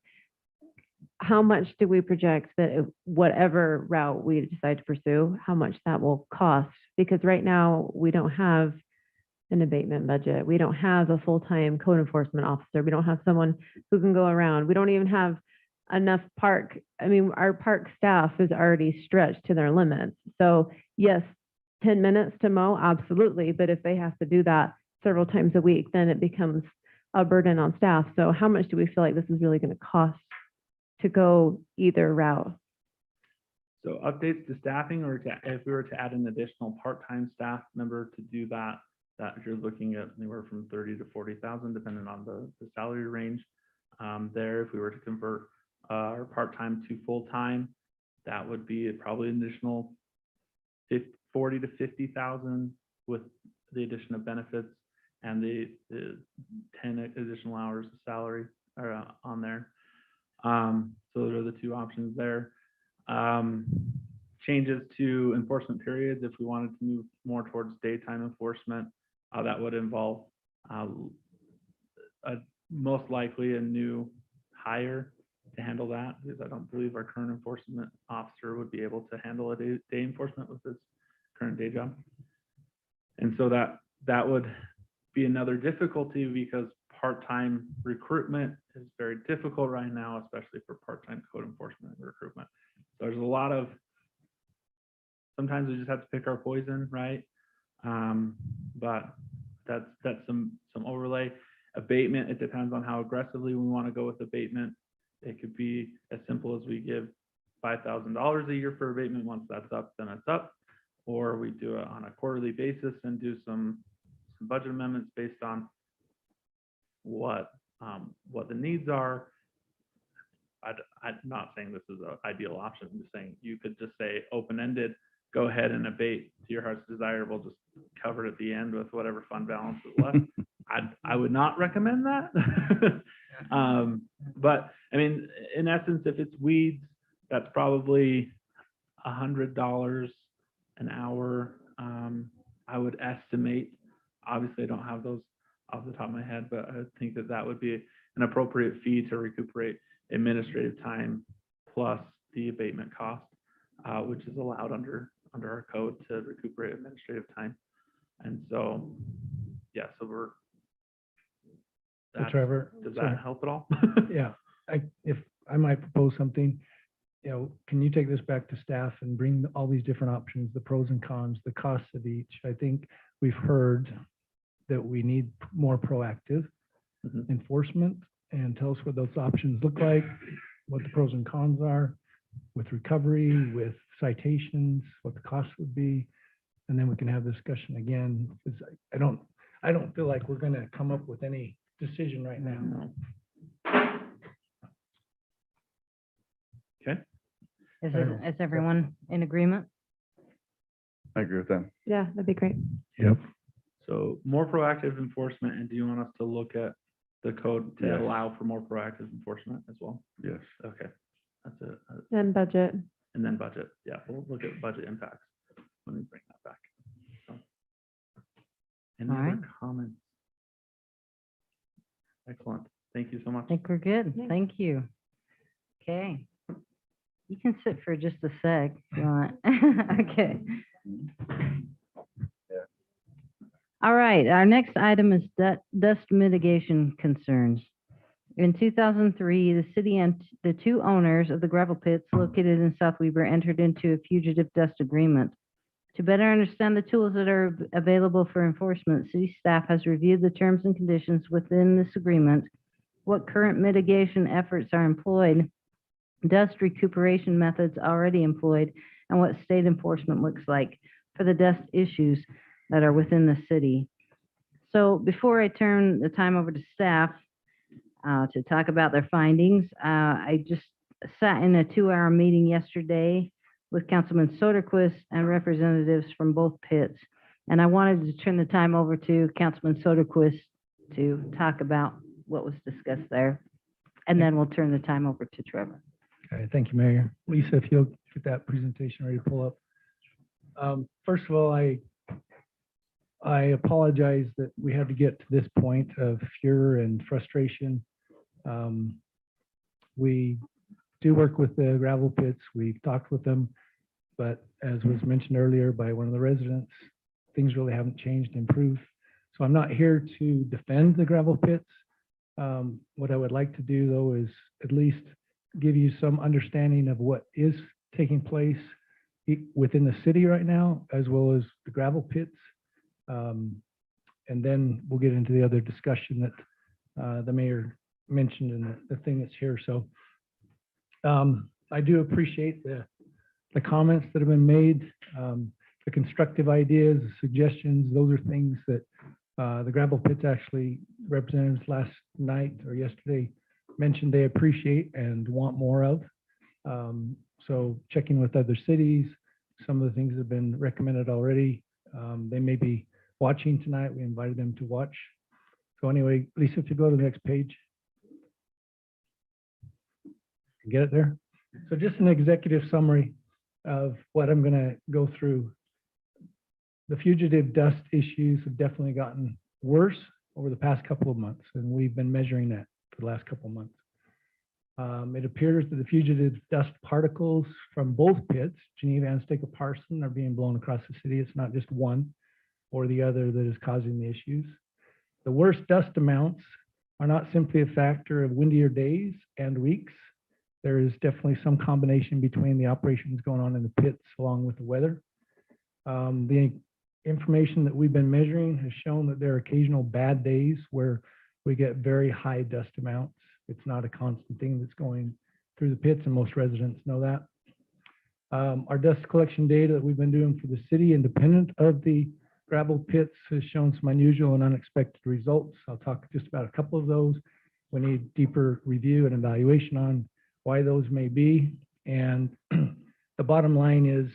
Speaker 6: how much do we project that whatever route we decide to pursue, how much that will cost? Because right now we don't have an abatement budget. We don't have a full-time code enforcement officer. We don't have someone who can go around. We don't even have enough park. I mean, our park staff is already stretched to their limits. So yes, 10 minutes to mow, absolutely. But if they have to do that several times a week, then it becomes a burden on staff. So how much do we feel like this is really going to cost to go either route?
Speaker 3: So updates to staffing, or if we were to add an additional part-time staff member to do that you're looking at anywhere from 30 to 40,000, depending on the salary range. There, if we were to convert our part-time to full-time, that would be probably an additional 40 to 50,000 with the addition of benefits and the 10 additional hours of salary are on there. So those are the two options there. Changes to enforcement periods, if we wanted to move more towards daytime enforcement, that would involve most likely a new hire to handle that, because I don't believe our current enforcement officer would be able to handle a day enforcement with his current day job. And so that would be another difficulty, because part-time recruitment is very difficult right now, especially for part-time code enforcement recruitment. So there's a lot of, sometimes we just have to pick our poison, right? But that's some overlay. Abatement, it depends on how aggressively we want to go with abatement. It could be as simple as we give $5,000 a year for abatement. Once that's up, then it's up. Or we do it on a quarterly basis and do some budget amendments based on what the needs are. I'm not saying this is an ideal option. I'm just saying you could just say open-ended, go ahead and abate to your heart's desire. We'll just cover it at the end with whatever fund balance is left. I would not recommend that. But I mean, in essence, if it's weeds, that's probably $100 an hour. I would estimate, obviously I don't have those off the top of my head, but I think that that would be an appropriate fee to recuperate administrative time plus the abatement cost, which is allowed under our code to recuperate administrative time. And so, yeah, so we're.
Speaker 11: So
Speaker 3: that's-
Speaker 11: Trevor,
Speaker 3: Does
Speaker 11: sorry.
Speaker 3: that help at all?
Speaker 11: Yeah, if I might propose something, can you take this back to staff and bring all these different options, the pros and cons, the costs of each? I think we've heard that we need more proactive
Speaker 3: Mhm.
Speaker 11: enforcement, and tell us what those options look like, what the pros and cons are with recovery, with citations, what the cost would be, and then we can have the discussion again. 'Cause I don't feel like we're gonna come up with any decision right now.
Speaker 3: No. Okay.
Speaker 1: Is everyone in agreement?
Speaker 4: I agree with that.
Speaker 6: Yeah, that'd be great.
Speaker 12: Yep.
Speaker 3: So more proactive enforcement, and do you want us to look at the code to
Speaker 4: Yes.
Speaker 3: allow for more proactive enforcement as well?
Speaker 4: Yes.
Speaker 3: Okay, that's it.
Speaker 6: And budget.
Speaker 3: And then budget, yeah, we'll look at budget impacts when we bring that back. So. Any
Speaker 1: All
Speaker 3: other
Speaker 1: right.
Speaker 3: comments? Excellent, thank you so much.
Speaker 1: I think we're good.
Speaker 6: Yeah.
Speaker 1: Thank you. Okay. You can sit for just a sec if you want. Okay. All right, our next item is dust mitigation concerns. In 2003, the city and the two owners of the gravel pits located in South Weber entered into a fugitive dust agreement. To better understand the tools that are available for enforcement, city staff has reviewed the terms and conditions within this agreement, what current mitigation efforts are employed, dust recuperation methods already employed, and what state enforcement looks like for the dust issues that are within the city. So before I turn the time over to staff to talk about their findings, I just sat in a 2-hour meeting yesterday with Councilman Soderquist and representatives from both pits. And I wanted to turn the time over to Councilman Soderquist to talk about what was discussed there. And then we'll turn the time over to Trevor.
Speaker 11: Okay, thank you, Mayor. Lisa, if you'll get that presentation ready to pull up. First of all, I apologize that we had to get to this point of fear and frustration. We do work with the gravel pits. We've talked with them, but as was mentioned earlier by one of the residents, things really haven't changed and improved. So I'm not here to defend the gravel pits. What I would like to do, though, is at least give you some understanding of what is taking place within the city right now, as well as the gravel pits. And then we'll get into the other discussion that the mayor mentioned and the thing that's here. So I do appreciate the comments that have been made, the constructive ideas, the suggestions. Those are things that the gravel pits actually representatives last night or yesterday mentioned they appreciate and want more of. So checking with other cities, some of the things that have been recommended already. They may be watching tonight. We invited them to watch. So anyway, Lisa, if you go to the next page. Get it there? So just an executive summary of what I'm going to go through. The fugitive dust issues have definitely gotten worse over the past couple of months, and we've been measuring that for the last couple of months. It appears that the fugitive dust particles from both pits, Geneva and Stake Parson, are being blown across the city. It's not just one or the other that is causing the issues. The worst dust amounts are not simply a factor of windier days and weeks. There is definitely some combination between the operations going on in the pits along with the weather. The information that we've been measuring has shown that there are occasional bad days where we get very high dust amounts. It's not a constant thing that's going through the pits, and most residents know that. Our dust collection data that we've been doing for the city, independent of the gravel pits, has shown some unusual and unexpected results. I'll talk just about a couple of those. We need deeper review and evaluation on why those may be. And the bottom line is,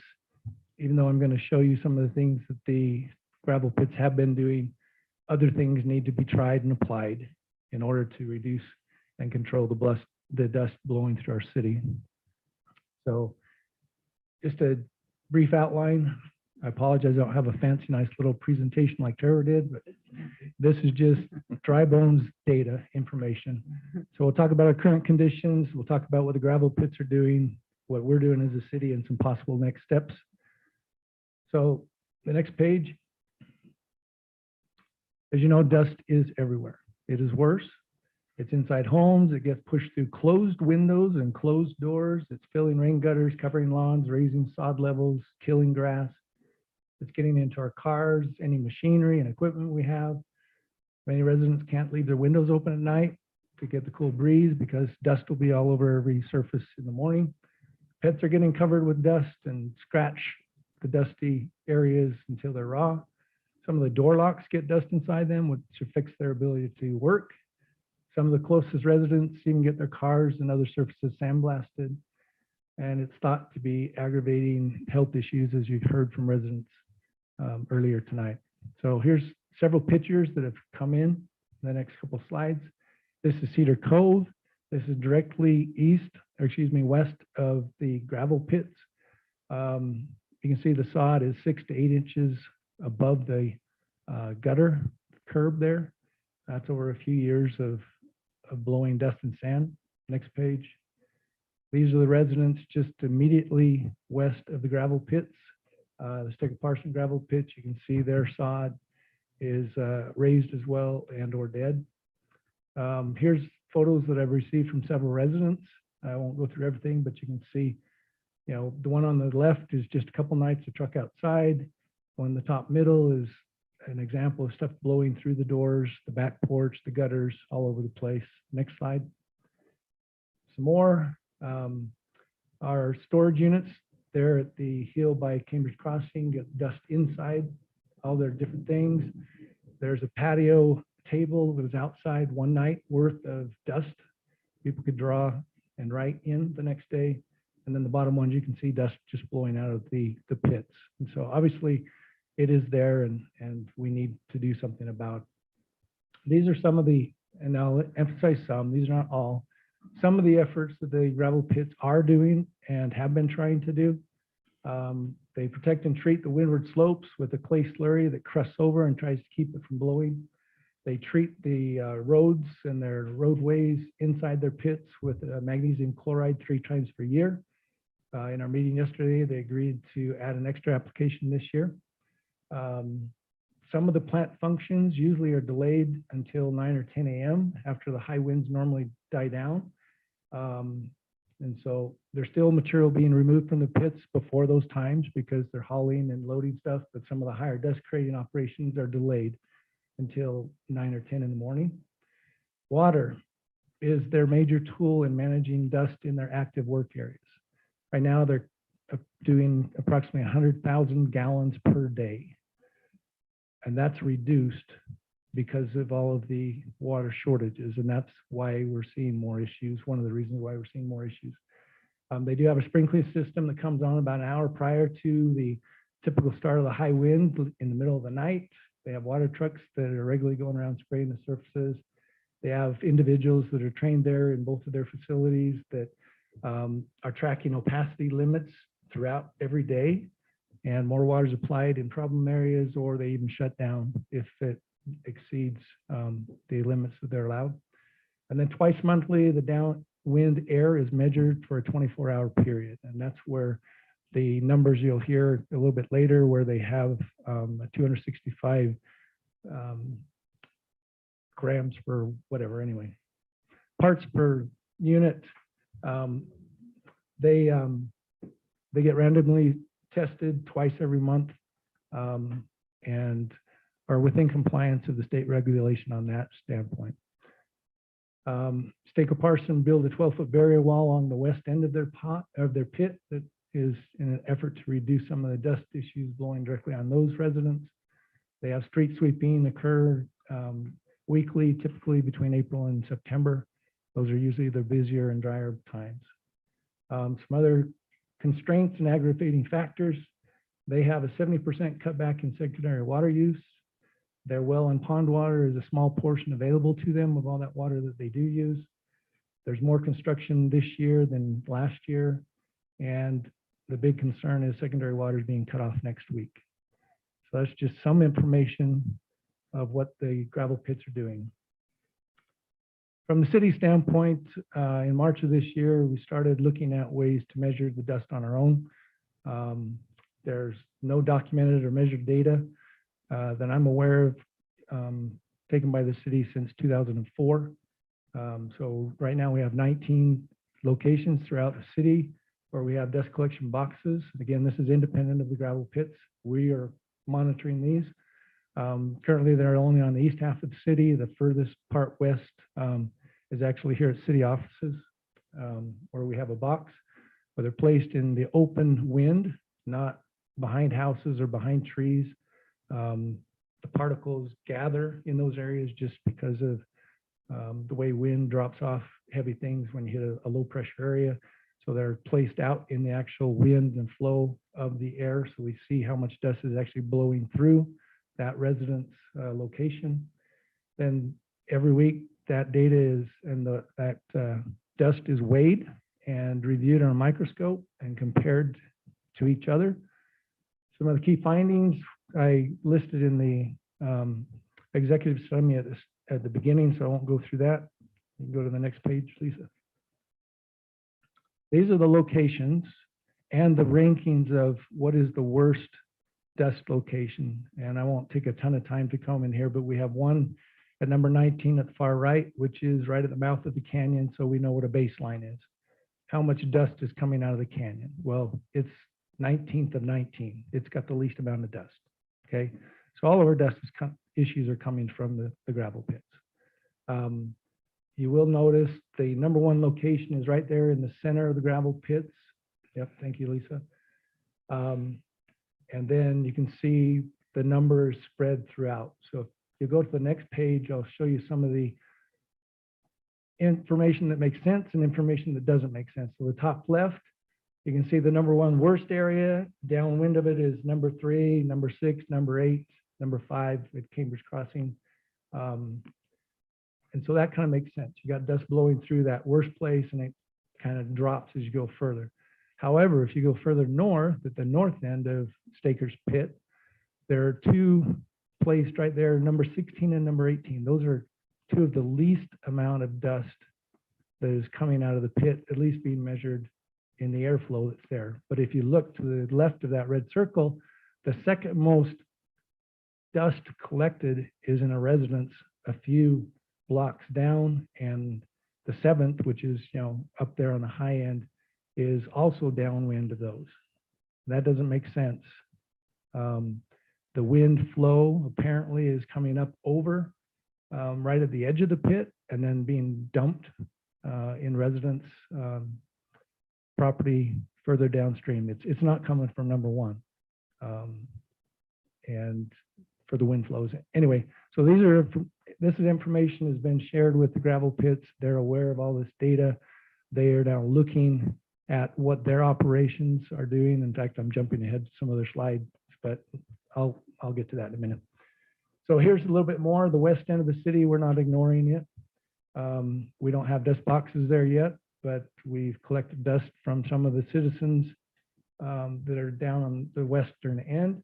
Speaker 11: even though I'm going to show you some of the things that the gravel pits have been doing, other things need to be tried and applied in order to reduce and control the dust blowing through our city. So just a brief outline. I apologize, I don't have a fancy, nice little presentation like Trevor did, but this is just dry bones data information. So we'll talk about our current conditions. We'll talk about what the gravel pits are doing, what we're doing as a city, and some possible next steps. So the next page. As you know, dust is everywhere. It is worse. It's inside homes. It gets pushed through closed windows and closed doors. It's filling rain gutters, covering lawns, raising sod levels, killing grass. It's getting into our cars, any machinery and equipment we have. Many residents can't leave their windows open at night to get the cool breeze because dust will be all over every surface in the morning. Pets are getting covered with dust and scratch the dusty areas until they're raw. Some of the door locks get dust inside them, which affects their ability to work. Some of the closest residents even get their cars and other surfaces sandblasted. And it's thought to be aggravating health issues, as you've heard from residents earlier tonight. So here's several pictures that have come in the next couple of slides. This is Cedar Cove. This is directly west of the gravel pits. You can see the sod is 6 to 8 inches above the gutter curb there. That's over a few years of blowing dust and sand. Next page. These are the residents just immediately west of the gravel pits. The Stecker-Parson gravel pits, you can see their sod is raised as well and or dead. Here's photos that I've received from several residents. I won't go through everything, but you can see, you know, the one on the left is just a couple nights of truck outside. On the top middle is an example of stuff blowing through the doors, the back porch, the gutters, all over the place. Next slide. Some more. Our storage units there at the hill by Cambridge Crossing get dust inside all their different things. There's a patio table that was outside one night worth of dust. People could draw and write in the next day. And then the bottom ones, you can see dust just blowing out of the pits. And so obviously it is there and we need to do something about it. These are some of the, and I'll emphasize some, these are not all, some of the efforts that the gravel pits are doing and have been trying to do. They protect and treat the windward slopes with a clay slurry that crusts over and tries to keep it from blowing. They treat the roads and their roadways inside their pits with magnesium chloride 3 times per year. In our meeting yesterday, they agreed to add an extra application this year. Some of the plant functions usually are delayed until 9 or 10 a.m. after the high winds normally die down. And so there's still material being removed from the pits before those times because they're hauling and loading stuff, but some of the higher dust creating operations are delayed until 9 or 10 in the morning. Water is their major tool in managing dust in their active work areas. Right now, they're doing approximately 100,000 gallons per day. And that's reduced because of all of the water shortages. And that's why we're seeing more issues. One of the reasons why we're seeing more issues. They do have a sprinkling system that comes on about an hour prior to the typical start of the high wind in the middle of the night. They have water trucks that are regularly going around spraying the surfaces. They have individuals that are trained there in both of their facilities that are tracking opacity limits throughout every day. And more water is applied in problem areas, or they even shut down if it exceeds the limits that they're allowed. And then twice monthly, the downwind air is measured for a 24-hour period. And that's where the numbers you'll hear a little bit later, where they have a 265 grams per whatever, anyway, parts per unit. They get randomly tested twice every month and are within compliance of the state regulation on that standpoint. Stecker-Parson built a 12-foot barrier wall along the west end of their pit that is in an effort to reduce some of the dust issues blowing directly on those residents. They have street sweeping occur weekly, typically between April and September. Those are usually the busier and drier times. Some other constraints and aggravating factors. They have a 70% cutback in secondary water use. Their well and pond water is a small portion available to them of all that water that they do use. There's more construction this year than last year. And the big concern is secondary water is being cut off next week. So that's just some information of what the gravel pits are doing. From the city standpoint, in March of this year, we started looking at ways to measure the dust on our own. There's no documented or measured data that I'm aware of taken by the city since 2004. So right now we have 19 locations throughout the city where we have dust collection boxes. Again, this is independent of the gravel pits. We are monitoring these. Currently, they're only on the east half of the city. The furthest part west is actually here at city offices, where we have a box, where they're placed in the open wind, not behind houses or behind trees. The particles gather in those areas just because of the way wind drops off heavy things when you hit a low pressure area. So they're placed out in the actual wind and flow of the air. So we see how much dust is actually blowing through that residence location. Then every week that data is, and that dust is weighed and reviewed on a microscope and compared to each other. Some of the key findings I listed in the executive summary at the beginning, so I won't go through that. You can go to the next page, Lisa. These are the locations and the rankings of what is the worst dust location. And I won't take a ton of time to come in here, but we have one at number 19 at the far right, which is right at the mouth of the canyon. So we know what a baseline is. How much dust is coming out of the canyon? Well, it's 19th of 19. It's got the least amount of dust. Okay. So all of our dust issues are coming from the gravel pits. You will notice the number one location is right there in the center of the gravel pits. Yep, thank you, Lisa. And then you can see the numbers spread throughout. So if you go to the next page, I'll show you some of the information that makes sense and information that doesn't make sense. So the top left, you can see the number one worst area. Downwind of it is number 3, number 6, number 8, number 5 at Cambridge Crossing. And so that kind of makes sense. You got dust blowing through that worst place and it kind of drops as you go further. However, if you go further north at the north end of Staker's Pit, there are 2 placed right there, number 16 and number 18. Those are 2 of the least amount of dust that is coming out of the pit, at least being measured in the airflow that's there. But if you look to the left of that red circle, the second most dust collected is in a residence a few blocks down, and the 7th, which is up there on the high end, is also downwind of those. That doesn't make sense. The wind flow apparently is coming up over right at the edge of the pit and then being dumped in residence property further downstream. It's not coming from number 1. And for the wind flows. Anyway, so this is information has been shared with the gravel pits. They're aware of all this data. They are now looking at what their operations are doing. In fact, I'm jumping ahead to some other slides, but I'll get to that in a minute. So here's a little bit more. The west end of the city, we're not ignoring it. We don't have dust boxes there yet, but we've collected dust from some of the citizens that are down on the western end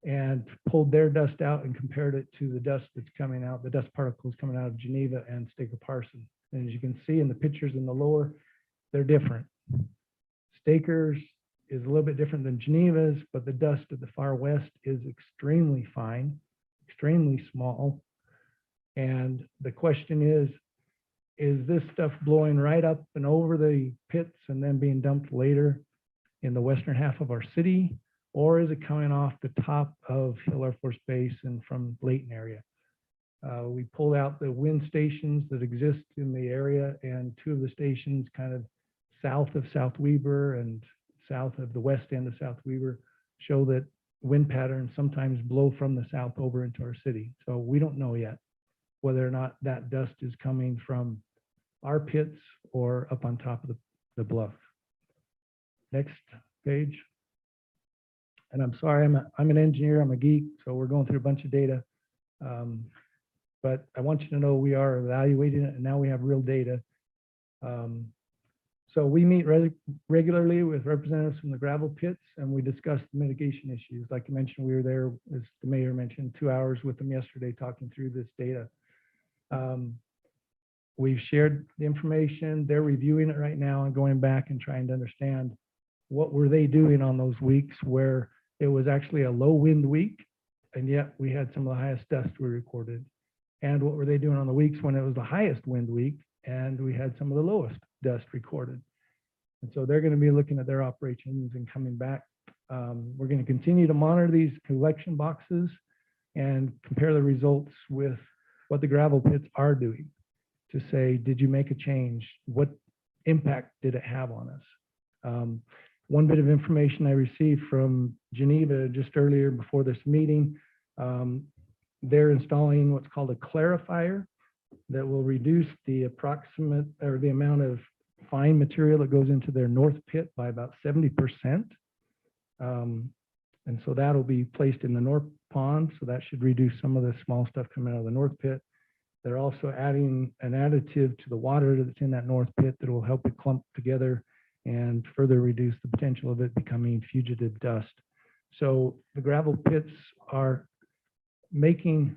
Speaker 11: and pulled their dust out and compared it to the dust that's coming out, the dust particles coming out of Geneva and Staker Parson. And as you can see in the pictures in the lower, they're different. Staker's is a little bit different than Geneva's, but the dust at the far west is extremely fine, extremely small. And the question is this stuff blowing right up and over the pits and then being dumped later in the western half of our city? Or is it coming off the top of Hill Air Force Base and from Layton area? We pulled out the wind stations that exist in the area, and 2 of the stations kind of south of South Weber and south of the west end of South Weber show that wind patterns sometimes blow from the south over into our city. So we don't know yet whether or not that dust is coming from our pits or up on top of the bluff. Next page. And I'm sorry, I'm an engineer, I'm a geek, so we're going through a bunch of data. But I want you to know we are evaluating it, and now we have real data. So we meet regularly with representatives from the gravel pits, and we discuss the mitigation issues. Like you mentioned, we were there, as the mayor mentioned, 2 hours with them yesterday talking through this data. We've shared the information. They're reviewing it right now and going back and trying to understand what were they doing on those weeks where it was actually a low wind week, and yet we had some of the highest dust we recorded. And what were they doing on the weeks when it was the highest wind week and we had some of the lowest dust recorded? And so they're going to be looking at their operations and coming back. We're going to continue to monitor these collection boxes and compare the results with what the gravel pits are doing to say, did you make a change? What impact did it have on us? One bit of information I received from Geneva just earlier before this meeting, they're installing what's called a clarifier that will reduce the approximate or the amount of fine material that goes into their north pit by about 70%. And so that'll be placed in the north pond. So that should reduce some of the small stuff coming out of the north pit. They're also adding an additive to the water that's in that north pit that will help it clump together and further reduce the potential of it becoming fugitive dust. So the gravel pits are making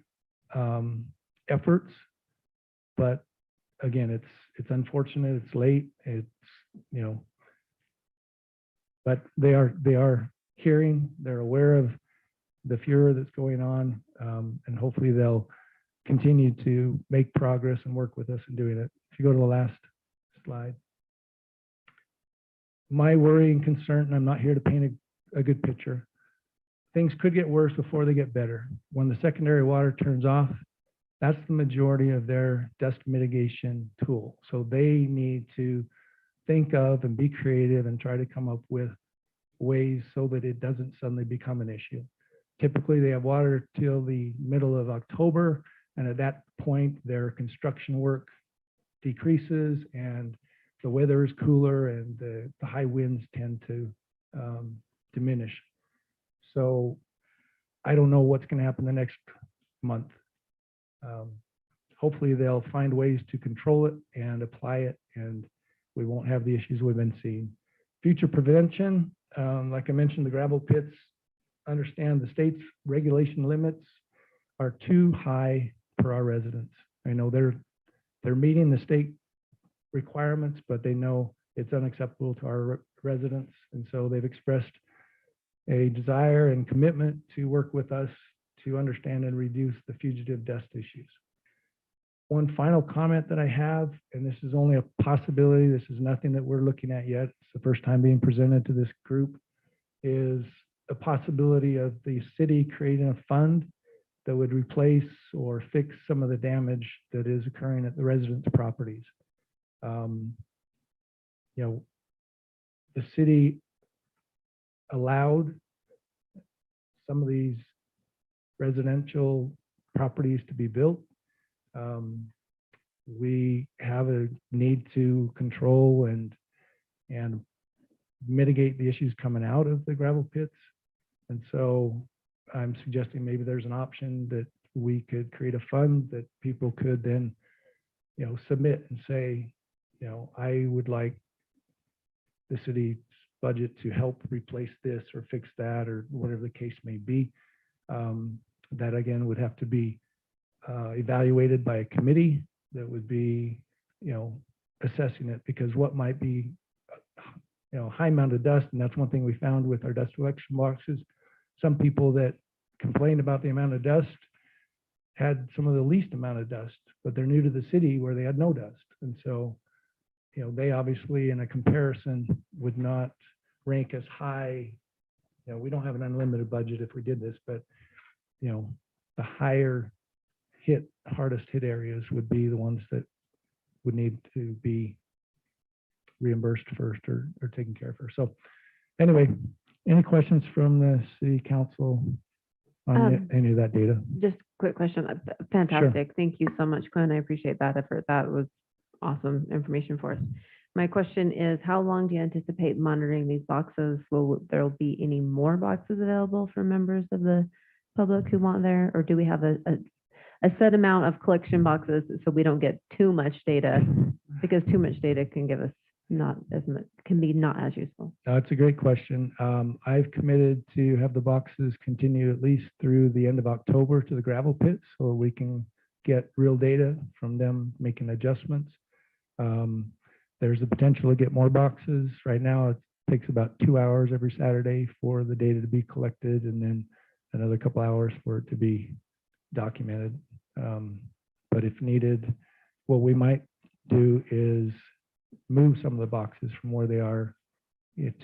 Speaker 11: efforts, but again, it's unfortunate, it's late, it's, you know, but they are hearing, they're aware of the furor that's going on, and hopefully they'll continue to make progress and work with us in doing it. If you go to the last slide. My worry and concern, and I'm not here to paint a good picture, things could get worse before they get better. When the secondary water turns off, that's the majority of their dust mitigation tool. So they need to think of and be creative and try to come up with ways so that it doesn't suddenly become an issue. Typically, they have water till the middle of October, and at that point, their construction work decreases and the weather is cooler and the high winds tend to diminish. So I don't know what's going to happen the next month. Hopefully they'll find ways to control it and apply it, and we won't have the issues we've been seeing. Future prevention, like I mentioned, the gravel pits understand the state's regulation limits are too high for our residents. I know they're meeting the state requirements, but they know it's unacceptable to our residents. And so they've expressed a desire and commitment to work with us to understand and reduce the fugitive dust issues. One final comment that I have, and this is only a possibility, this is nothing that we're looking at yet, it's the first time being presented to this group, is a possibility of the city creating a fund that would replace or fix some of the damage that is occurring at the residents' properties. You know, the city allowed some of these residential properties to be built. We have a need to control and mitigate the issues coming out of the gravel pits. And so I'm suggesting maybe there's an option that we could create a fund that people could then, you know, submit and say, you know, I would like the city's budget to help replace this or fix that or whatever the case may be. That again would have to be evaluated by a committee that would be, you know, assessing it, because what might be, you know, high amount of dust, and that's one thing we found with our dust collection boxes. Some people that complained about the amount of dust had some of the least amount of dust, but they're new to the city where they had no dust. And so, you know, they obviously in a comparison would not rank as high. You know, we don't have an unlimited budget if we did this, but, you know, the higher hit, hardest hit areas would be the ones that would need to be reimbursed first or taken care of first. So anyway, any questions from the city council on any of that data?
Speaker 6: Just quick question. Fantastic. Thank you so much, Glenn. I appreciate that effort. That was awesome information for us. My question is, how long do you anticipate monitoring these boxes? Will there be any more boxes available for members of the public who want there? Or do we have a set amount of collection boxes so we don't get too much data Because too much data can give us not as much, can be not as useful.
Speaker 11: That's a great question. I've committed to have the boxes continue at least through the end of October to the gravel pits so we can get real data from them making adjustments. There's the potential to get more boxes. Right now, it takes about 2 hours every Saturday for the data to be collected and then another couple hours for it to be documented. But if needed, what we might do is move some of the boxes from where they are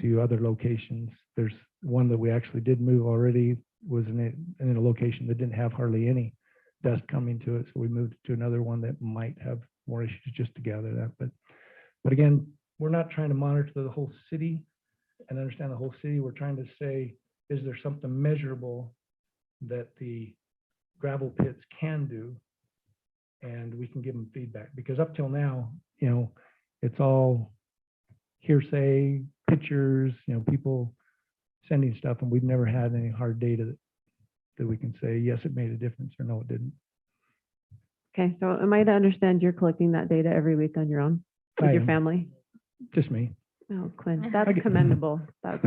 Speaker 11: to other locations. There's one that we actually did move already, was in a location that didn't have hardly any dust coming to it. So we moved it to another one that might have more issues just to gather that. But again, we're not trying to monitor the whole city and understand the whole city. We're trying to say, is there something measurable that the gravel pits can do? And we can give them feedback, because up till now, it's all hearsay, pictures, people sending stuff, and we've never had any hard data that we can say, yes, it made a difference, or no, it didn't.
Speaker 6: Okay, so am I to understand you're collecting that data every week on your own with
Speaker 11: I
Speaker 6: your
Speaker 11: am.
Speaker 6: family?
Speaker 11: Just me.
Speaker 6: Oh, Quinn, that's
Speaker 11: get-
Speaker 6: commendable. That's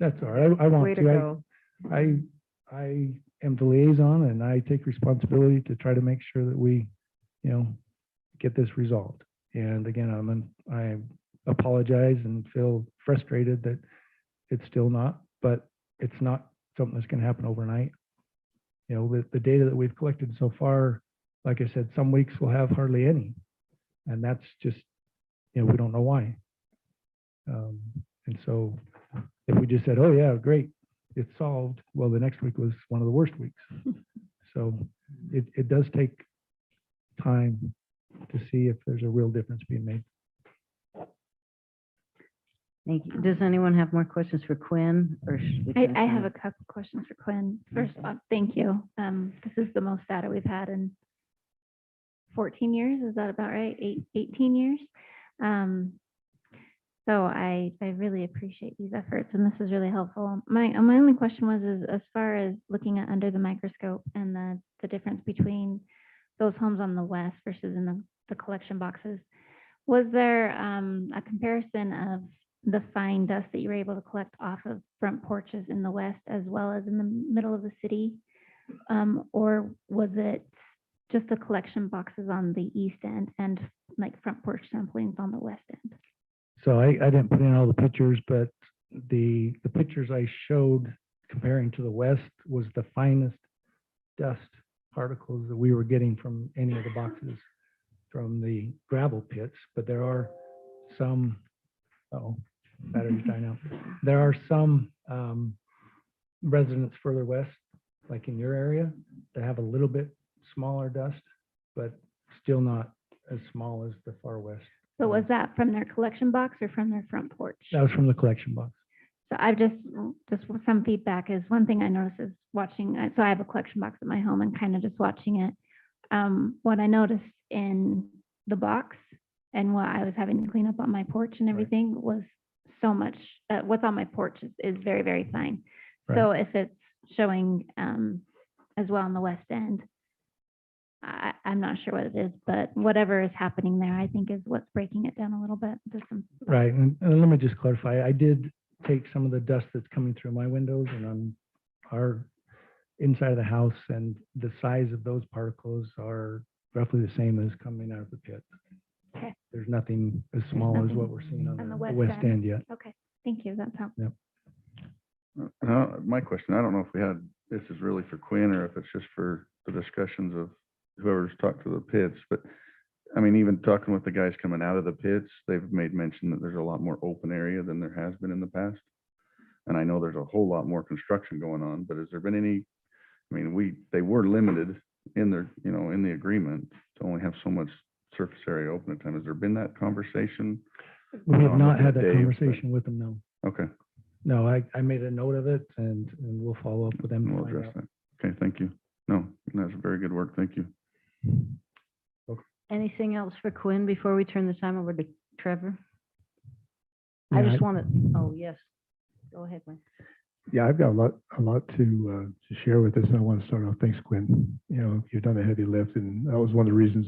Speaker 11: That's all right. I want
Speaker 6: way to
Speaker 11: to.
Speaker 6: go.
Speaker 11: I am the liaison, and I take responsibility to try to make sure that we, get this resolved. And again, I apologize and feel frustrated that it's still not, but it's not something that's going to happen overnight. The data that we've collected so far, like I said, some weeks we'll have hardly any, and that's just, we don't know why. And so if we just said, oh yeah, great, it's solved, well, the next week was one of the worst weeks. So it does take time to see if there's a real difference being made.
Speaker 1: Thank you. Does anyone have more questions for Quinn, or should we
Speaker 13: I
Speaker 1: finish
Speaker 13: have
Speaker 1: now?
Speaker 13: a couple questions for Quinn. First off, thank you. This is the most data we've had in 14 years. Is that about right? 18 years. So I really appreciate these efforts, and this is really helpful. My only question was, is as far as looking at under the microscope and the difference between those homes on the west versus in the collection boxes, was there a comparison of the fine dust that you were able to collect off of front porches in the west as well as in the middle of the city? Or was it just the collection boxes on the east end and like front porch samplings on the west end?
Speaker 11: So I didn't put in all the pictures, but the pictures I showed comparing to the west was the finest dust particles that we were getting from any of the boxes from the gravel pits. But there are some, battery's dying out. There are some residents further west, like in your area, that have a little bit smaller dust, but still not as small as the far west.
Speaker 13: So was that from their collection box or from their front porch?
Speaker 11: That was from the collection box.
Speaker 13: So I've just some feedback is one thing I noticed is watching, so I have a collection box at my home and kind of just watching it. What I noticed in the box and what I was having to clean up on my porch and everything was so much, what's on my porch is very, very fine.
Speaker 11: Right.
Speaker 13: So if it's showing as well on the west end, I'm not sure what it is, but whatever is happening there, I think is what's breaking it down a little bit.
Speaker 11: Right, and let me just clarify, I did take some of the dust that's coming through my windows and on our inside of the house, and the size of those particles are roughly the same as coming out of the pit.
Speaker 13: Okay.
Speaker 11: There's nothing as small as what we're seeing on the west end yet.
Speaker 13: Okay, thank you. That's helpful.
Speaker 11: Yep.
Speaker 4: My question, I don't know if this is really for Quinn or if it's just for the discussions of whoever's talked to the pits, but I mean, even talking with the guys coming out of the pits, they've made mention that there's a lot more open area than there has been in the past. And I know there's a whole lot more construction going on, but has there been any, they were limited in their, in the agreement to only have so much surface area open at a time. Has there been that conversation?
Speaker 11: We have
Speaker 4: I'm
Speaker 11: not
Speaker 4: looking
Speaker 11: had
Speaker 4: at
Speaker 11: that
Speaker 4: Dave, but-
Speaker 11: conversation with them, no.
Speaker 4: Okay,
Speaker 11: No, I made a note of it, and we'll follow up with them. to
Speaker 4: we'll
Speaker 11: find
Speaker 4: address
Speaker 11: out.
Speaker 4: that. Okay, thank you. No, that's very good work. Thank you.
Speaker 1: Anything else for Quinn before we turn the time over to Trevor? I
Speaker 12: Yeah,
Speaker 1: just want to, oh, yes. Go ahead, Quinn.
Speaker 12: Yeah, I've got a lot to share with this, and I want to start off. Thanks, Quinn. You've done the heavy lift, and that was one of the reasons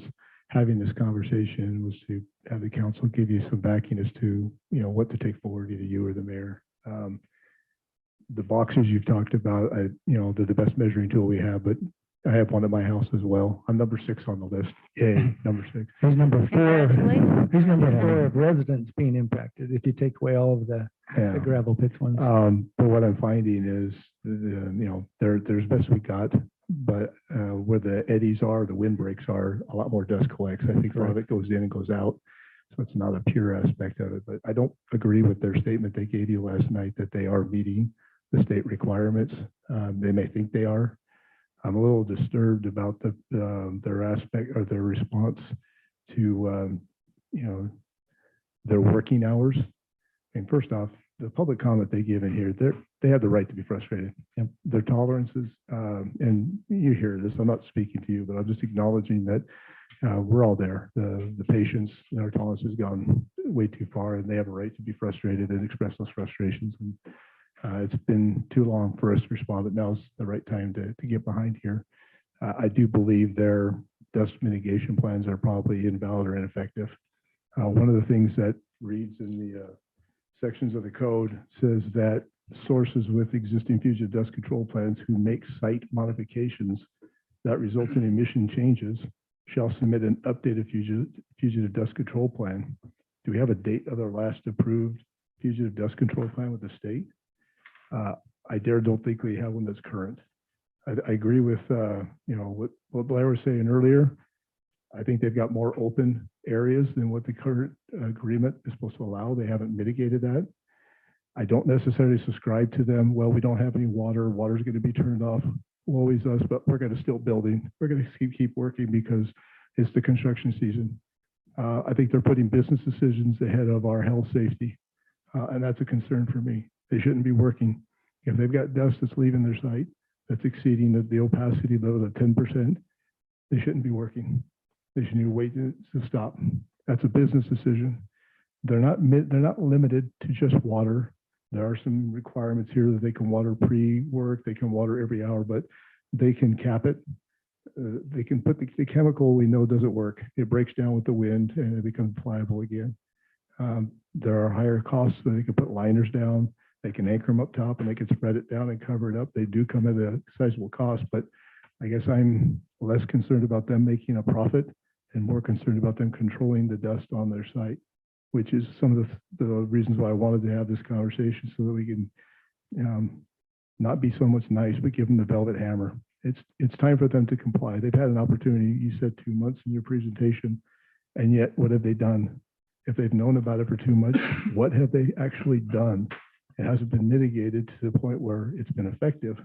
Speaker 12: having this conversation was to have the council give you some backing as to, what to take forward, either you or the mayor. The boxes you've talked about, they're the best measuring tool we have, but I have one at my house as well. I'm number 6 on the list. Yay, number 6.
Speaker 11: He's number 4.
Speaker 1: Congratulations.
Speaker 11: He's number 4 of residents being impacted, if you take away all of the
Speaker 12: Yeah.
Speaker 11: gravel pits ones.
Speaker 12: But what I'm finding is, there's best we got, but where the eddies are, the windbreaks are, a lot more dust collects. I think a lot of it goes in and goes out. So it's not a pure aspect of it, but I don't agree with their statement they gave you last night that they are meeting the state requirements. They may think they are. I'm a little disturbed about their aspect or their response to, their working hours. And first off, the public comment they give in here, they have the right to be frustrated. Their tolerances, and you hear this, I'm not speaking to you, but I'm just acknowledging that we're all there. The patients, their tolerance has gone way too far, and they have a right to be frustrated and express those frustrations. And it's been too long for us to respond, but now's the right time to get behind here. I do believe their dust mitigation plans are probably invalid or ineffective. One of the things that reads in the sections of the code says that sources with existing fugitive dust control plans who make site modifications that result in emission changes shall submit an updated fugitive dust control plan. Do we have a date of their last approved fugitive dust control plan with the state? I don't think we have one that's current. I agree with what Blair was saying earlier. I think they've got more open areas than what the current agreement is supposed to allow. They haven't mitigated that. I don't necessarily subscribe to them. Well, we don't have any water. Water's going to be turned off. Woe is us, but we're going to still building. We're going to keep working because it's the construction season. I think they're putting business decisions ahead of our health safety, and that's a concern for me. They shouldn't be working. If they've got dust that's leaving their site that's exceeding the opacity level of 10%, they shouldn't be working. They should wait to stop. That's a business decision. They're not limited to just water. There are some requirements here that they can water pre-work, they can water every hour, but they can cap it. They can put the chemical we know doesn't work. It breaks down with the wind and it becomes pliable again. There are higher costs, so they can put liners down. They can anchor them up top and they can spread it down and cover it up. They do come at a sizable cost, but I guess I'm less concerned about them making a profit and more concerned about them controlling the dust on their site, which is some of the reasons why I wanted to have this conversation so that we can not be so much nice, but give them the velvet hammer. It's time for them to comply. They've had an opportunity. You said 2 months in your presentation, and yet what have they done? If they've known about it for 2 months, what have they actually done? It hasn't been mitigated to the point where it's been effective.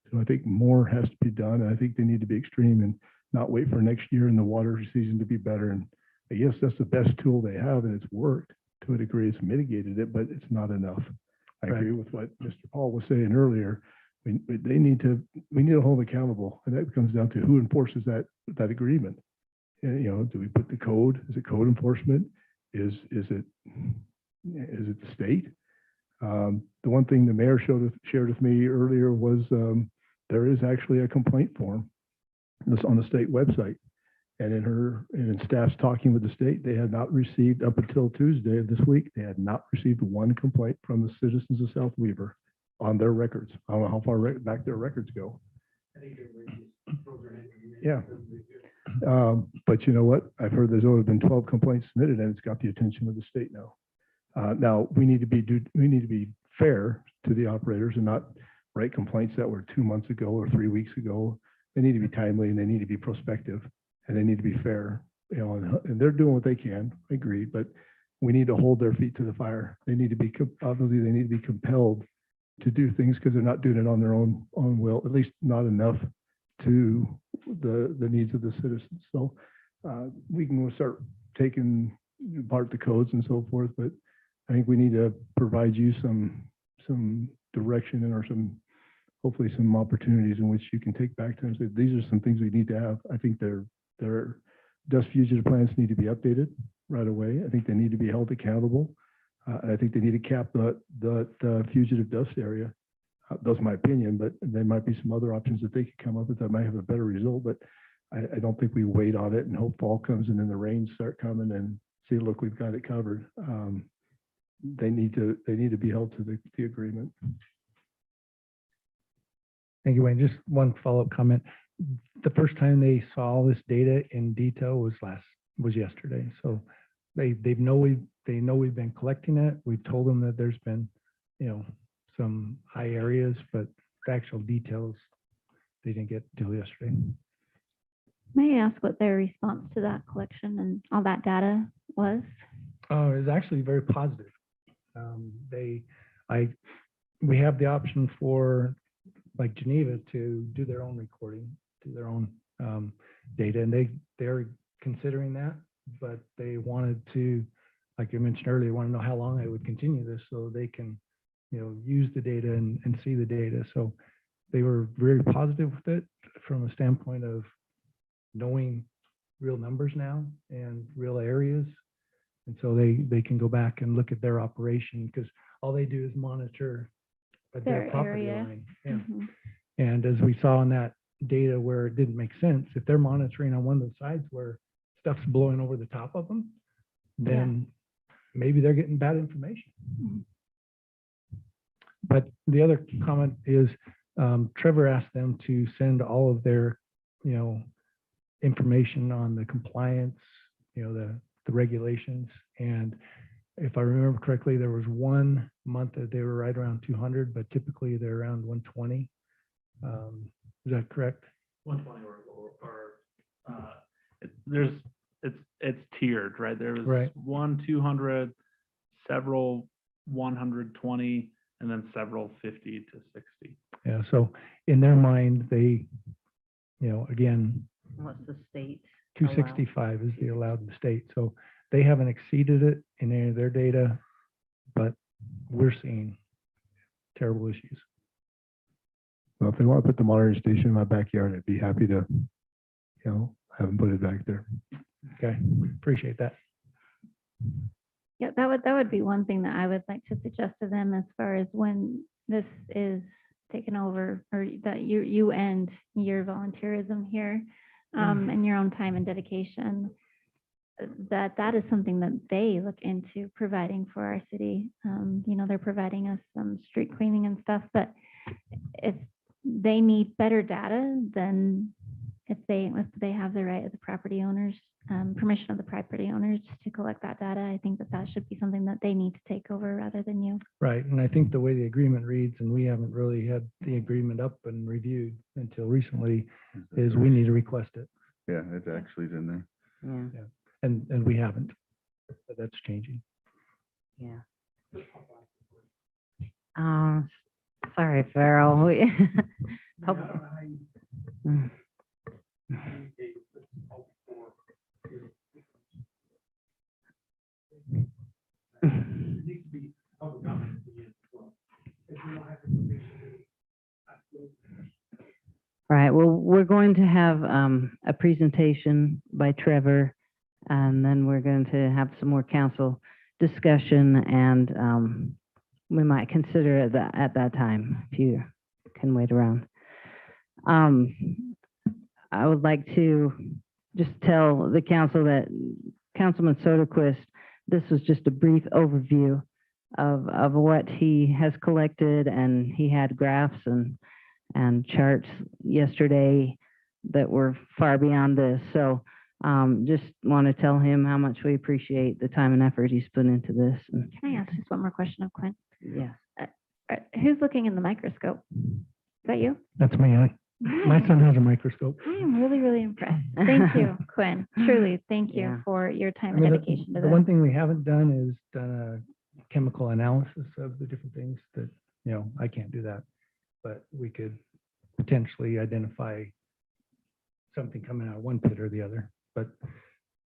Speaker 12: So I think more has to be done. And I think they need to be extreme and not wait for next year and the water season to be better. And I guess that's the best tool they have, and it's worked to a degree. It's mitigated it, but it's not enough. I agree with what Mr. Paul was saying earlier. We need to hold them accountable, and that comes down to who enforces that agreement. And, do we put the code? Is it code enforcement? Is it the state? The one thing the mayor shared with me earlier was there is actually a complaint form that's on the state website. And in staff's talking with the state, they had not received, up until Tuesday of this week, they had not received one complaint from the citizens of South Weaver on their records. I don't know how far back their records go. Yeah. But you know what? I've heard there's only been 12 complaints submitted, and it's got the attention of the state now. Now we need to be fair to the operators and not write complaints that were 2 months ago or 3 weeks ago. They need to be timely and they need to be prospective and they need to be fair. And they're doing what they can. I agree, but we need to hold their feet to the fire. They need to be obviously they need to be compelled to do things because they're not doing it on their own will, at least not enough to the needs of the citizens. So we can start taking apart the codes and so forth, but I think we need to provide you some direction and hopefully some opportunities in which you can take back to them and say, these are some things we need to have. I think their dust fugitive plans need to be updated right away. I think they need to be held accountable. I think they need to cap the fugitive dust area. That's my opinion, but there might be some other options that they could come up with that might have a better result. But I don't think we wait on it and hope fall comes and then the rains start coming and see, look, we've got it covered. They need to be held to the agreement.
Speaker 11: Thank you, Wayne. Just one follow-up comment. The first time they saw all this data in detail was yesterday. So they know we've been collecting it. We've told them that there's been, some high areas, but the actual details they didn't get till yesterday.
Speaker 13: May I ask what their response to that collection and all that data was?
Speaker 11: Oh, it's actually very positive. We have the option for like Geneva to do their own recording, do their own data, and they're considering that, but they wanted to, like you mentioned earlier, want to know how long I would continue this so they can, use the data and see the data. So they were very positive with it from a standpoint of knowing real numbers now and real areas. And so they can go back and look at their operation because all they do is monitor their
Speaker 13: Their
Speaker 11: property
Speaker 13: area.
Speaker 11: line. Yeah.
Speaker 13: Mhm.
Speaker 11: And as we saw in that data where it didn't make sense, if they're monitoring on one of the sides where stuff's blowing over the top of them, then maybe they're getting bad information.
Speaker 13: Mhm.
Speaker 11: But the other comment is Trevor asked them to send all of their, information on the compliance, the regulations. And if I remember correctly, there was 1 month that they were right around 200, but typically they're around 120. Is that correct?
Speaker 3: 120 it's tiered, right? There was
Speaker 11: Right.
Speaker 3: 200, several 120, and then several 50 to 60.
Speaker 11: Yeah. So in their mind, they, again,
Speaker 1: What's the state?
Speaker 11: 265 is the allowed in the state. So they haven't exceeded it in any of their data, but we're seeing terrible issues.
Speaker 12: Well, if they want to put the monitoring station in my backyard, I'd be happy to, have them put it back there.
Speaker 11: Okay. Appreciate that.
Speaker 13: Yeah, that would be one thing that I would like to suggest to them as far as when this is taken over, or that you end your volunteerism here, and your own time and dedication, that is something that they look into providing for our city. They're providing us some street cleaning and stuff, but if they need better data, then if they have the right of the property owners, permission of the property owners to collect that data, I think that should be something that they need to take over rather than you.
Speaker 11: Right. And I think the way the agreement reads, and we haven't really had the agreement up and reviewed until recently, is we need to request it.
Speaker 4: Yeah, it actually is in there.
Speaker 1: Yeah,
Speaker 11: And we haven't. But that's changing.
Speaker 1: yeah. Sorry, Farrell. Mm. Right, well, we're going to have a presentation by Trevor, and then we're going to have some more council discussion, and we might consider it at that time, if you can wait around. I would like to just tell the council that Councilman Soderquist, this was just a brief overview of what he has collected, and he had graphs and charts yesterday that were far beyond this. So just want to tell him how much we appreciate the time and effort he's put into this. And,
Speaker 13: Can I ask just one more question of Quinn?
Speaker 1: yeah.
Speaker 13: Who's looking in the microscope? Is that you?
Speaker 11: That's me. My son has a microscope.
Speaker 13: I am really, really impressed. Thank you, Quinn. Truly, thank you
Speaker 1: Yeah.
Speaker 13: for your time
Speaker 11: I mean,
Speaker 13: and dedication to
Speaker 11: the
Speaker 13: this.
Speaker 11: one thing we haven't done is done a chemical analysis of the different things that, I can't do that. But we could potentially identify something coming out of one pit or the other. But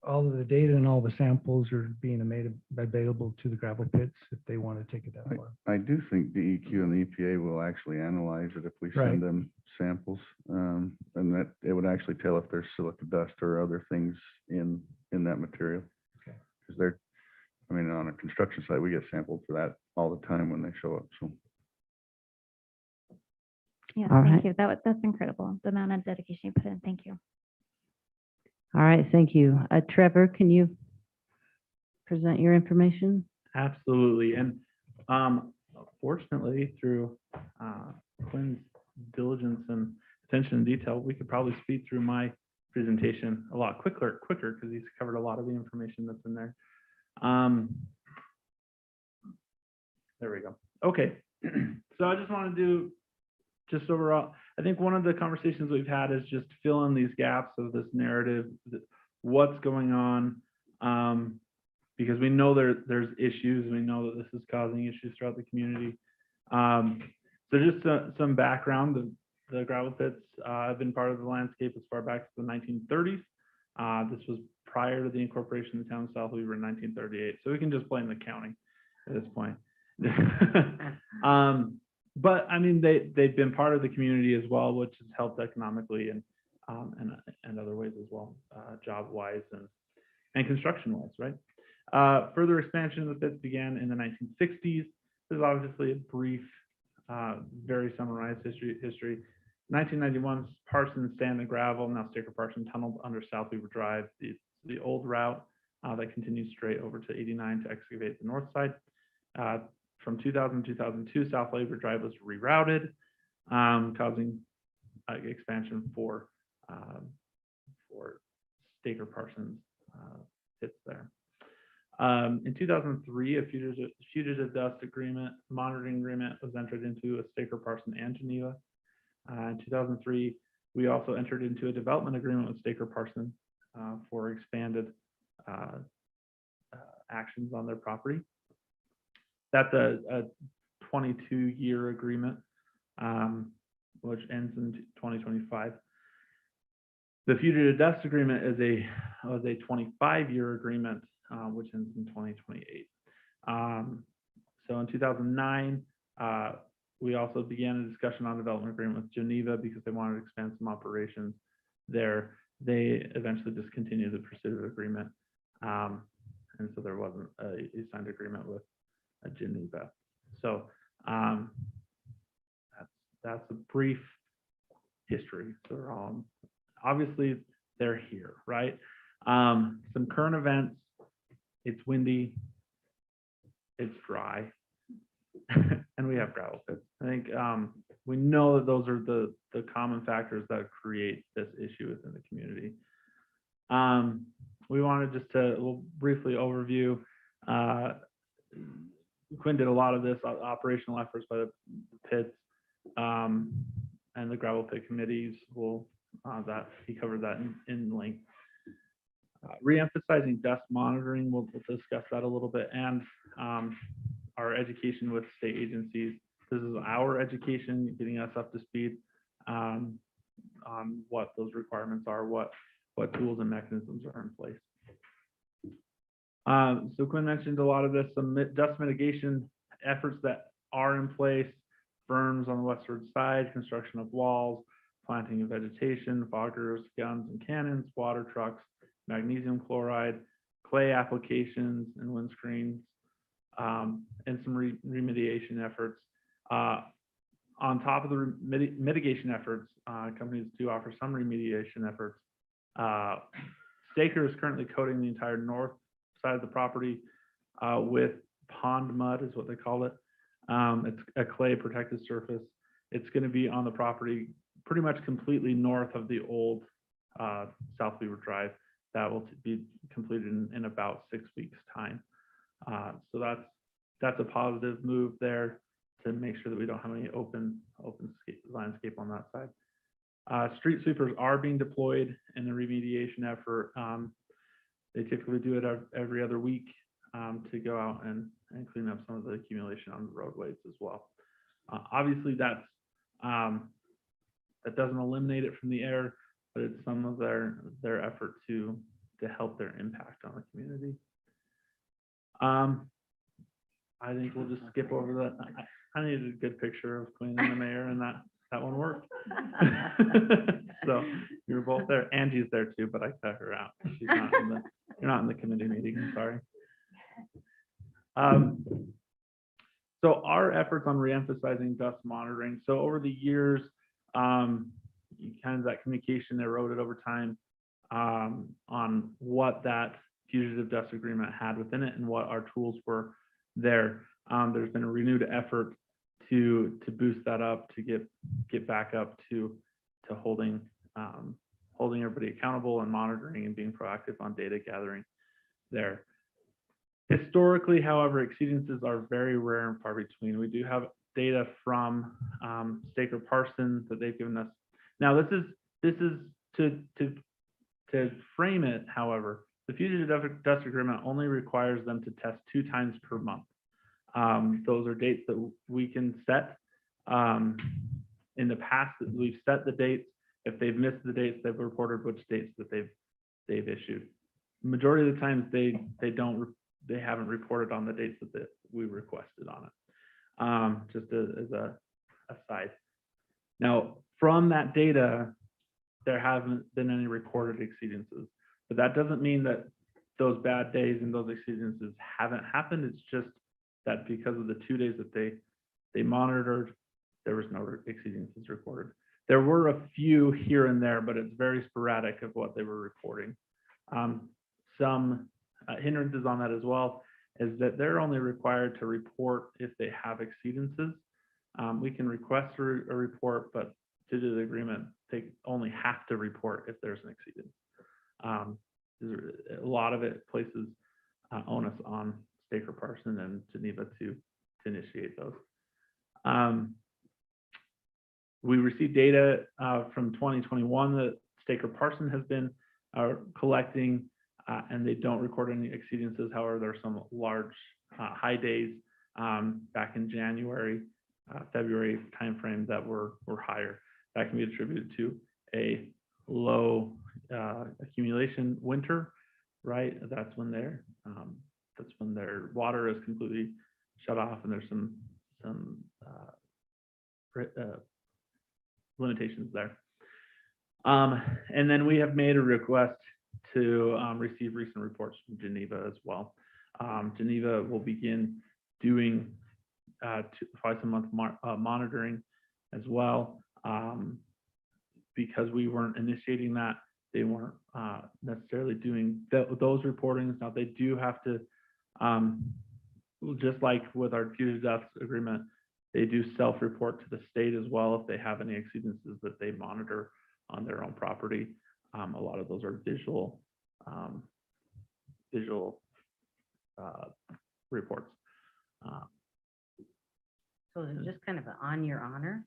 Speaker 11: all of the data and all the samples are being made available to the gravel pits if they want to take it that far.
Speaker 4: I do think the EQ and the EPA will actually analyze it if we
Speaker 11: Right.
Speaker 4: send them samples, and that it would actually tell if there's silica dust or other things in that material.
Speaker 11: Okay.
Speaker 4: Because on a construction site, we get sampled for that all the time when they show up. So
Speaker 13: Yeah,
Speaker 1: All
Speaker 13: thank
Speaker 1: right.
Speaker 13: you. That's incredible. The amount of dedication you put in. Thank you.
Speaker 1: All right, thank you. Trevor, can you present your information?
Speaker 3: Absolutely. And fortunately, through Quinn's diligence and attention to detail, we could probably speed through my presentation a lot quicker because he's covered a lot of the information that's in there. There we go. Okay. So I just want to do just overall, I think one of the conversations we've had is just fill in these gaps of this narrative, what's going on, because we know there's issues. We know that this is causing issues throughout the community. So just some background, the gravel pits have been part of the landscape as far back as the 1930s. This was prior to the incorporation of the town of South Weaver in 1938. So we can just blame the county at this point. But I mean, they've been part of the community as well, which has helped economically and other ways as well, job wise and construction wise, right? Further expansion of the pits began in the 1960s. This is obviously a brief, very summarized history. 1991, Parsons Sand and Gravel, now Staker Parsons tunneled under South Weaver Drive, the old route that continues straight over to 89 to excavate the north side. From 2000 to 2002, South Weaver Drive was rerouted, causing expansion for Staker Parsons pits there. In 2003, a fugitive dust agreement, monitoring agreement was entered into with Staker Parsons and Geneva. In 2003, we also entered into a development agreement with Staker Parsons for expanded actions on their property. That's a 22-year agreement, which ends in 2025. The fugitive dust agreement was a 25-year agreement, which ends in 2028. So in 2009, we also began a discussion on development agreement with Geneva because they wanted to expand some operations there. They eventually discontinued the pursuit of agreement, and so there wasn't a signed agreement with Geneva. So that's a brief history. So obviously they're here, right? Some current events. It's windy, it's dry, and we have gravel pits. I think we know that those are the common factors that create this issue within the community. We wanted just to we'll briefly overview. Quinn did a lot of this operational efforts by the pits and the gravel pit committees. That he covered that in length. Re-emphasizing dust monitoring, we'll discuss that a little bit, and our education with state agencies. This is our education, getting us up to speed on what those requirements are, what tools and mechanisms are in place. So Quinn mentioned a lot of this, some dust mitigation efforts that are in place, berms on the westward side, construction of walls, planting of vegetation, foggers, guns and cannons, water trucks, magnesium chloride, clay applications and windscreens, and some remediation efforts. On top of the mitigation efforts, companies do offer some remediation efforts. Staker is currently coating the entire north side of the property with pond mud, is what they call it. It's a clay protected surface. It's going to be on the property pretty much completely north of the old South Weaver Drive. That will be completed in about 6 weeks' time. So that's a positive move there to make sure that we don't have any open landscape on that side. Street sweepers are being deployed in the remediation effort. They typically do it every other week to go out and clean up some of the accumulation on the roadways as well. Obviously, that doesn't eliminate it from the air, but it's some of their effort to help their impact on the community. I think we'll just skip over that. I needed a good picture of Queen and the mayor, and that one worked. So you were both there. Angie's there too, but I cut her out. She's not you're not in the committee meeting. I'm sorry. So our efforts on reemphasizing dust monitoring. So over the years, kind of that communication eroded over time. on what that fugitive dust agreement had within it and what our tools were there. There's been a renewed effort to boost that up, to get back up to holding everybody accountable and monitoring and being proactive on data gathering there. Historically, however, exceedances are very rare and far between. We do have data from Staker Parson that they've given us. Now, this is to frame it, however, the fugitive dust agreement only requires them to test 2 times per month. Those are dates that we can set. In the past, we've set the dates. If they've missed the dates, they've reported which dates that they've issued. Majority of the times, they haven't reported on the dates that we requested on it. Just as a aside. Now, from that data, there haven't been any recorded exceedances, but that doesn't mean that those bad days and those exceedances haven't happened. It's just that because of the 2 days that they monitored, there was no exceedances recorded. There were a few here and there, but it's very sporadic of what they were reporting. Some hindrances on that as well is that they're only required to report if they have exceedances. We can request a report, but due to the agreement, they only have to report if there's an exceedance. A lot of it places onus on Staker Parson and Geneva to initiate those. We received data from 2021 that Staker Parson has been collecting, and they don't record any exceedances. However, there are some large high days back in January, February timeframe that were higher. That can be attributed to a low accumulation winter, right? That's when their water is completely shut off, and there's some limitations there. And then we have made a request to receive recent reports from Geneva as well. Geneva will begin doing twice a month monitoring as well. Because we weren't initiating that, they weren't necessarily doing those reportings. Now they do have to, just like with our fugitive dust agreement, they do self-report to the state as well if they have any exceedances that they monitor on their own property. A lot of those are visual reports.
Speaker 1: So is it just kind of an on your honor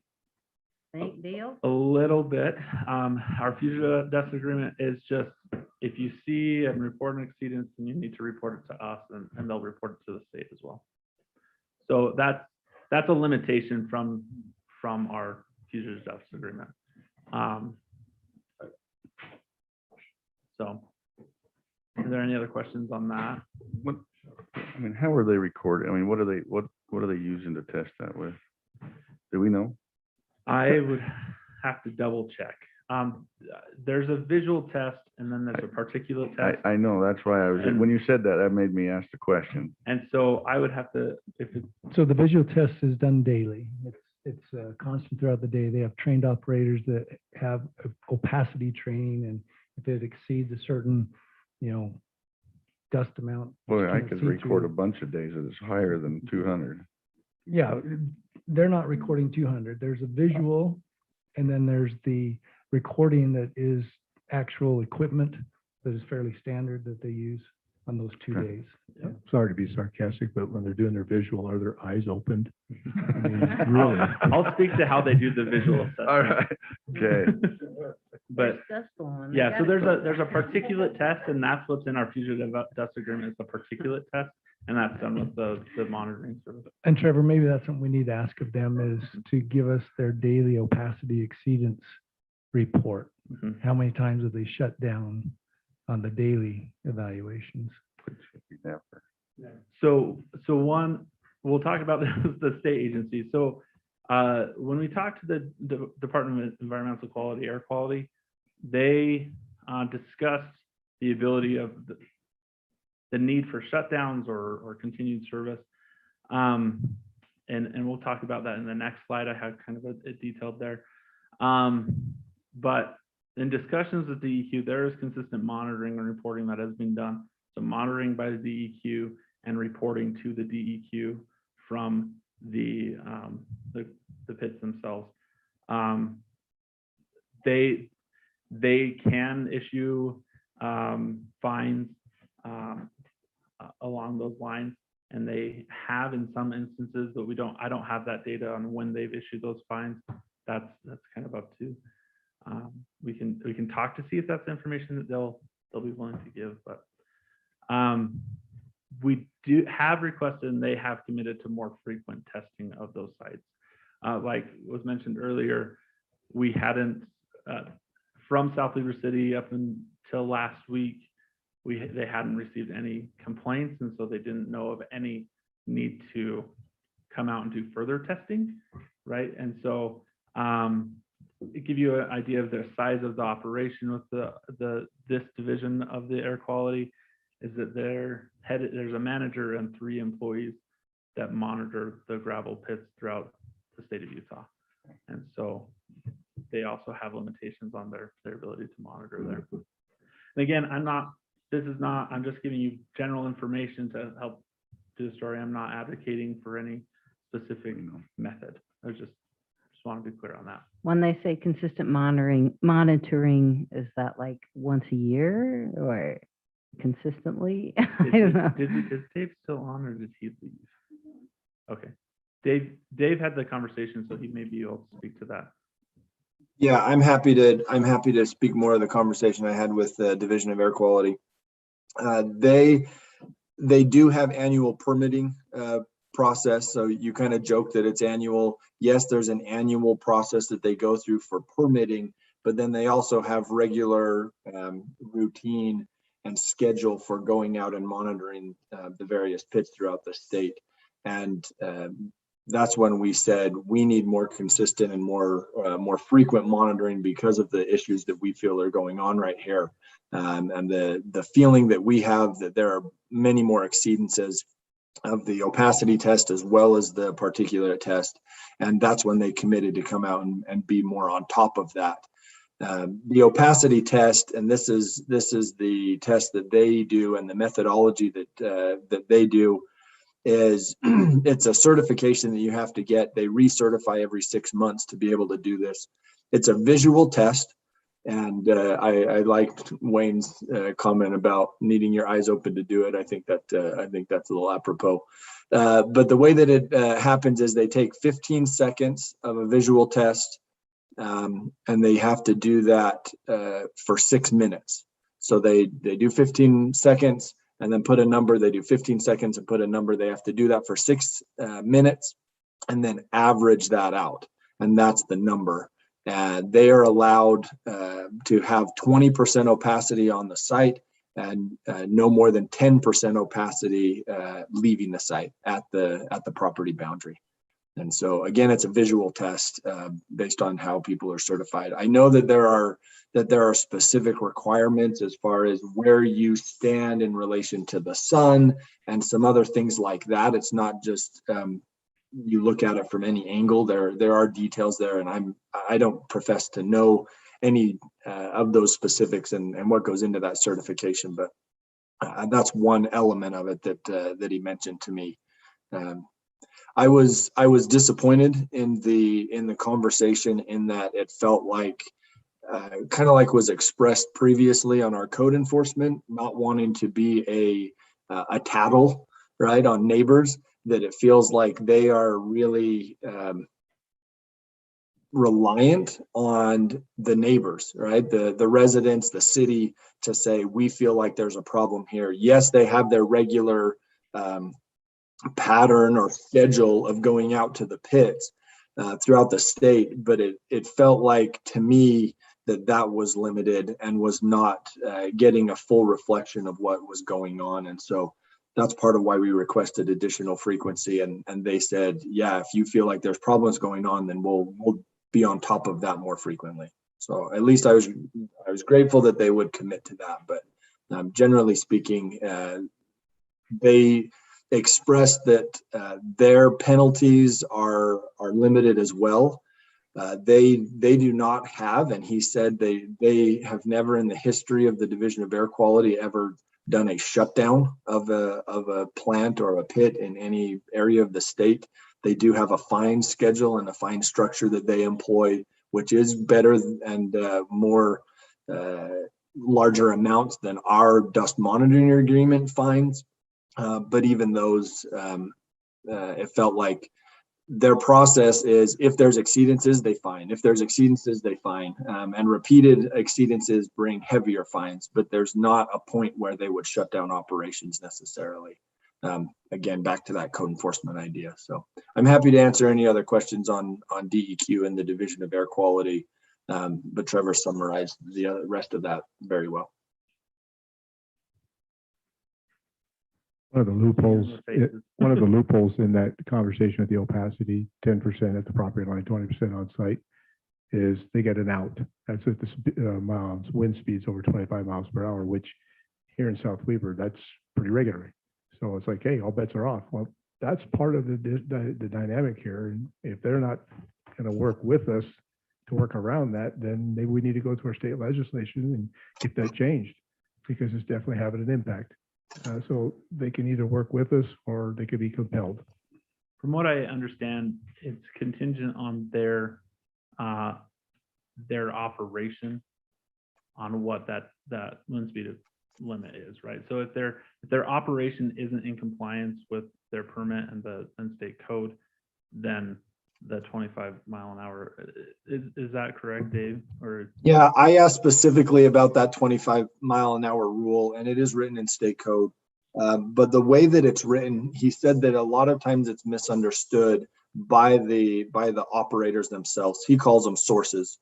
Speaker 1: deal?
Speaker 3: A little bit. Our fugitive dust agreement is just, if you see and report an exceedance, then you need to report it to us, and they'll report it to the state as well. So that's a limitation from our fugitive dust agreement. So, are there any other questions on that?
Speaker 4: I mean, how are they recorded? I mean, what are they using to test that with? Do we know?
Speaker 3: I would have to double check. There's a visual test, and then there's a particulate test.
Speaker 4: I know, that's why I was, when you said that made me ask the question.
Speaker 3: And so I would have to,
Speaker 11: So the visual test is done daily. It's constant throughout the day. They have trained operators that have opacity training, and if it exceeds a certain, dust amount.
Speaker 4: Boy, I
Speaker 11: can't
Speaker 4: could
Speaker 11: see
Speaker 4: record a
Speaker 11: through.
Speaker 4: bunch of days that it's higher than 200.
Speaker 11: Yeah, they're not recording 200. There's a visual, and then there's the recording that is actual equipment that is fairly standard that they use on those 2
Speaker 4: Okay.
Speaker 11: days.
Speaker 12: Sorry to be sarcastic, but when they're doing their visual, are their eyes opened? I mean, really?
Speaker 3: I'll speak to how they do the visual assessment.
Speaker 4: All right, okay.
Speaker 3: But
Speaker 1: There's dust on.
Speaker 3: yeah, so there's a particulate test, and that's what's in our fugitive dust agreement, is the particulate test, and that's done with the monitoring service.
Speaker 11: And Trevor, maybe that's something we need to ask of them, is to give us their daily opacity exceedance report.
Speaker 3: Mhm.
Speaker 11: How many times have they shut down on the daily evaluations?
Speaker 3: So one, we'll talk about the state agencies. So when we talked to the Department of Environmental Quality, Air Quality, they discussed the ability of the need for shutdowns or continued service. And we'll talk about that in the next slide. I have kind of a detailed there. But In discussions with DEQ, there is consistent monitoring and reporting that has been done. So monitoring by the DEQ and reporting to the DEQ from the pits themselves. They can issue fines along those lines, and they have in some instances, but I don't have that data on when they've issued those fines. That's kind of up to, we can talk to see if that's information that they'll be willing to give, but we do have requested, and they have committed to more frequent testing of those sites. Like was mentioned earlier, we hadn't, from South Weaver City up until last week, they hadn't received any complaints, and so they didn't know of any need to come out and do further testing, right? And so it give you an idea of the size of the operation with this division of the air quality, is that there's a manager and 3 employees that monitor the gravel pits throughout the state of Utah. And so they also have limitations on their ability to monitor there. And again, I'm just giving you general information to help do the story. I'm not advocating for any specific method. I just want to be clear on that.
Speaker 1: When they say consistent monitoring, is that like once a year or consistently? I don't know.
Speaker 3: Is Dave still on, or did he leave? Okay. Dave had the conversation, so he may be able to speak to that.
Speaker 2: Yeah, I'm happy to speak more of the conversation I had with the Division of Air Quality. They do have annual permitting process. So you kind of joke that it's annual. Yes, there's an annual process that they go through for permitting, but then they also have regular routine and schedule for going out and monitoring the various pits throughout the state. And that's when we said we need more consistent and more frequent monitoring because of the issues that we feel are going on right here. And the feeling that we have that there are many more exceedances of the opacity test as well as the particulate test. And that's when they committed to come out and be more on top of that. The opacity test, and this is the test that they do and the methodology that they do, is it's a certification that you have to get. They recertify every 6 months to be able to do this. It's a visual test. And I liked Wayne's comment about needing your eyes open to do it. I think that's a little apropos. But the way that it happens is they take 15 seconds of a visual test, and they have to do that for 6 minutes. So they do 15 seconds and then put a number. They do 15 seconds and put a number. They have to do that for 6 minutes and then average that out. And that's the number. They are allowed to have 20% opacity on the site and no more than 10% opacity leaving the site at the property boundary. And so again, it's a visual test based on how people are certified. I know that there are specific requirements as far as where you stand in relation to the sun and some other things like that. It's not just you look at it from any angle. There are details there, and I don't profess to know any of those specifics and what goes into that certification, but that's one element of it that he mentioned to me. I was disappointed in the conversation in that it felt like kind of like was expressed previously on our code enforcement, not wanting to be a tattle, right, on neighbors, that it feels like they are really reliant on the neighbors, right? The residents, the city, to say, we feel like there's a problem here. Yes, they have their regular pattern or schedule of going out to the pits throughout the state, but it felt like to me that was limited and was not getting a full reflection of what was going on. And so that's part of why we requested additional frequency. And they said, yeah, if you feel like there's problems going on, then we'll be on top of that more frequently. So at least I was grateful that they would commit to that. But generally speaking, they expressed that their penalties are limited as well. They do not have, and he said they have never in the history of the Division of Air Quality ever done a shutdown of a plant or a pit in any area of the state. They do have a fine schedule and a fine structure that they employ, which is better and more larger amounts than our dust monitoring agreement fines. But even those, it felt like their process is if there's exceedances, they fine. If there's exceedances, they fine. And repeated exceedances bring heavier fines, but there's not a point where they would shut down operations necessarily. Again, back to that code enforcement idea. So I'm happy to answer any other questions on DEQ and the Division of Air Quality. But Trevor summarized the rest of that very well.
Speaker 12: One of the loopholes,
Speaker 3: faces.
Speaker 12: one of the loopholes in that conversation with the opacity, 10% at the property line, 20% on site, is they get an out. That's with the wind speeds over 25 miles per hour, which here in South Weaver, that's pretty regular. So it's like, hey, all bets are off. Well, that's part of the dynamic here. And if they're not going to work with us to work around that, then maybe we need to go to our state legislation and get that changed, because it's definitely having an impact. So they can either work with us or they could be compelled.
Speaker 3: From what I understand, it's contingent on their operation on what that wind speed limit is, right? So if their operation isn't in compliance with their permit and the state code, then the 25 mile an hour, is that correct, Dave? Or
Speaker 2: Yeah, I asked specifically about that 25 mile an hour rule, and it is written in state code. But the way that it's written, he said that a lot of times it's misunderstood by the operators themselves. He calls them sources.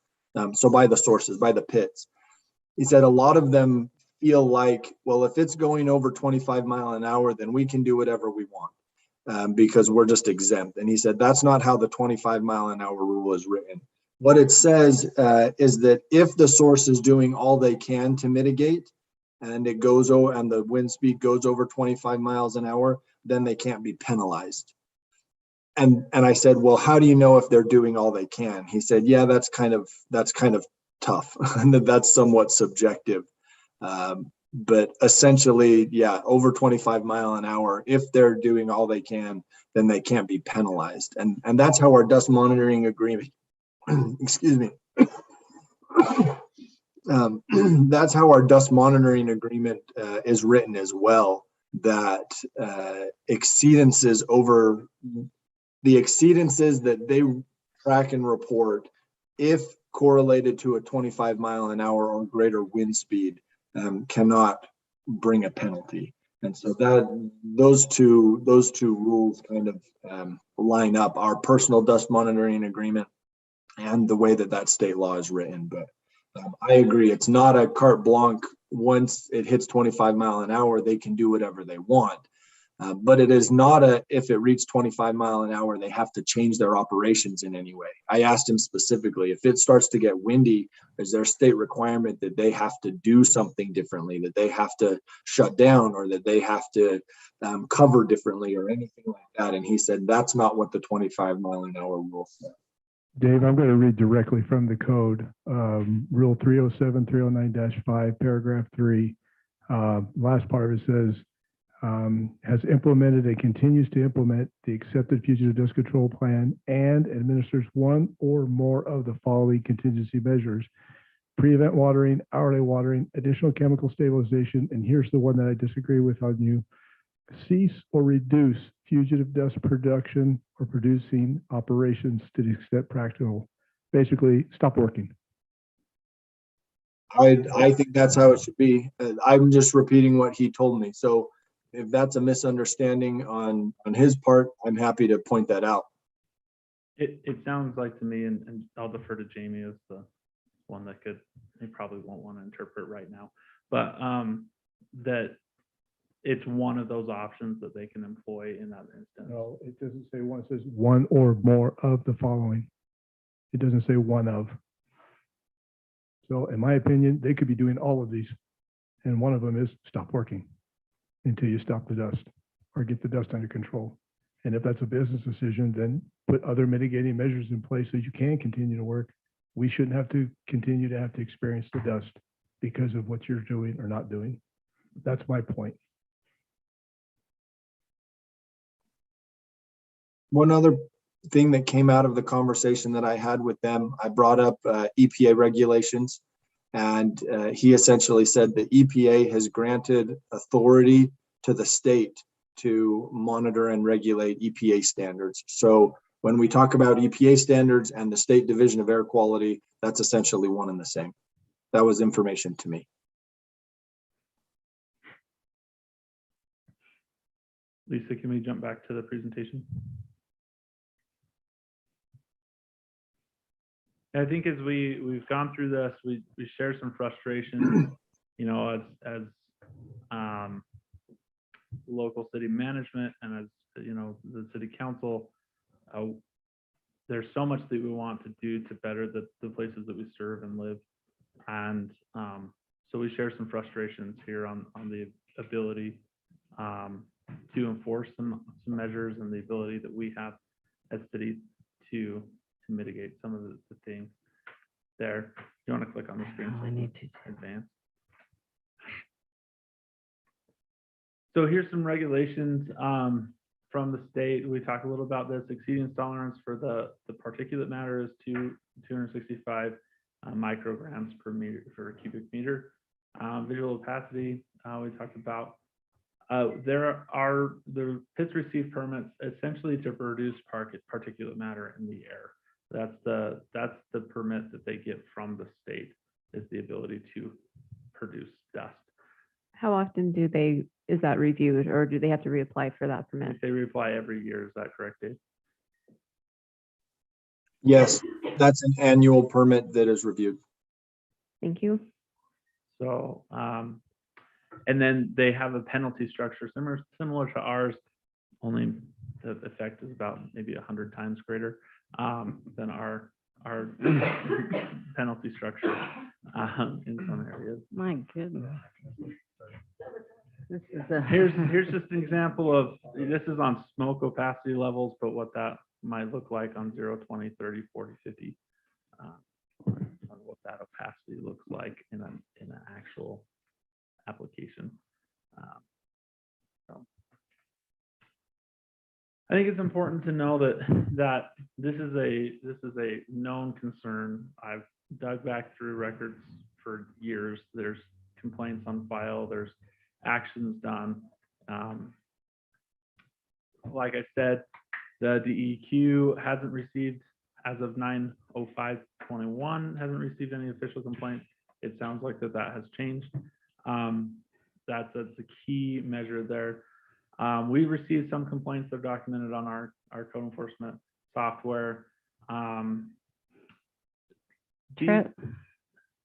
Speaker 2: So by the sources, by the pits. He said a lot of them feel like, well, if it's going over 25 mile an hour, then we can do whatever we want. Because we're just exempt. And he said, that's not how the 25 mile an hour rule is written. What it says is that if the source is doing all they can to mitigate and it goes over and the wind speed goes over 25 miles an hour, then they can't be penalized. And I said, well, how do you know if they're doing all they can? He said, yeah, that's kind of tough. And that's somewhat subjective. But essentially, yeah, over 25 mile an hour, if they're doing all they can, then they can't be penalized. And that's how our dust monitoring agreement, excuse me. That's how our dust monitoring agreement is written as well, that exceedances over the exceedances that they track and report, if correlated to a 25 mile an hour or greater wind speed, cannot bring a penalty. And so that those two rules kind of line up, our personal dust monitoring agreement and the way that state law is written. But I agree, it's not a carte blanche. Once it hits 25 mile an hour, they can do whatever they want. But it is not if it reaches 25 mile an hour, they have to change their operations in any way. I asked him specifically, if it starts to get windy, is there a state requirement that they have to do something differently, that they have to shut down, or that they have to cover differently or anything like that? And he said, that's not what the 25 mile an hour rule says.
Speaker 12: Dave, I'm going to read directly from the code, Rule 307, 309-5, paragraph 3. Last part of it says, has implemented and continues to implement the accepted fugitive dust control plan and administers one or more of the following contingency measures: pre-event watering, hourly watering, additional chemical stabilization, and here's the one that I disagree with on you: cease or reduce fugitive dust production or producing operations to the extent practical. Basically, stop working.
Speaker 2: I think that's how it should be. I'm just repeating what he told me. So if that's a misunderstanding on his part, I'm happy to point that out.
Speaker 3: it sounds like to me, and I'll defer to Jamie as the one that he probably won't want to interpret right now, but that it's one of those options that they can employ in that instance.
Speaker 12: No, it doesn't say one, it says one or more of the following. It doesn't say one of. So in my opinion, they could be doing all of these. And one of them is stop working until you stop the dust or get the dust under control. And if that's a business decision, then put other mitigating measures in place so you can continue to work. We shouldn't have to continue to have to experience the dust because of what you're doing or not doing. That's my point.
Speaker 2: One other thing that came out of the conversation that I had with them, I brought up EPA regulations. And he essentially said the EPA has granted authority to the state to monitor and regulate EPA standards. So when we talk about EPA standards and the State Division of Air Quality, that's essentially one and the same. That was information to me.
Speaker 3: Lisa, can we jump back to the presentation? I think as we've gone through this, we share some frustration, you know, as local city management and as, you know, the city council. There's so much that we want to do to better the places that we serve and live. And so we share some frustrations here on the ability to enforce some measures and the ability that we have as cities to mitigate some of the things there. You want to click on the screen?
Speaker 1: Oh,
Speaker 3: so
Speaker 1: I need to.
Speaker 3: advance. So here's some regulations from the state. We talked a little about this. Exceedance tolerance for the particulate matter is 265 micrograms per meter for cubic meter. Visual opacity, we talked about. There are the pits receive permits essentially to produce particulate matter in the air. That's the permit that they get from the state, is the ability to produce dust.
Speaker 6: How often is that reviewed, or do they have to reapply for that permit?
Speaker 3: They reapply every year. Is that correct, Dave?
Speaker 2: Yes, that's an annual permit that is reviewed.
Speaker 6: Thank you.
Speaker 3: So, and then they have a penalty structure similar to ours, only the effect is about maybe 100 times greater than our penalty structure in some areas.
Speaker 1: My goodness. This is
Speaker 3: Here's just an example of, this is on smoke opacity levels, but what that might look like on 0, 20, 30, 40, 50, on what that opacity looks like in an actual application. So I think it's important to know that this is a known concern. I've dug back through records for years. There's complaints on file. There's actions done. Like I said, the DEQ hasn't received, as of 9/05/21, hasn't received any official complaints. It sounds like that has changed. That's a key measure there. We received some complaints that are documented on our code enforcement software.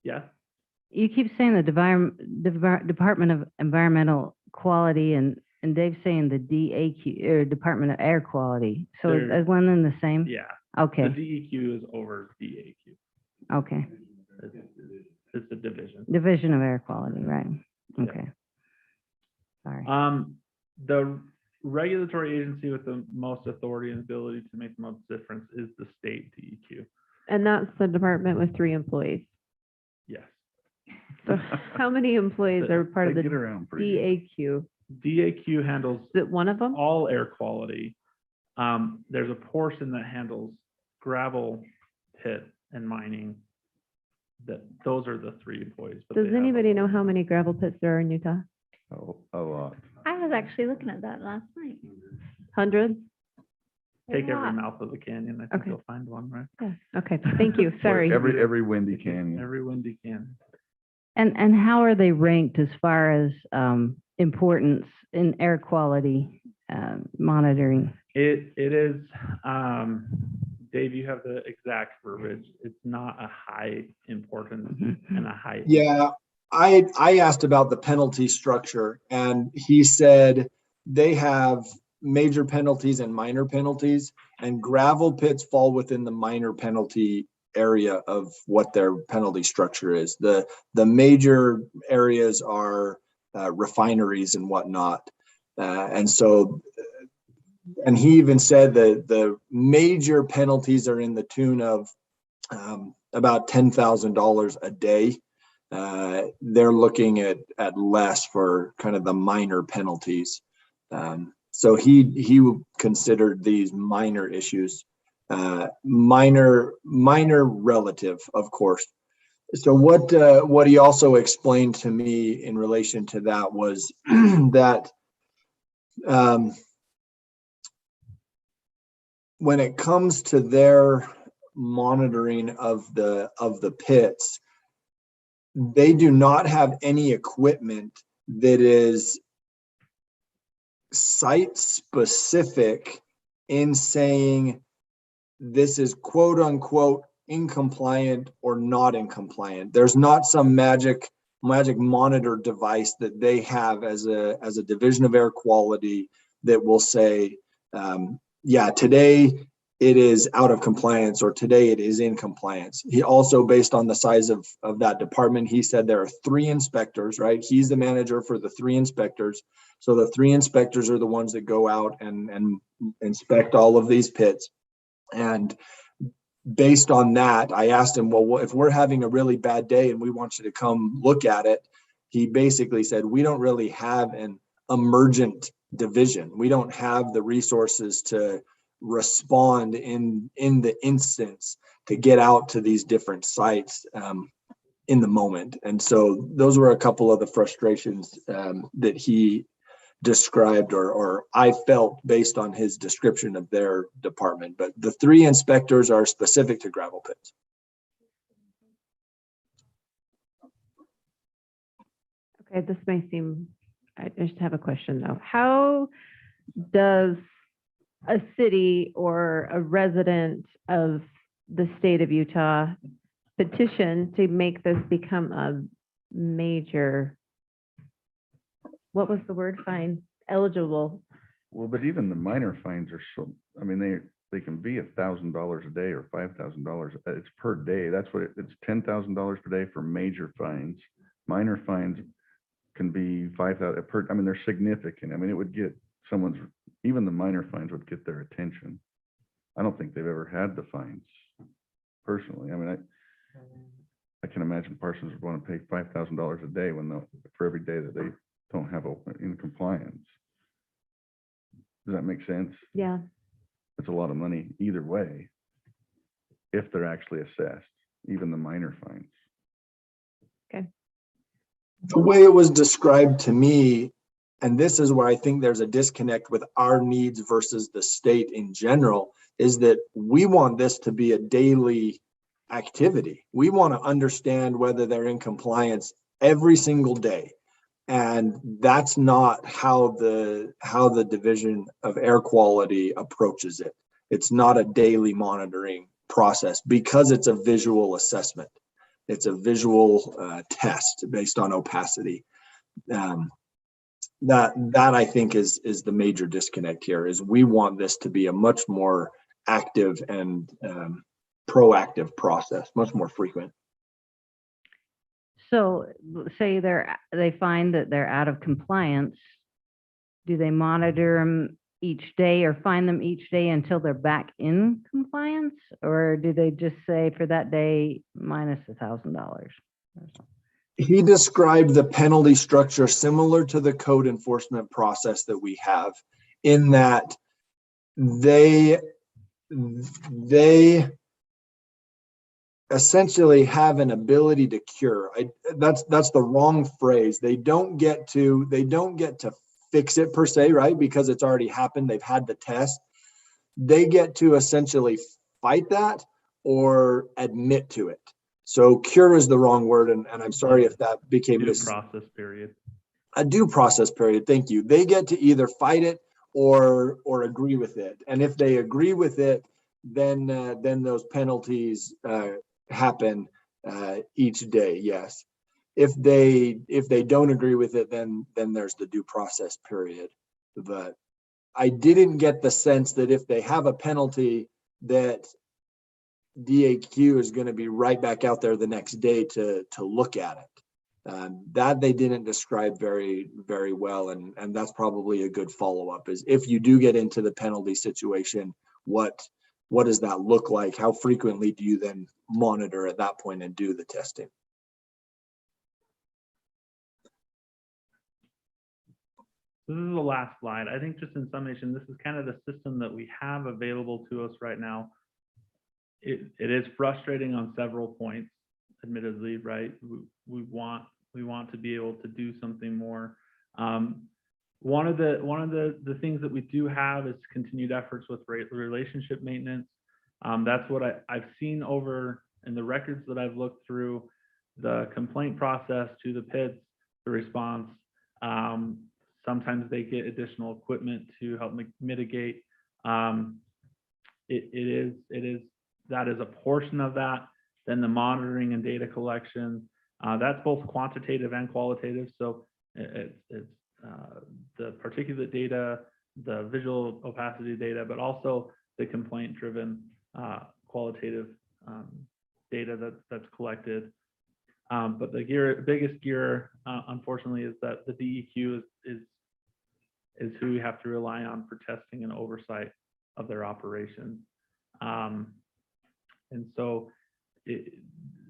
Speaker 3: Yeah.
Speaker 1: You keep saying the Department of Environmental Quality, and Dave's saying the DAQ, or Department of Air Quality. So is one and the same?
Speaker 3: Yeah.
Speaker 1: Okay.
Speaker 3: The DEQ is over DAQ.
Speaker 1: Okay.
Speaker 3: It's the division.
Speaker 1: Division of Air Quality, right?
Speaker 3: Yeah.
Speaker 1: Okay. Sorry.
Speaker 3: The regulatory agency with the most authority and ability to make the most difference is the state DEQ.
Speaker 6: And that's the department with 3 employees.
Speaker 3: Yes.
Speaker 6: So how many employees are part of
Speaker 4: They
Speaker 6: the
Speaker 4: get around pretty good.
Speaker 6: DAQ?
Speaker 3: DAQ handles
Speaker 6: Is it one of them?
Speaker 3: all air quality. There's a portion that handles gravel pit and mining. Those are the 3 employees. But
Speaker 6: Does
Speaker 3: they have
Speaker 6: anybody know how many gravel pits there are in Utah?
Speaker 4: Oh, a lot.
Speaker 13: I was actually looking at that last night.
Speaker 6: Hundreds?
Speaker 3: Take
Speaker 13: A
Speaker 3: every
Speaker 13: lot.
Speaker 3: mouth of the canyon. I think
Speaker 6: Okay.
Speaker 3: you'll find one, right?
Speaker 6: Yeah. Okay. Thank you. Sorry.
Speaker 4: Every windy canyon.
Speaker 3: Every windy canyon.
Speaker 1: And how are they ranked as far as importance in air quality monitoring?
Speaker 3: It is, Dave, you have the exact verbiage. It's not a high importance and a high.
Speaker 2: Yeah, I asked about the penalty structure, and he said they have major penalties and minor penalties, and gravel pits fall within the minor penalty area of what their penalty structure is. The major areas are refineries and whatnot. And so and he even said that the major penalties are in the tune of about $10,000 a day. They're looking at less for kind of the minor penalties. So he considered these minor issues, minor relative, of course. So what he also explained to me in relation to that was that when it comes to their monitoring of the pits, they do not have any equipment that is site specific in saying this is quote unquote in compliant or not in compliant. There's not some magic monitor device that they have as a division of air quality that will say, yeah, today it is out of compliance or today it is in compliance. He also, based on the size of that department, he said there are 3 inspectors, right? He's the manager for the 3 inspectors. So the 3 inspectors are the ones that go out and inspect all of these pits. And based on that, I asked him, well, if we're having a really bad day and we want you to come look at it, he basically said, we don't really have an emergent division. We don't have the resources to respond in the instance to get out to these different sites in the moment. And so those were a couple of the frustrations that he described or I felt based on his description of their department. But the 3 inspectors are specific to gravel pits.
Speaker 6: Okay, this may seem, I just have a question though. How does a city or a resident of the state of Utah petition to make this become a major, what was the word, fine, eligible?
Speaker 4: Well, but even the minor fines are so, I mean, they can be $1,000 a day or $5,000. It's per day. That's what it's $10,000 per day for major fines. Minor fines can be 5,000 per. I mean, they're significant. I mean, it would get someone's, even the minor fines would get their attention. I don't think they've ever had the fines personally. I mean, I can imagine Parsons would want to pay $5,000 a day for every day that they don't have in compliance. Does that make sense?
Speaker 6: Yeah.
Speaker 4: It's a lot of money either way, if they're actually assessed, even the minor fines.
Speaker 6: Okay.
Speaker 2: The way it was described to me, and this is where I think there's a disconnect with our needs versus the state in general, is that we want this to be a daily activity. We want to understand whether they're in compliance every single day. And that's not how the Division of Air Quality approaches it. It's not a daily monitoring process because it's a visual assessment. It's a visual test based on opacity. That I think is the major disconnect here. Is we want this to be a much more active and proactive process, much more frequent.
Speaker 1: So say they find that they're out of compliance, do they monitor them each day or find them each day until they're back in compliance? Or do they just say for that day minus $1,000?
Speaker 2: He described the penalty structure similar to the code enforcement process that we have, in that they essentially have an ability to cure. That's the wrong phrase. They don't get to fix it per se, right? Because it's already happened. They've had the test. They get to essentially fight that or admit to it. So cure is the wrong word, and I'm sorry if that became
Speaker 3: Due process period.
Speaker 2: a due process period. Thank you. They get to either fight it or agree with it. And if they agree with it, then those penalties happen each day. Yes. If they don't agree with it, then there's the due process period. But I didn't get the sense that if they have a penalty that DAQ is going to be right back out there the next day to look at it. That they didn't describe very, very well, and that's probably a good follow-up, is if you do get into the penalty situation, what does that look like? How frequently do you then monitor at that point and do the testing?
Speaker 3: This is the last slide. I think just in summation, this is kind of the system that we have available to us right now. It is frustrating on several points, admittedly, right? We want to be able to do something more. One of the things that we do have is continued efforts with relationship maintenance. That's what I've seen over in the records that I've looked through, the complaint process to the pits, the response. Sometimes they get additional equipment to help mitigate. That is a portion of that. Then the monitoring and data collection, that's both quantitative and qualitative. So it's the particulate data, the visual opacity data, but also the complaint-driven qualitative data that's collected. But the biggest gear, unfortunately, is that the DEQ is who we have to rely on for testing and oversight of their operations. And so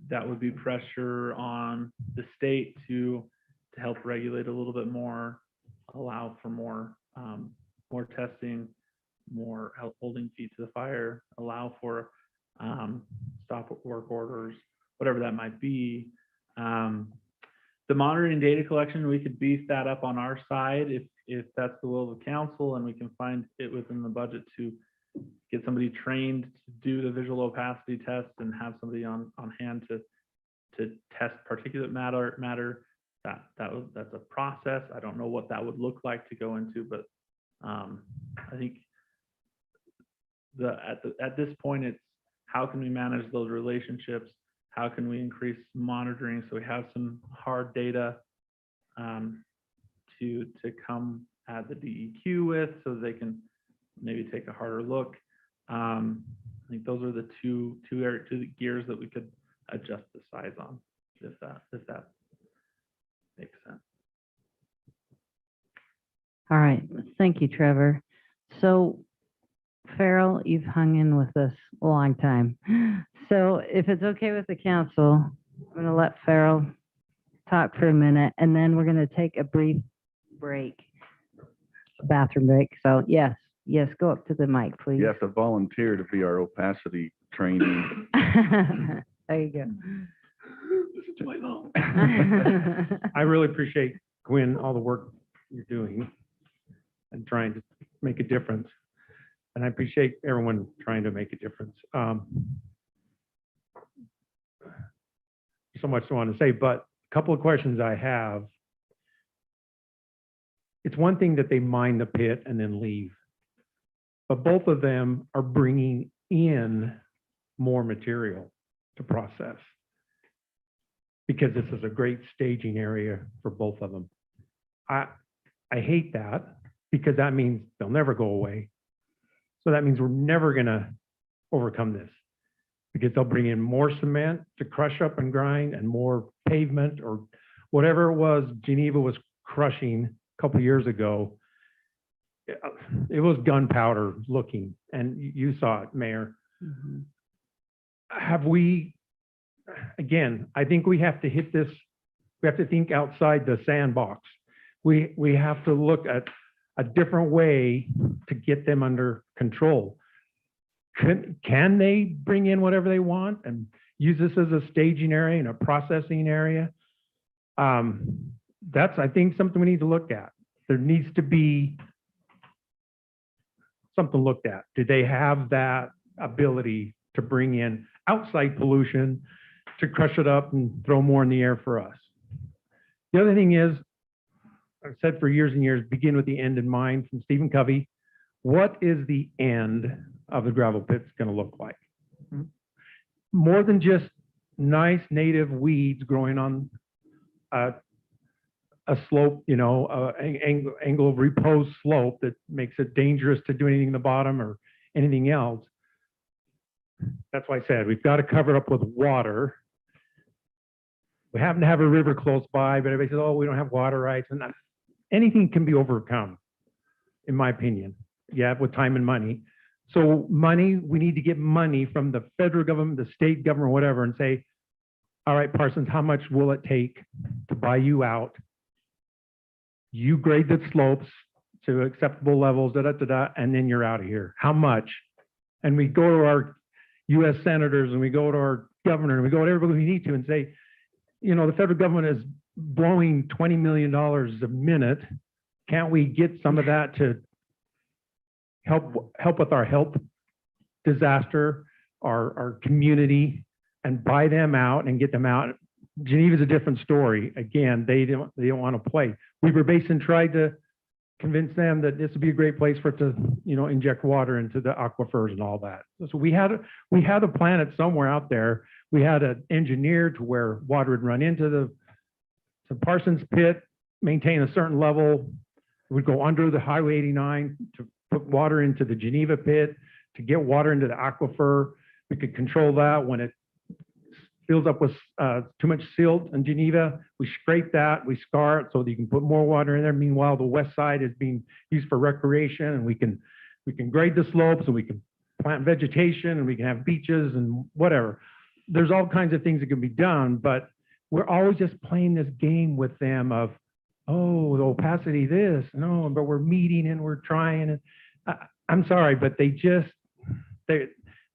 Speaker 3: that would be pressure on the state to help regulate a little bit more, allow for more testing, more help holding feet to the fire, allow for stop work orders, whatever that might be. The monitoring data collection, we could beef that up on our side if that's the will of the council, and we can find it within the budget to get somebody trained to do the visual opacity test and have somebody on hand to test particulate matter. That's a process. I don't know what that would look like to go into, but I think at this point, it's how can we manage those relationships? How can we increase monitoring so we have some hard data to come at the DEQ with, so they can maybe take a harder look. I think those are the two gears that we could adjust the size on, if that makes sense.
Speaker 1: All right, thank you, Trevor. So Farrell, you've hung in with us a long time. So if it's okay with the council, I'm going to let Farrell talk for a minute, and then we're going to take a brief break, a bathroom break. So yes, go up to the mic, please.
Speaker 4: You have to volunteer to be our opacity trainee.
Speaker 1: There you go.
Speaker 8: Listen to my mom. I really appreciate, Gwen, all the work you're doing and trying to make a difference. And I appreciate everyone trying to make a difference. So much I want to say, but a couple of questions I have. It's one thing that they mine the pit and then leave, but both of them are bringing in more material to process, because this is a great staging area for both of them. I hate that, because that means they'll never go away. So that means we're never going to overcome this, because they'll bring in more cement to crush up and grind, and more pavement or whatever it was Geneva was crushing a couple of years ago. It was gunpowder looking, and you saw it, Mayor.
Speaker 1: Mm-hmm.
Speaker 8: Have we, again, I think we have to hit this, we have to think outside the sandbox. We have to look at a different way to get them under control. Can they bring in whatever they want and use this as a staging area and a processing area? That's, I think, something we need to look at. There needs to be something looked at. Do they have that ability to bring in outside pollution, to crush it up and throw more in the air for us? The other thing is, I've said for years and years, begin with the end in mind, from Stephen Covey. What is the end of the gravel pits going to look like? More than just nice native weeds growing on a slope, you know, angle of repose slope that makes it dangerous to do anything in the bottom or anything else. That's why I said we've got to cover it up with water.
Speaker 7: We happen to have a river close by, but everybody says, oh, we don't have water rights. And anything can be overcome, in my opinion. Yeah, with time and money. So money, we need to get money from the federal government, the state government, whatever, and say, all right, Parsons, how much will it take to buy you out? You grade the slopes to acceptable levels, and then you're out of here. How much? And we go to our US senators and we go to our governor and we go to everybody we need to and say, you know, the federal government is blowing $20 million a minute. Can't we get some of that to help with our health disaster, our community, and buy them out and get them out? Geneva's a different story. Again, they don't want to play. Weaver Basin tried to convince them that this would be a great place for it to, you know, inject water into the aquifers and all that. So we had a planet somewhere out there. We had an engineer to where water would run into the Parsons pit, maintain a certain level. It would go under the Highway 89 to put water into the Geneva pit, to get water into the aquifer. We could control that when it fills up with too much silt in Geneva. We scrape that, we scar it so that you can put more water in there. Meanwhile, the west side is being used for recreation, and we can grade the slopes, and we can plant vegetation, and we can have beaches and whatever. There's all kinds of things that can be done, but we're always just playing this game with them of, oh, the opacity this, no, but we're meeting and we're trying. And I'm sorry, but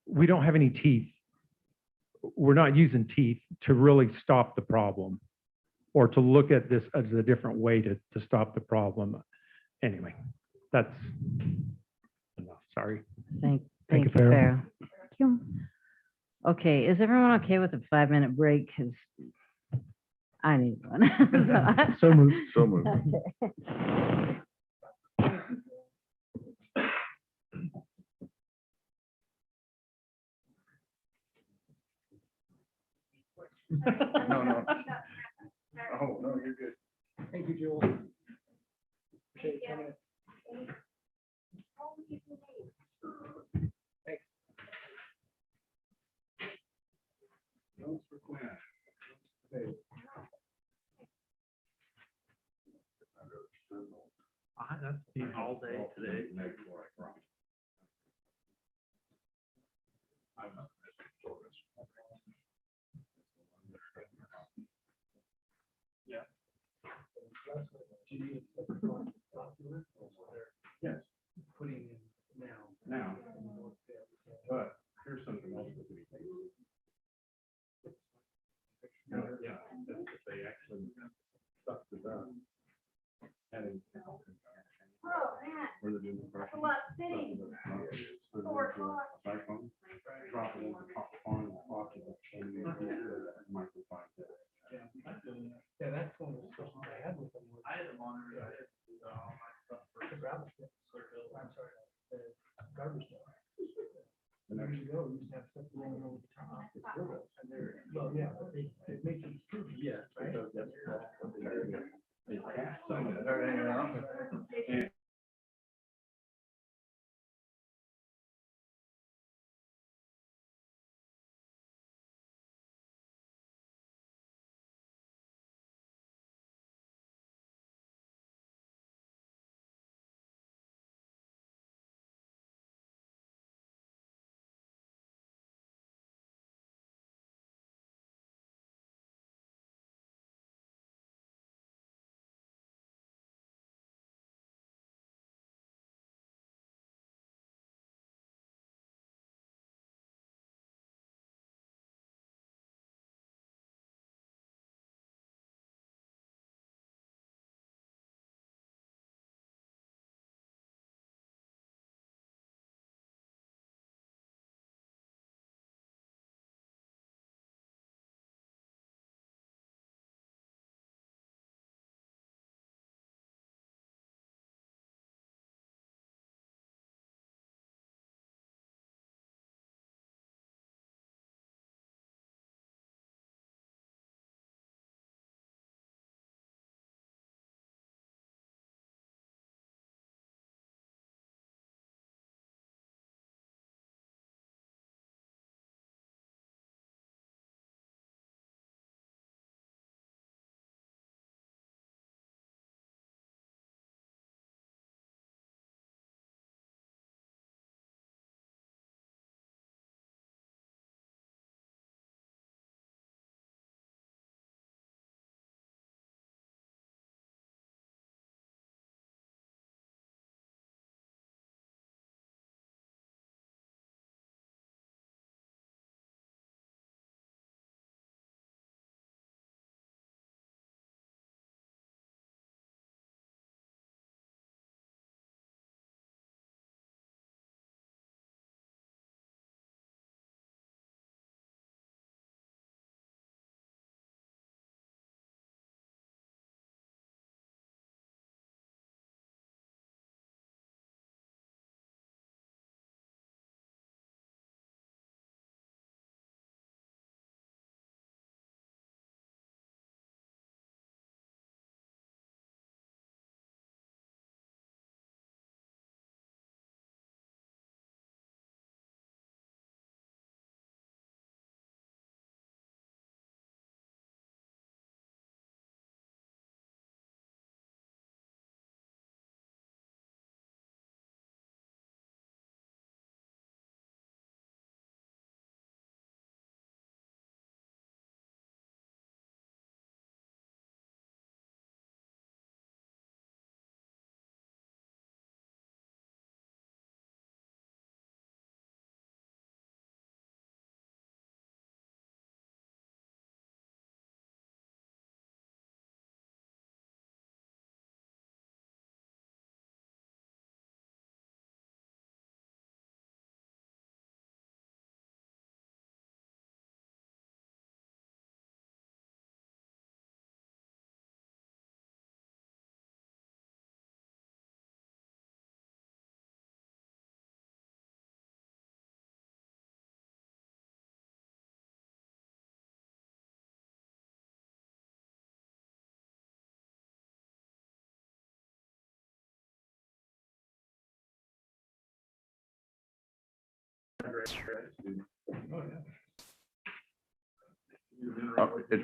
Speaker 7: we don't have any teeth. We're not using teeth to really stop the problem or to look at this as a different way to stop the problem. Anyway, that's enough. Sorry.
Speaker 1: Thank
Speaker 11: Thank
Speaker 1: you,
Speaker 11: you, Farrell.
Speaker 1: Farrell.
Speaker 13: Thank you.
Speaker 1: Okay, is everyone okay with a 5-minute break? Because I need one.
Speaker 11: So moved.
Speaker 4: So moved.
Speaker 1: Okay.
Speaker 4: No, no. Oh, no, you're good.
Speaker 11: Thank you, Joel. Appreciate you coming.
Speaker 3: That's been all day today.
Speaker 12: Yes. Putting in now. But here's something else that we think. Yeah, that's if they actually stuck to that. Adding. Where they're doing the brushing. Drop it in the top on the pocket and microphone. Yeah, that's one of the questions I had with them. I had them on all my stuff for the gravel pit. I'm sorry, the garbage dump. And years ago, we used to have stuff rolling over the top. And they're, well, yeah, but it makes them screw. Yeah, right. They cast some of it.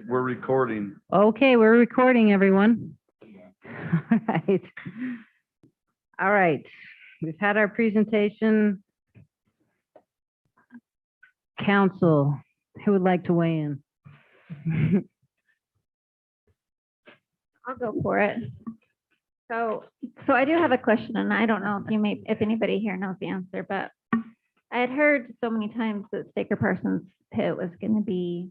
Speaker 4: We're recording.
Speaker 1: Okay, we're recording, everyone. All right. All right, we've had our presentation. Council, who would like to weigh in?
Speaker 13: I'll go for it. So I do have a question, and I don't know if anybody here knows the answer, but I had heard so many times that Staker Parsons pit was going to be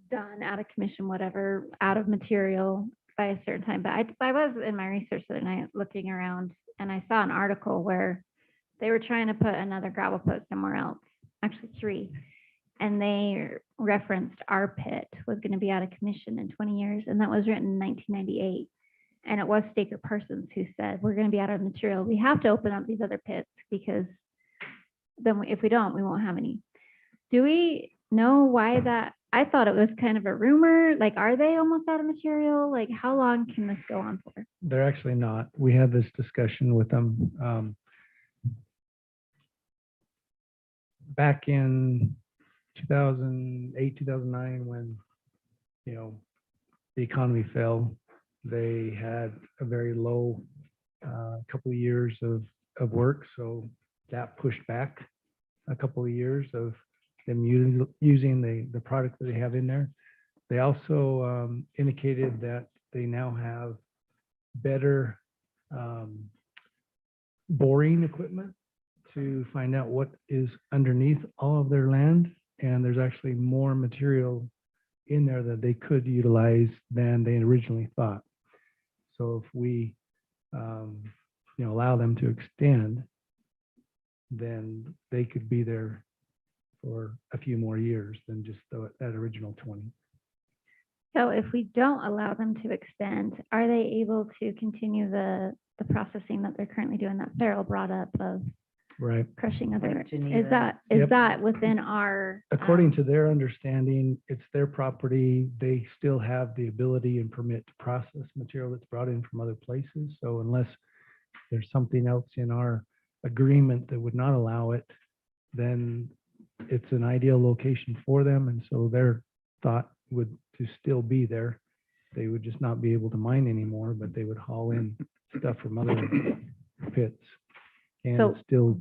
Speaker 13: done out of commission, whatever, out of material by a certain time. But I was in my research the other night looking around, and I saw an article where they were trying to put another gravel pit somewhere else, actually 3. And they referenced our pit was going to be out of commission in 20 years. And that was written in 1998. And it was Staker Parsons who said, we're going to be out of material. We have to open up these other pits because then if we don't, we won't have any. Do we know why that? I thought it was kind of a rumor. Like, are they almost out of material? Like, how long can this go on for?
Speaker 11: They're actually not. We had this discussion with them back in 2008, 2009, when, you know, the economy fell. They had a very low couple of years of work, so that pushed back a couple of years of them using the product that they have in there. They also indicated that they now have better boring equipment to find out what is underneath all of their land, and there's actually more material in there that they could utilize than they originally thought. So if we allow them to extend, then they could be there for a few more years than just that original 20.
Speaker 13: So if we don't allow them to extend, are they able to continue the processing that they're currently doing that Farrell brought up of
Speaker 11: Right.
Speaker 13: crushing other?
Speaker 1: Like Geneva.
Speaker 13: Is
Speaker 11: Yep.
Speaker 13: that within our?
Speaker 11: According to their understanding, it's their property. They still have the ability and permit to process material that's brought in from other places. So unless there's something else in our agreement that would not allow it, then it's an ideal location for them. And so their thought would to still be there. They would just not be able to mine anymore, but they would haul in stuff from other pits and
Speaker 6: So-
Speaker 11: still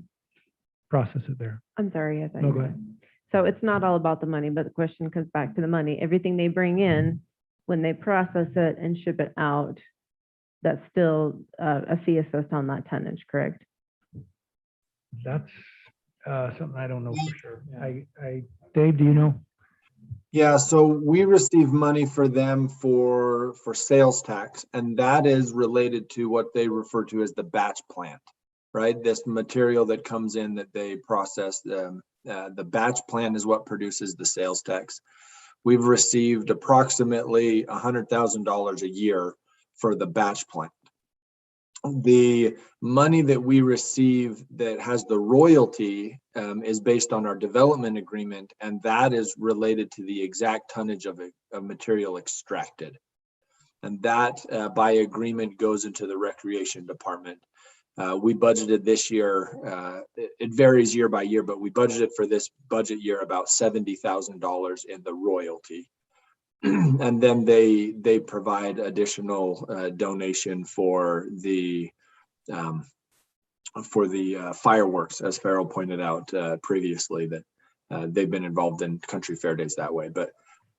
Speaker 11: process it there.
Speaker 6: I'm sorry. I thought
Speaker 11: No,
Speaker 6: you
Speaker 11: go
Speaker 6: were-
Speaker 11: ahead.
Speaker 6: So it's not all about the money, but the question comes back to the money. Everything they bring in, when they process it and ship it out, that's still a fee assessed on that tonnage, correct?
Speaker 11: That's something I don't know for sure. Dave, do you know?
Speaker 2: Yeah, so we receive money for them for sales tax, and that is related to what they refer to as the batch plant, right? This material that comes in that they process, the batch plant is what produces the sales tax. We've received approximately $100,000 a year for the batch plant. The money that we receive that has the royalty is based on our development agreement, and that is related to the exact tonnage of material extracted. And that by agreement goes into the recreation department. We budgeted this year, it varies year by year, but we budgeted for this budget year about $70,000 in the royalty. And then they provide additional donation for the fireworks, as Farrell pointed out previously, that they've been involved in country fair days that way. But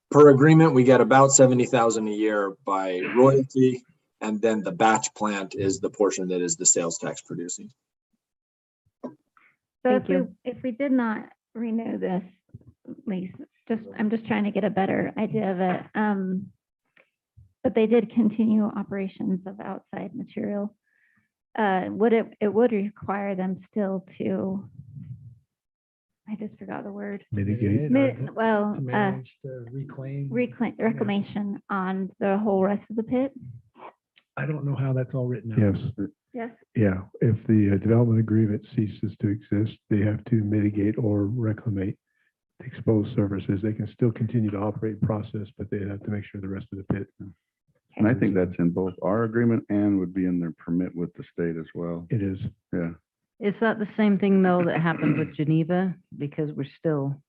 Speaker 2: per agreement, we get about $70,000 a year by royalty, and then the batch plant is the portion that is the sales tax producing.
Speaker 13: So
Speaker 6: Thank you.
Speaker 13: if we did not renew this lease, I'm just trying to get a better idea of it. But they did continue operations of outside material. It would require them still to, I just forgot the word.
Speaker 12: Mitigate.
Speaker 13: Well,
Speaker 11: To manage the reclaim.
Speaker 13: reclamation on the whole rest of the pit.
Speaker 11: I don't know how that's all written out.
Speaker 12: Yes,
Speaker 13: Yes.
Speaker 12: yeah. If the development agreement ceases to exist, they have to mitigate or reclaim exposed surfaces. They can still continue to operate process, but they have to make sure the rest of the pit.
Speaker 4: And I think that's in both our agreement and would be in their permit with the state as well.
Speaker 12: It is.
Speaker 4: Yeah.
Speaker 1: Is that the same thing though that happened with Geneva? Because we're still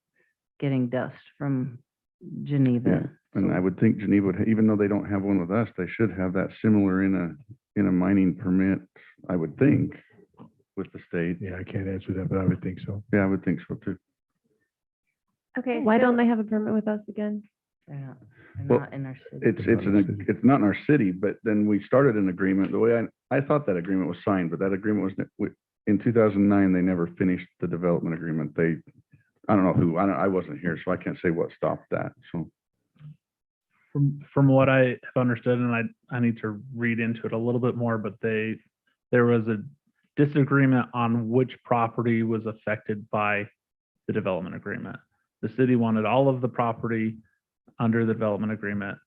Speaker 1: getting dust from Geneva.
Speaker 4: And I
Speaker 1: So-
Speaker 4: would think Geneva would, even though they don't have one with us, they should have that similar in a mining permit, I would think, with the state.
Speaker 12: Yeah, I can't answer that, but I would think so.
Speaker 4: Yeah, I would think so too.
Speaker 13: Okay.
Speaker 6: Why
Speaker 13: so-
Speaker 6: don't they have a permit with us again?
Speaker 1: They're
Speaker 4: Well,
Speaker 1: not in our city.
Speaker 4: It's not in our city, but then we started an agreement. The way I thought that agreement was signed, but that agreement was, in 2009, they never finished the development agreement. I don't know who, I wasn't here, so I can't say what stopped that, so.
Speaker 3: From what I have understood, and I need to read into it a little bit more, but there was a disagreement on which property was affected by the development agreement. The city wanted all of the property under the development agreement.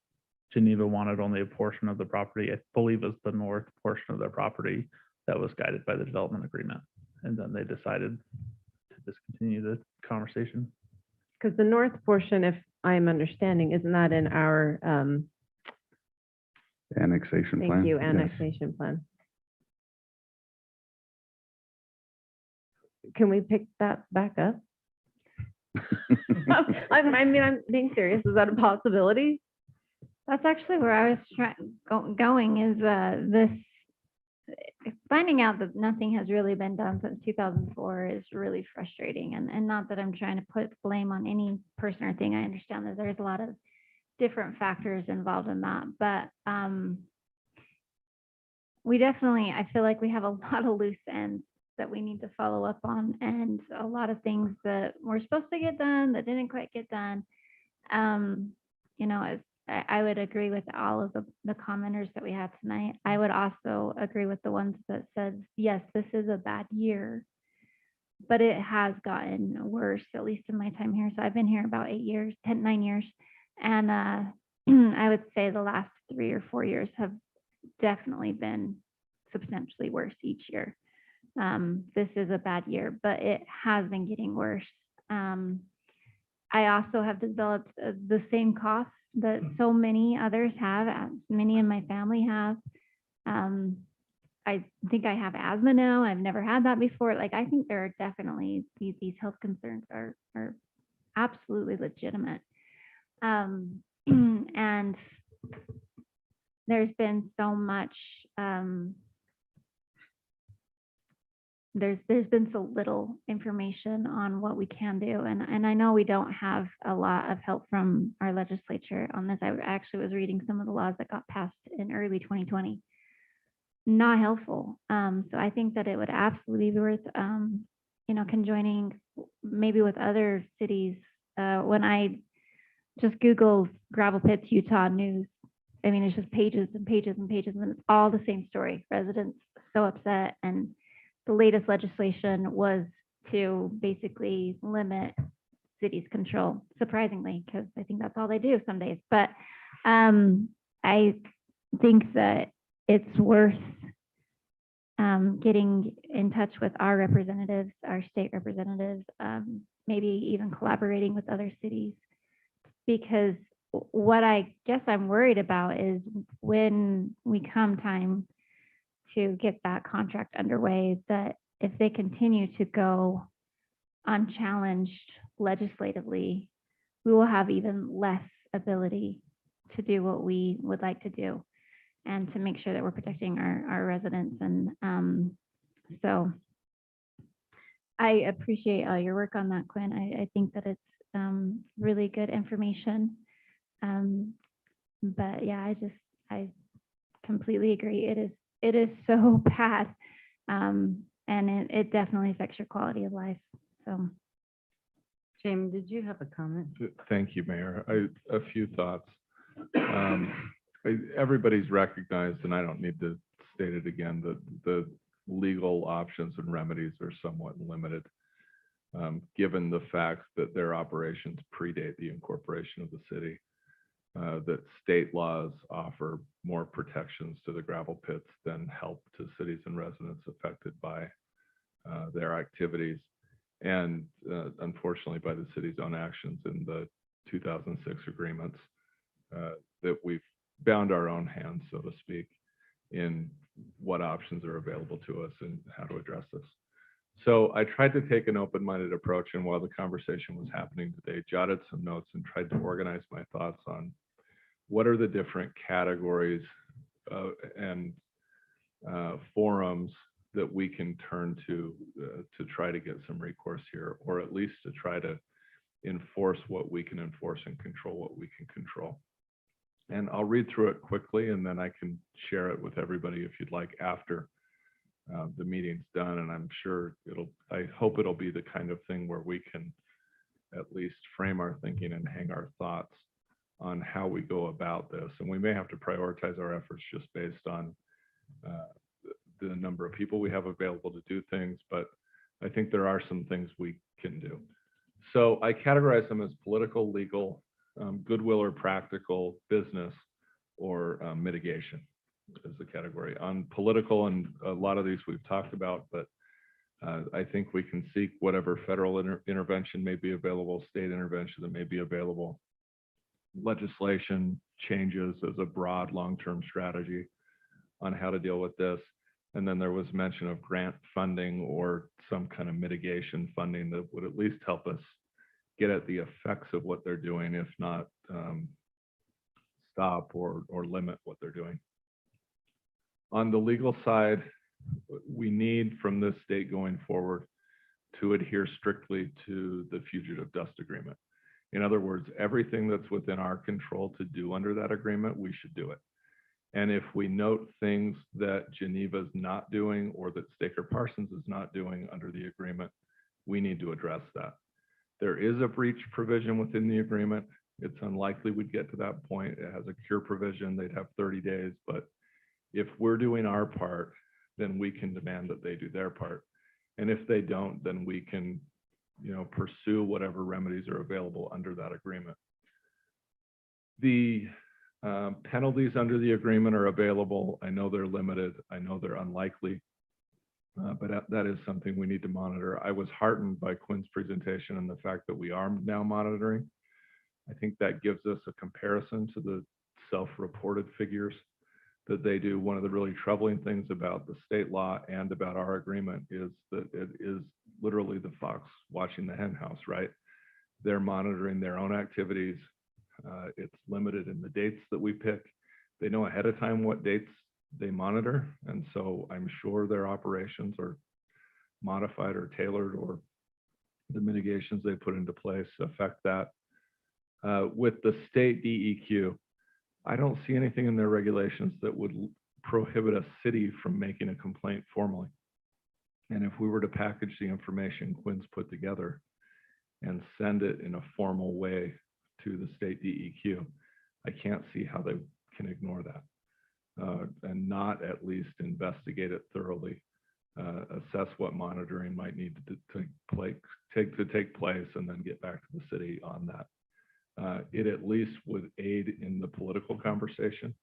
Speaker 3: Geneva wanted only a portion of the property. I believe it was the north portion of their property that was guided by the development agreement. And then they decided to discontinue the conversation.
Speaker 6: Because the north portion, if I'm understanding, is not in our,
Speaker 4: Annexation plan.
Speaker 6: thank you,
Speaker 4: yes.
Speaker 6: annexation plan. Can we pick that back up? I'm being serious. Is that a possibility?
Speaker 13: That's actually where I was going is this, finding out that nothing has really been done since 2004 is really frustrating. And not that I'm trying to put blame on any person or thing. I understand that there's a lot of different factors involved in that. But we definitely, I feel like we have a lot of loose ends that we need to follow up on, and a lot of things that were supposed to get done that didn't quite get done. I would agree with all of the commenters that we had tonight. I would also agree with the ones that said, yes, this is a bad year, but it has gotten worse, at least in my time here. So I've been here about 9 years. And I would say the last 3 or 4 years have definitely been substantially worse each year. This is a bad year, but it has been getting worse. I also have developed the same costs that so many others have, many in my family have. I think I have asthma now. I've never had that before. Like, I think there are definitely these health concerns are absolutely legitimate. And there's been so much, there's been so little information on what we can do. And I know we don't have a lot of help from our legislature on this. I actually was reading some of the laws that got passed in early 2020. Not helpful. So I think that it would absolutely be worth, conjoining maybe with other cities. When I just Google gravel pits, Utah news, I mean, it's just pages and pages and pages, and it's all the same story. Residents so upset, and the latest legislation was to basically limit cities' control, surprisingly, because I think that's all they do some days. But I think that it's worth getting in touch with our representatives, our state representatives, maybe even collaborating with other cities, because what I guess I'm worried about is when we come time to get that contract underway, that if they continue to go unchallenged legislatively, we will have even less ability to do what we would like to do and to make sure that we're protecting our residents. And so I appreciate your work on that, Quinn. I think that it's really good information. But yeah, I completely agree. It is so bad. And it definitely affects your quality of life. So.
Speaker 1: Jamie, did you have a comment?
Speaker 14: Thank you, Mayor. A few thoughts. Everybody's recognized, and I don't need to state it again, that the legal options and remedies are somewhat limited, given the fact that their operations predate the incorporation of the city, that state laws offer more protections to the gravel pits than help to cities and residents affected by their activities. And unfortunately, by the city's own actions in the 2006 agreements, that we've bound our own hands, so to speak, in what options are available to us and how to address this. So I tried to take an open-minded approach, and while the conversation was happening today, jotted some notes and tried to organize my thoughts on what are the different categories and forums that we can turn to try to get some recourse here, or at least to try to enforce what we can enforce and control what we can control. And I'll read through it quickly, and then I can share it with everybody if you'd like after the meeting's done. And I'm sure I hope it'll be the kind of thing where we can at least frame our thinking and hang our thoughts on how we go about this. And we may have to prioritize our efforts just based on the number of people we have available to do things, but I think there are some things we can do. So I categorize them as political, legal, goodwill or practical, business, or mitigation is the category. On political, and a lot of these we've talked about, but I think we can seek whatever federal intervention may be available, state intervention that may be available, legislation changes as a broad long-term strategy on how to deal with this. And then there was mention of grant funding or some kind of mitigation funding that would at least help us get at the effects of what they're doing, if not stop or limit what they're doing. On the legal side, we need from this state going forward to adhere strictly to the fugitive dust agreement. In other words, everything that's within our control to do under that agreement, we should do it. And if we note things that Geneva's not doing or that Staker Parsons is not doing under the agreement, we need to address that. There is a breach provision within the agreement. It's unlikely we'd get to that point. It has a cure provision. They'd have 30 days. But if we're doing our part, then we can demand that they do their part. And if they don't, then we can, pursue whatever remedies are available under that agreement. The penalties under the agreement are available. I know they're limited. I know they're unlikely. But that is something we need to monitor. I was heartened by Quinn's presentation and the fact that we are now monitoring. I think that gives us a comparison to the self-reported figures that they do. One of the really troubling things about the state law and about our agreement is that it is literally the fox watching the hen house, right? They're monitoring their own activities. It's limited in the dates that we pick. They know ahead of time what dates they monitor. And so I'm sure their operations are modified or tailored, or the mitigations they put into place affect that. With the state DEQ, I don't see anything in their regulations that would prohibit a city from making a complaint formally. And if we were to package the information Quinn's put together and send it in a formal way to the state DEQ, I can't see how they can ignore that and not at least investigate it thoroughly, assess what monitoring might need to take place, and then get back to the city on that. It at least would aid in the political conversation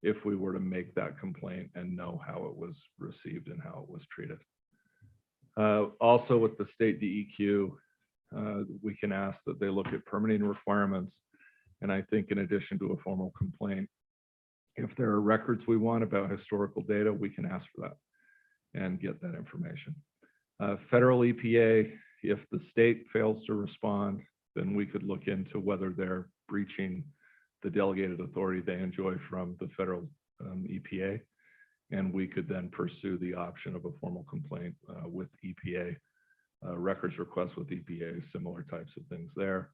Speaker 14: if we were to make that complaint and know how it was received and how it was treated. Also with the state DEQ, we can ask that they look at permitting requirements. And I think in addition to a formal complaint, if there are records we want about historical data, we can ask for that and get that information. Federal EPA, if the state fails to respond, then we could look into whether they're breaching the delegated authority they enjoy from the federal EPA. And we could then pursue the option of a formal complaint with EPA, records requests with EPA, similar types of things there.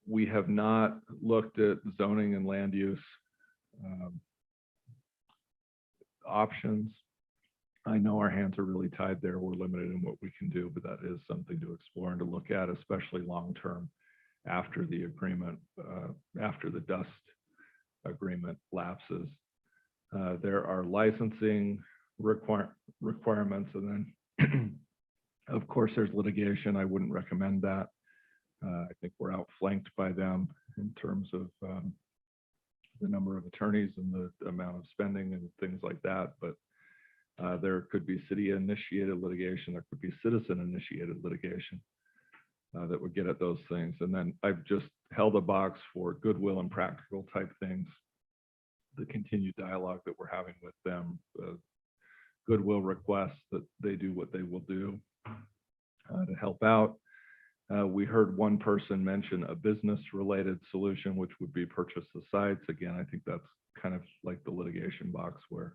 Speaker 14: We have not looked at zoning and land use options. I know our hands are really tied there. We're limited in what we can do, but that is something to explore and to look at, especially long-term after the agreement, after the dust agreement lapses. There are licensing requirements, and then of course there's litigation. I wouldn't recommend that. I think we're outflanked by them in terms of the number of attorneys and the amount of spending and things like that. But there could be city-initiated litigation. There could be citizen-initiated litigation that would get at those things. And then I've just held a box for goodwill and practical type things, the continued dialogue that we're having with them, goodwill requests that they do what they will do to help out. We heard one person mention a business-related solution, which would be purchase the sites. Again, I think that's kind of like the litigation box where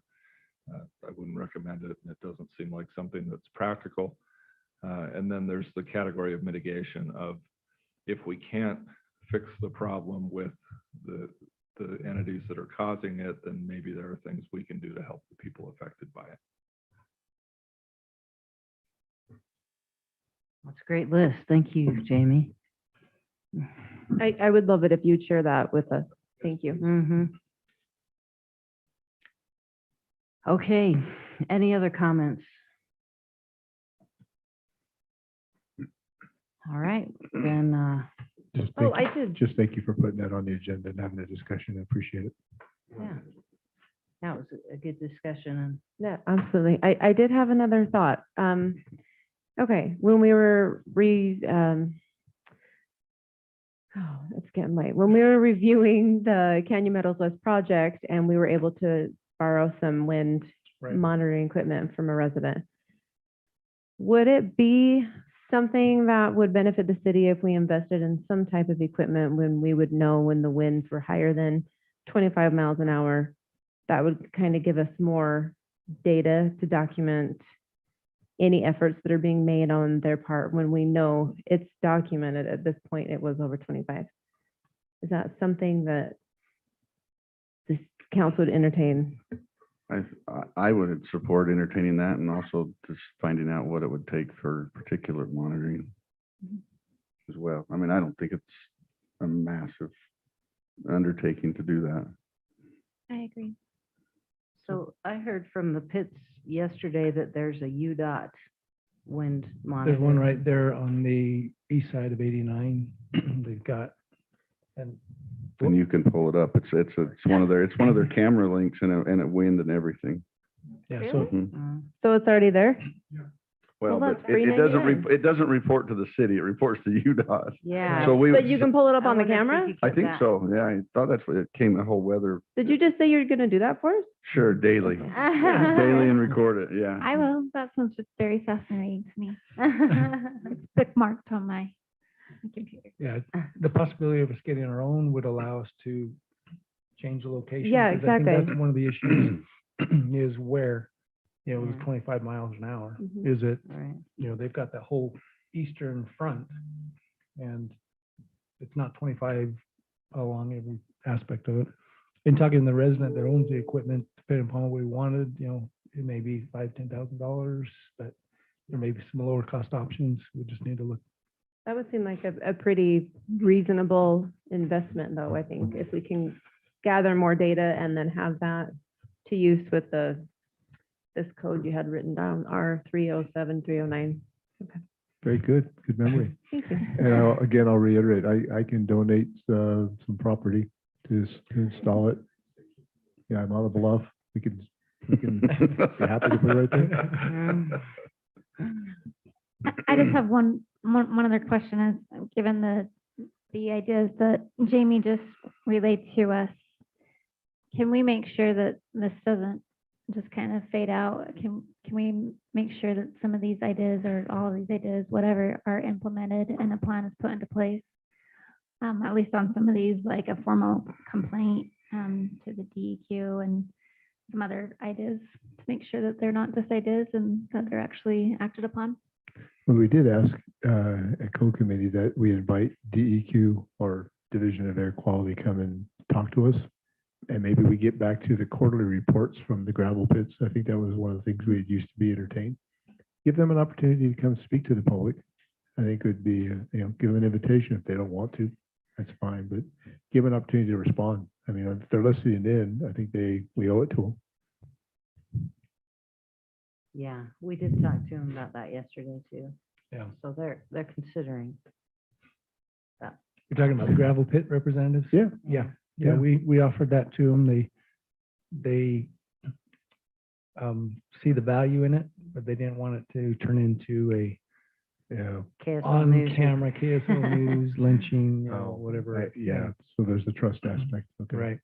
Speaker 14: I wouldn't recommend it, and it doesn't seem like something that's practical. And then there's the category of mitigation of if we can't fix the problem with the entities that are causing it, then maybe there are things we can do to help the people affected by it.
Speaker 1: That's a great list. Thank you, Jamie.
Speaker 6: I would love it if you'd share that with us. Thank you.
Speaker 1: Mm-hmm. Okay, any other comments? All right, then,
Speaker 12: Just
Speaker 6: Oh,
Speaker 12: thank
Speaker 6: I did.
Speaker 12: Just thank you for putting that on the agenda and having a discussion. I appreciate it.
Speaker 1: yeah. That was a good discussion, and
Speaker 6: Yeah, absolutely. I did have another thought. Okay, when we were it's getting late. When we were reviewing the Canyon Meadows West project and we were able to borrow some wind
Speaker 8: Right.
Speaker 6: monitoring equipment from a resident, would it be something that would benefit the city if we invested in some type of equipment when we would know when the winds were higher than 25 miles an hour? That would kind of give us more data to document any efforts that are being made on their part when we know it's documented at this point it was over 25. Is that something that this council would entertain?
Speaker 4: I would support entertaining that and also just finding out what it would take for particular monitoring as well. I mean, I don't think it's a massive undertaking to do that.
Speaker 13: I agree.
Speaker 1: so I heard from the pits yesterday that there's a UDOT wind monitor.
Speaker 11: There's one right there on the east side of 89. They've got, and
Speaker 4: And you can pull it up. It's one of their camera links and a wind and everything.
Speaker 11: yeah,
Speaker 6: Really?
Speaker 11: so
Speaker 4: Mhm.
Speaker 6: So it's already there?
Speaker 4: Well,
Speaker 6: Well,
Speaker 4: but
Speaker 6: that's
Speaker 4: it doesn't report to the city. It reports to UDOT.
Speaker 1: Yeah.
Speaker 4: So
Speaker 6: But you can pull it up
Speaker 1: I
Speaker 6: on the
Speaker 1: wonder if we
Speaker 6: camera?
Speaker 1: could
Speaker 4: I
Speaker 1: get
Speaker 4: think
Speaker 1: that.
Speaker 4: so. Yeah, I thought that's what it came, the whole weather.
Speaker 6: Did you just say you're gonna do that for us?
Speaker 4: Sure, daily. Daily and record it, yeah.
Speaker 13: I will. That sounds just very fascinating to me. It's bookmarked on my computer.
Speaker 11: yeah, the possibility of us getting our own would allow us to change the location.
Speaker 6: Yeah,
Speaker 11: 'cause I think
Speaker 6: exactly.
Speaker 11: that's one of the issues is where,
Speaker 1: Yeah.
Speaker 11: with 25 miles an hour,
Speaker 6: Mhm.
Speaker 11: is it,
Speaker 1: Right.
Speaker 11: they've got that whole eastern front and it's not 25 along every aspect of it. In talking to the resident that owns the equipment, depending upon what we wanted, it may be $5,000-$10,000, but there may be some lower cost options. We just need to look.
Speaker 6: That would seem like a pretty reasonable investment, though, I think, if we can gather more data and then have that to use with this code you had written down, R307309.
Speaker 12: Very good. Good memory.
Speaker 6: Thank you.
Speaker 12: And I'll reiterate, I can donate some property to install it. Yeah, I'm on the bluff. We can be happy to put it right there.
Speaker 13: I just have one other question is, given the ideas that Jamie just relayed to us, can we make sure that this doesn't just kind of fade out? Can we make sure that some of these ideas or all of these ideas, whatever, are implemented and a plan is put into place? At least on some of these, like a formal complaint to the DEQ and some other ideas, to make sure that they're not just ideas and that they're actually acted upon.
Speaker 12: Well, we did ask at code committee that we invite DEQ or Division of Air Quality come and talk to us. And maybe we get back to the quarterly reports from the gravel pits. I think that was one of the things we had used to be entertained. Give them an opportunity to come speak to the public. I think it would be, give them an invitation if they don't want to. That's fine, but give an opportunity to respond. I mean, if they're listening in, I think we owe it to them.
Speaker 1: Yeah, we did talk to him about that yesterday too.
Speaker 11: Yeah.
Speaker 1: So they're considering that.
Speaker 11: You're talking about the gravel pit representatives?
Speaker 12: Yeah.
Speaker 11: Yeah,
Speaker 12: Yeah.
Speaker 11: we offered that to them. They see the value in it, but they didn't want it to turn into a
Speaker 1: KSL News.
Speaker 11: on-camera KSL news lynching,
Speaker 12: Oh,
Speaker 11: whatever.
Speaker 12: yeah, so there's the trust aspect. Okay.
Speaker 11: Right.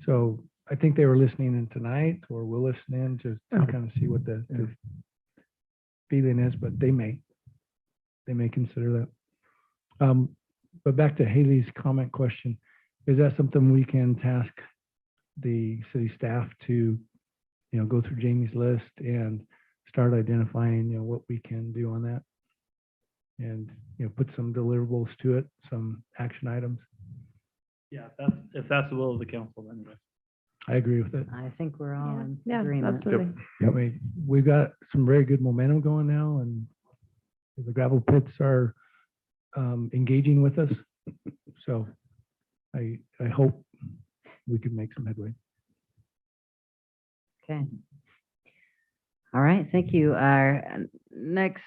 Speaker 11: So I think they were listening in tonight, or will listen in to kind of see what the feeling is, but they may consider that. But back to Haley's comment question, is that something we can task the city staff to, go through Jamie's list and start identifying, what we can do on that? And, put some deliverables to it, some action items.
Speaker 3: Yeah, if that's the will of the council, then yes.
Speaker 11: I agree with it.
Speaker 1: I think we're all in
Speaker 6: Yeah,
Speaker 1: agreement.
Speaker 6: absolutely.
Speaker 11: I mean, we've got some very good momentum going now, and the gravel pits are engaging with us. So I hope we can make some headway.
Speaker 1: Okay. All right, thank you. Our next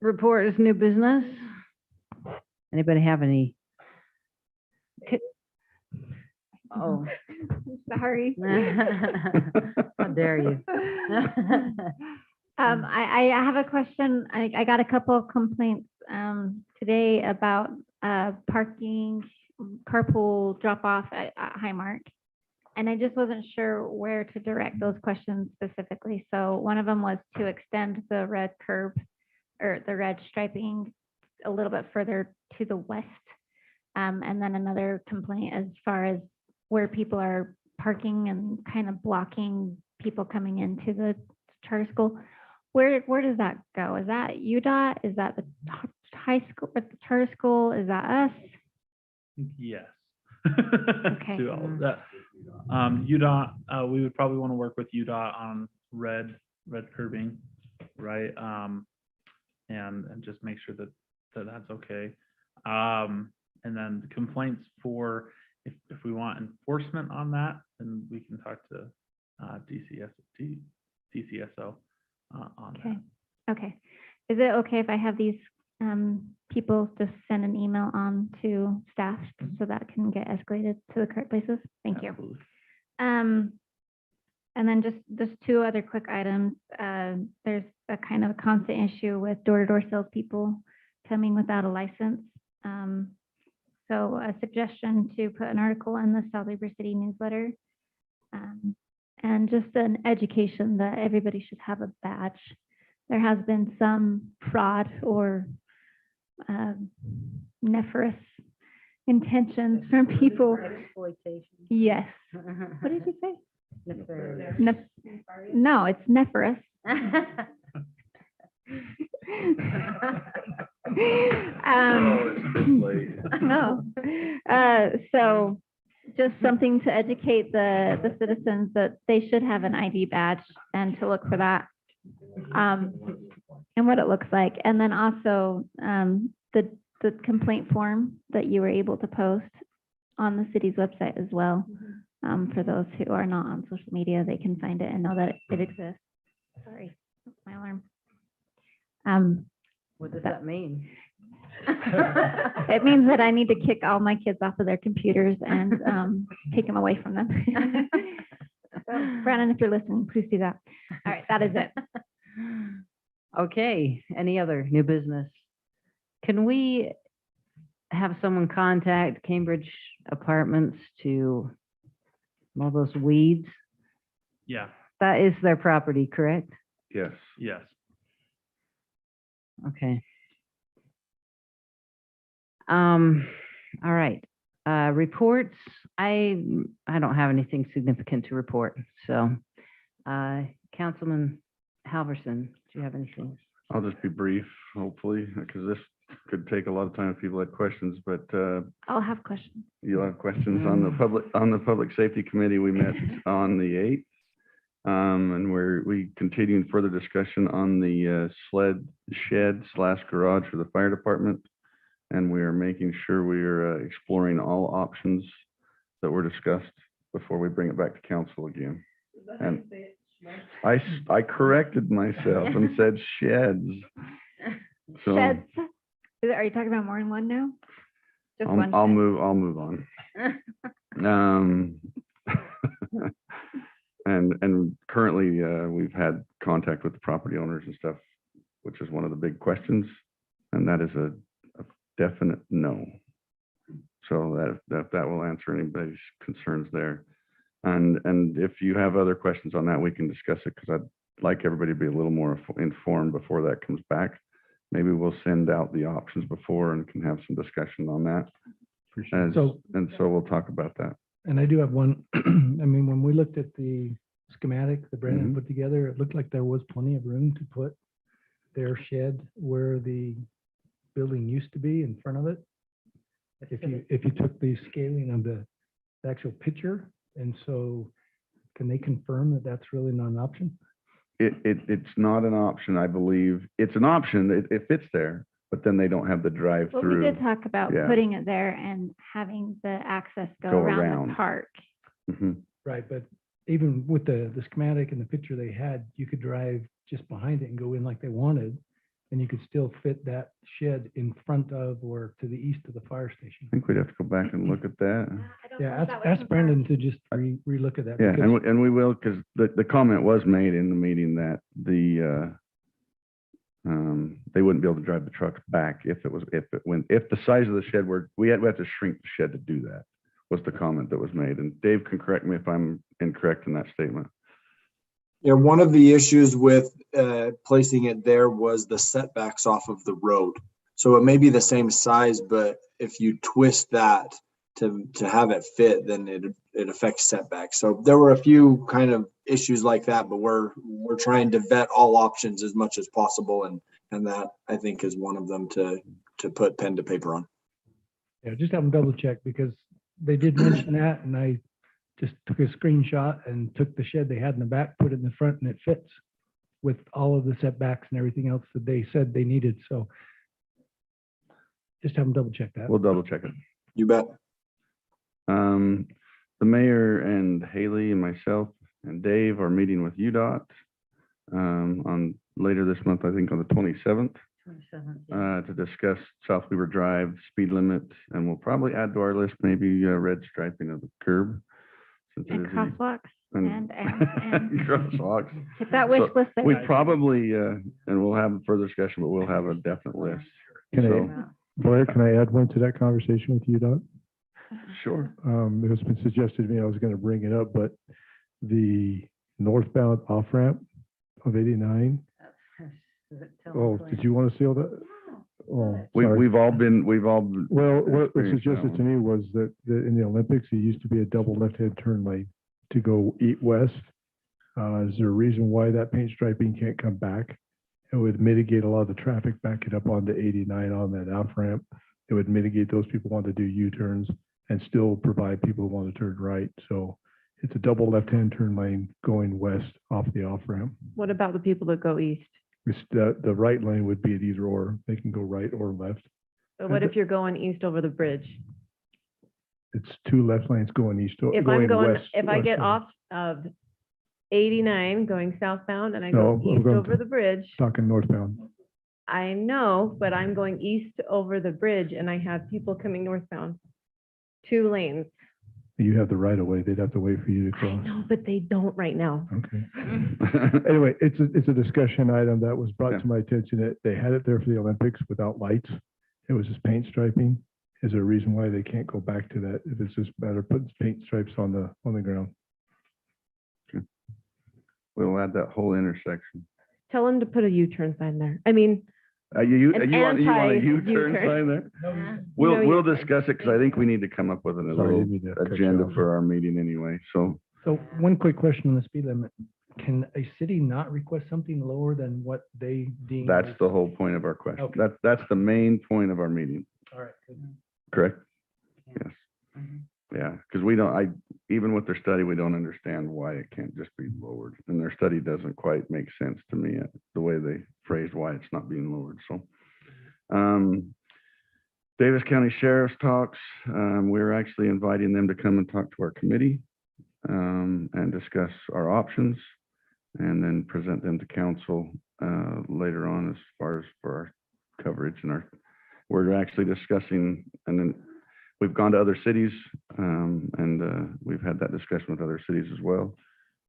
Speaker 1: report is new business. Anybody have any? Oh,
Speaker 13: Sorry.
Speaker 1: how dare you?
Speaker 13: I have a question. I got a couple of complaints today about parking, carpool drop off at Highmark. And I just wasn't sure where to direct those questions specifically. So one of them was to extend the red curb or the red striping a little bit further to the west. And then another complaint as far as where people are parking and kind of blocking people coming into the charter school. Where does that go? Is that UDOT? Is that the high school, the charter school? Is that us?
Speaker 3: Yes.
Speaker 13: Okay.
Speaker 3: To all of that. UDOT, we would probably want to work with UDOT on red curbing, right? And just make sure that that's okay. And then complaints for, if we want enforcement on that, then we can talk to DCSO on
Speaker 13: Okay.
Speaker 3: that.
Speaker 13: Okay. Is it okay if I have these people just send an email on to staff so that can get escalated to the correct places? Thank you.
Speaker 3: Absolutely.
Speaker 13: And then just two other quick items. There's a kind of a constant issue with door-to-door salespeople coming without a license. So a suggestion to put an article in the South Weber City newsletter. And just an education that everybody should have a badge. There has been some fraud or nefarious intentions from people.
Speaker 1: Exploitation.
Speaker 13: Yes. What did you say?
Speaker 1: Nefarious.
Speaker 13: No, it's nefarious. No. So just something to educate the citizens that they should have an ID badge and to look for that. And what it looks like. And then also the complaint form that you were able to post on the city's website as well. For those who are not on social media, they can find it and know that it exists. Sorry, that's my alarm.
Speaker 1: What does that mean?
Speaker 13: It means that I need to kick all my kids off of their computers and take them away from them. So, Brandon, if you're listening, please do that. All right, that is it.
Speaker 1: Okay, any other new business? Can we have someone contact Cambridge Apartments to mow those weeds?
Speaker 3: Yeah.
Speaker 1: That is their property, correct?
Speaker 4: Yes.
Speaker 3: Yes.
Speaker 1: Okay. All right. Reports. I don't have anything significant to report. So, Councilman Halverson, do you have anything?
Speaker 4: I'll just be brief, hopefully, because this could take a lot of time if people had questions, but
Speaker 13: I'll have questions.
Speaker 4: you'll have questions on the Public Safety Committee. We met on the 8th. And we continued further discussion on the sled shed / garage for the fire department. And we are making sure we are exploring all options that were discussed before we bring it back to council again. And I corrected myself and said sheds. So
Speaker 13: Sheds. Are you talking about more than one now? Just one
Speaker 4: I'll
Speaker 13: shed?
Speaker 4: move on. And currently, we've had contact with the property owners and stuff, which is one of the big questions, and that is a definite no. So that will answer anybody's concerns there. And if you have other questions on that, we can discuss it, because I'd like everybody to be a little more informed before that comes back. Maybe we'll send out the options before and can have some discussion on that.
Speaker 11: So,
Speaker 4: So we'll talk about that.
Speaker 11: and I do have one, I mean, when we looked at the schematic that Brandon
Speaker 4: Mhm.
Speaker 11: put together, it looked like there was plenty of room to put their shed where the building used to be in front of it. If you took the scaling of the actual picture, and so can they confirm that that's really not an option?
Speaker 4: It's not an option, I believe. It's an option, it fits there, but then they don't have the
Speaker 13: Well, we
Speaker 4: drive-through.
Speaker 13: did talk about
Speaker 4: Yeah.
Speaker 13: putting it there and having the access go
Speaker 4: Go
Speaker 13: around
Speaker 4: around.
Speaker 13: the park.
Speaker 4: Mhm.
Speaker 11: Right, but even with the schematic and the picture they had, you could drive just behind it and go in like they wanted, and you could still fit that shed in front of or to the east of the fire station.
Speaker 4: I think we'd have to go back and look at that.
Speaker 11: Yeah, ask Brandon to just relook at that.
Speaker 4: Yeah,
Speaker 11: because-
Speaker 4: and we will, because the comment was made in the meeting that they wouldn't be able to drive the trucks back if the size of the shed we have to shrink the shed to do that, was the comment that was made. And Dave can correct me if I'm incorrect in that statement.
Speaker 2: Yeah, one of the issues with placing it there was the setbacks off of the road. So it may be the same size, but if you twist that to have it fit, then it affects setbacks. So there were a few kind of issues like that, but we're trying to vet all options as much as possible, and that I think is one of them to put pen to paper on.
Speaker 11: Yeah, just have them double check, because they did mention that, and I just took a screenshot and took the shed they had in the back, put it in the front, and it fits with all of the setbacks and everything else that they said they needed. So just have them double check that.
Speaker 4: We'll double check it.
Speaker 2: You bet.
Speaker 4: The mayor and Haley and myself and Dave are meeting with UDOT on later this month, I think on the 27th,
Speaker 1: 27th.
Speaker 4: to discuss South Weaver Drive speed limit, and we'll probably add to our list maybe red striping of the curb. since it
Speaker 13: And
Speaker 4: is a-
Speaker 13: crosswalks and
Speaker 4: crosswalks.
Speaker 13: hit that wish
Speaker 4: So
Speaker 13: list there.
Speaker 4: we probably, and we'll have further discussion, but we'll have a definite list.
Speaker 12: Can
Speaker 4: So,
Speaker 12: I, Blair, can I add one to that conversation with you, Doc?
Speaker 4: sure.
Speaker 12: It has been suggested to me, I was gonna bring it up, but the northbound off-ramp of 89, oh, did you want to see all that? Oh, sorry.
Speaker 4: We've all been.
Speaker 12: Well, what was
Speaker 4: experienced that
Speaker 12: suggested to
Speaker 4: one.
Speaker 12: me was that in the Olympics, it used to be a double left-hand turn lane to go west. Is there a reason why that paint striping can't come back? It would mitigate a lot of the traffic backing up onto 89 on that off-ramp. It would mitigate those people who want to do U-turns and still provide people who want to turn right. So it's a double left-hand turn lane going west off the off-ramp.
Speaker 6: What about the people that go east?
Speaker 12: The right lane would be at either or. They can go right or left.
Speaker 6: But what if you're going east over the bridge?
Speaker 12: It's two left lanes going east.
Speaker 6: If I'm going,
Speaker 12: west-
Speaker 6: if I get
Speaker 12: westbound.
Speaker 6: off of 89 going southbound and I
Speaker 12: No,
Speaker 6: go
Speaker 12: I'm
Speaker 6: east
Speaker 12: going
Speaker 6: over the bridge,
Speaker 12: Talking northbound.
Speaker 6: I know, but I'm going east over the bridge and I have people coming northbound. 2 lanes.
Speaker 12: You have the right of way. They'd have to wait for you to
Speaker 6: I
Speaker 12: cross.
Speaker 6: know, but they don't right now.
Speaker 12: Okay. Anyway, it's a discussion item that was brought
Speaker 4: Yeah.
Speaker 12: to my attention that they had it there for the Olympics without lights. It was just paint striping. Is there a reason why they can't go back to that? If it's just better putting paint stripes on the ground?
Speaker 4: We'll add that whole intersection.
Speaker 6: Tell them to put a U-turn sign there. I mean,
Speaker 4: You
Speaker 6: An
Speaker 4: want a
Speaker 6: anti-U-turn.
Speaker 4: U-turn sign there?
Speaker 13: Yeah.
Speaker 4: We'll
Speaker 6: you're
Speaker 4: discuss it, because I think we need to come up with a
Speaker 12: Sorry, I
Speaker 4: little
Speaker 12: didn't mean to cut you
Speaker 4: agenda
Speaker 12: off.
Speaker 4: for our meeting anyway, so.
Speaker 11: So one quick question on the speed limit. Can a city not request something lower than what they deem?
Speaker 4: That's
Speaker 11: as-
Speaker 4: the whole point of our question.
Speaker 11: Okay.
Speaker 4: That's the main point of our meeting,
Speaker 11: All right. good.
Speaker 4: correct?
Speaker 1: Yeah.
Speaker 4: Yes.
Speaker 1: Mhm.
Speaker 4: Yeah, because even with their study, we don't understand why it can't just be lowered. And their study doesn't quite make sense to me, the way they phrased why it's not being lowered, so. Davis County Sheriff's talks, we're actually inviting them to come and talk to our committee and discuss our options, and then present them to council later on as far as for our coverage and we're actually discussing, and then we've gone to other cities and we've had that discussion with other cities as well.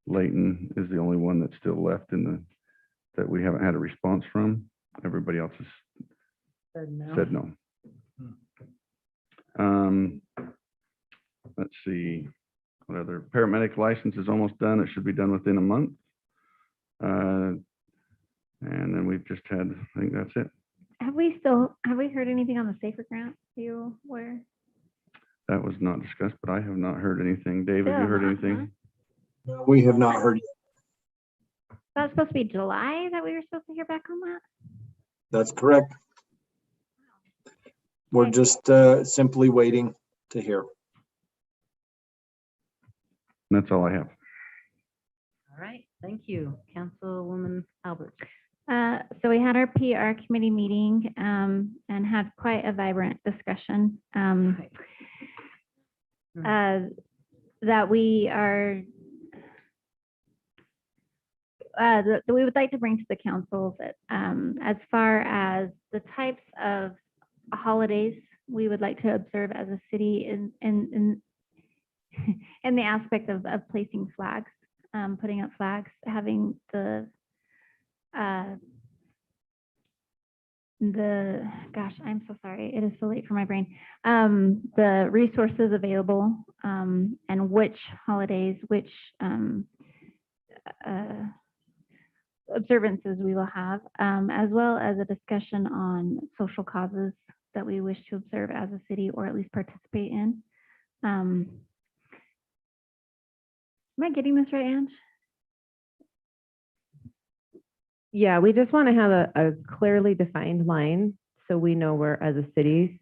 Speaker 4: Layton is the only one that's still left that we haven't had a response from. Everybody else has said no. Let's see. what other, paramedic license is almost done. It should be done within a month. And then we've just had, I think that's it.
Speaker 13: Have we heard anything on the Safer Grant? You were
Speaker 4: That was not discussed, but I have not heard anything. Dave, have you
Speaker 13: Still
Speaker 4: heard
Speaker 13: not,
Speaker 4: anything?
Speaker 2: We have not heard.
Speaker 13: that was supposed to be July that we were supposed to hear back on that?
Speaker 2: That's correct. We're
Speaker 13: Okay.
Speaker 2: just simply waiting to hear.
Speaker 4: That's all I have.
Speaker 1: All right, thank you. Councilwoman Albert.
Speaker 13: So we had our PR committee meeting and had quite a vibrant discussion that we are that we would like to bring to the council that as far as the types of holidays we would like to observe as a city in the aspect of placing flags, putting up flags, having gosh, I'm so sorry, it is so late for my brain. The resources available and which holidays, which observances we will have, as well as a discussion on social causes that we wish to observe as a city or at least participate in. Am I getting this right, Ange?
Speaker 6: Yeah, we just want to have a clearly defined line so we know where as a city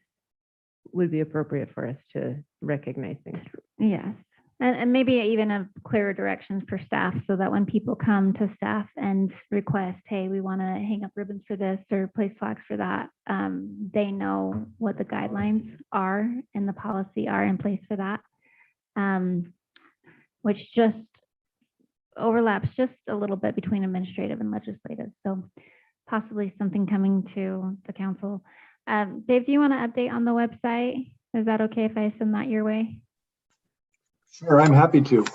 Speaker 6: would be appropriate for us to recognize things.
Speaker 13: Yes, and maybe even a clearer directions for staff so that when people come to staff and request, hey, we want to hang up ribbons for this or place flags for that, they know what the guidelines are and the policy are in place for that, which just overlaps just a little bit between administrative and legislative. So possibly something coming to the council. Dave, do you want to update on the website? Is that okay if I send that your way?
Speaker 2: Sure, I'm happy to.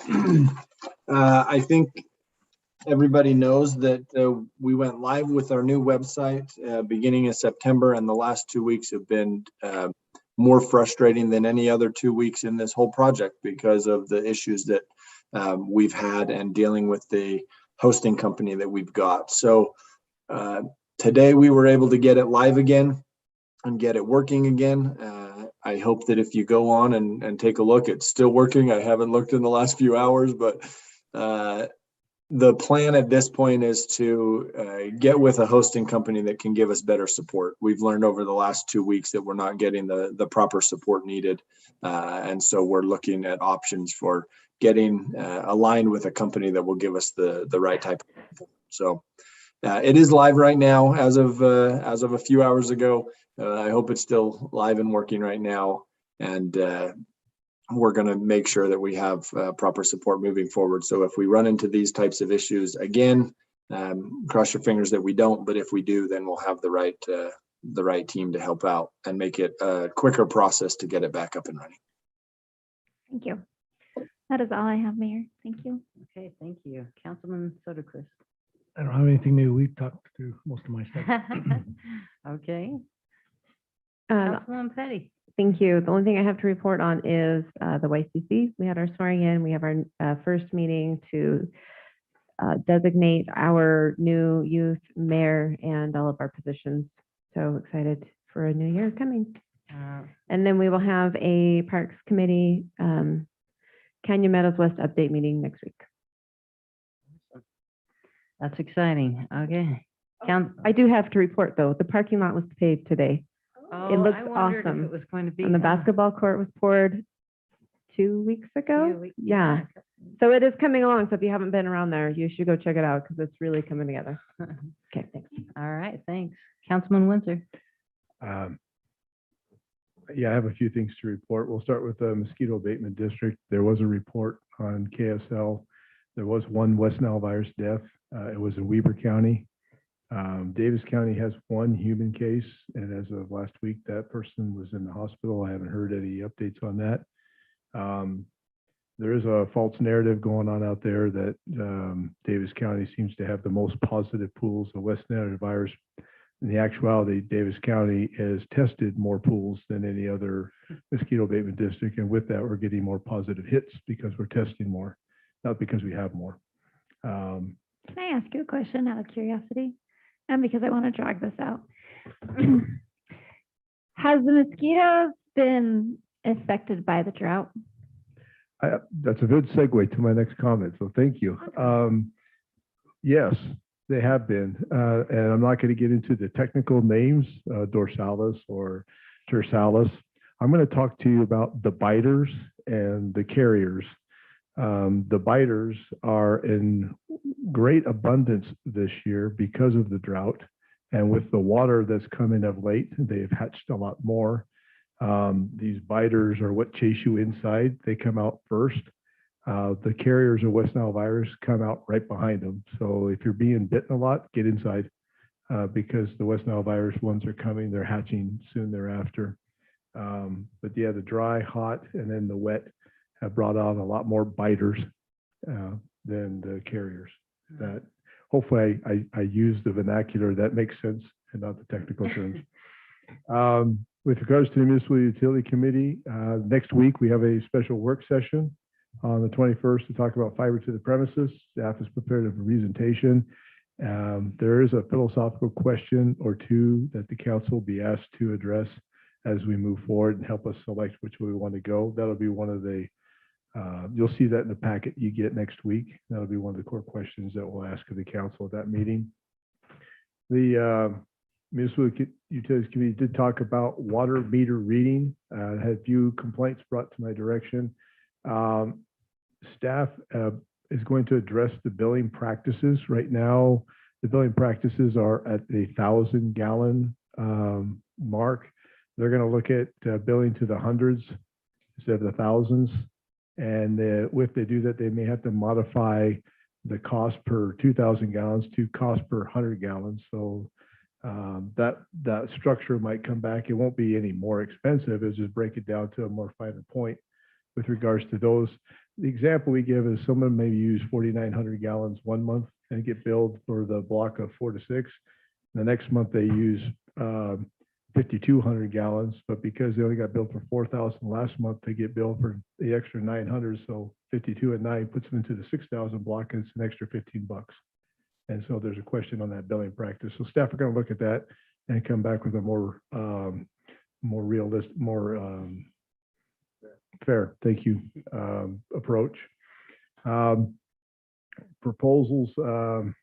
Speaker 2: I think everybody knows that we went live with our new website beginning of September, and the last 2 weeks have been more frustrating than any other 2 weeks in this whole project because of the issues that we've had and dealing with the hosting company that we've got. So today we were able to get it live again and get it working again. I hope that if you go on and take a look, it's still working. I haven't looked in the last few hours, but the plan at this point is to get with a hosting company that can give us better support. We've learned over the last 2 weeks that we're not getting the proper support needed. And so we're looking at options for getting aligned with a company that will give us the right type of support. So it is live right now as of a few hours ago. I hope it's still live and working right now. And we're going to make sure that we have proper support moving forward. So if we run into these types of issues again, cross your fingers that we don't, but if we do, then we'll have the right team to help out and make it a quicker process to get it back up and running.
Speaker 13: Thank you. That is all I have, Mayor. Thank you.
Speaker 1: Okay, thank you. Councilman Soderquist.
Speaker 11: I don't have anything new. We've talked through most of my stuff.
Speaker 1: Okay,
Speaker 6: Um,
Speaker 1: Councilman Petty.
Speaker 6: Thank you. The only thing I have to report on is the YCC. We had our swearing in. We have our first meeting to designate our new youth mayor and all of our positions. So excited for a new year coming. And then we will have a Parks Committee Canyon Meadows West update meeting next week.
Speaker 1: That's exciting. Okay.
Speaker 6: I do have to report though, the parking lot was paved today.
Speaker 1: Oh,
Speaker 6: looks
Speaker 1: I wondered if
Speaker 6: awesome.
Speaker 1: it was going to be.
Speaker 6: And the
Speaker 1: huh?
Speaker 6: basketball court was poured 2 weeks ago.
Speaker 1: Yeah,
Speaker 6: Yeah. So it is coming along. So if you haven't been around there, you should go check it out because it's really coming together. Okay, thanks.
Speaker 1: All right, thanks. Councilman Winter.
Speaker 12: Yeah, I have a few things to report. We'll start with the mosquito abatement district. There was a report on KSL. There was one West Nile virus death. It was in Weber County. Davis County has one human case, and as of last week, that person was in the hospital. I haven't heard any updates on that. There is a false narrative going on out there that Davis County seems to have the most positive pools of West Nile virus In the actuality, Davis County has tested more pools than any other mosquito abatement district. And with that, we're getting more positive hits because we're testing more, not because we have more.
Speaker 13: Can I ask you a question out of curiosity? And because I want to drag this out. Has the mosquitoes been affected by the drought?
Speaker 12: That's a good segue to my next comment, so thank you. Yes, they have been, and I'm not going to get into the technical names, dorsalis or tersalis. I'm going to talk to you about the biters and the carriers. The biters are in great abundance this year because of the drought, and with the water that's come in of late, they've hatched a lot more. These biters are what chase you inside. They come out first. The carriers of West Nile virus come out right behind them. So if you're being bitten a lot, get inside because the West Nile virus ones are coming. They're hatching soon thereafter. But yeah, the dry, hot, and then the wet have brought on a lot more biters than the carriers. That hopefully I use the vernacular that makes sense and not the technical terms. With regards to the Municipal Utility Committee, next week we have a special work session on the 21st to talk about fiber to the premises. Staff is prepared for a presentation. There is a philosophical question or two that the council will be asked to address as we move forward and help us select which way we want to go. That'll be one of the, you'll see that in the packet you get next week. That'll be one of the core questions that we'll ask of the council at that meeting. The Municipal Utilities Committee did talk about water meter reading. Had a few complaints brought to my direction. Staff is going to address the billing practices. Right now, the billing practices are at the 1,000-gallon mark. They're going to look at billing to the hundreds instead of the thousands. And if they do that, they may have to modify the cost per 2,000 gallons to cost per 100 gallons. So that structure might come back. It won't be any more expensive. It's just break it down to a more finer point with regards to those. The example we give is someone may use 4,900 gallons one month and get billed for the block of 4 to 6. The next month they use 5,200 gallons, but because they only got billed for 4,000 last month, they get billed for the extra 900. So 52 and 9 puts them into the 6,000 block, and it's an extra $15. And so there's a question on that billing practice. So staff are going to look at that and come back with a more realistic, more fair, thank you, approach. Proposals, the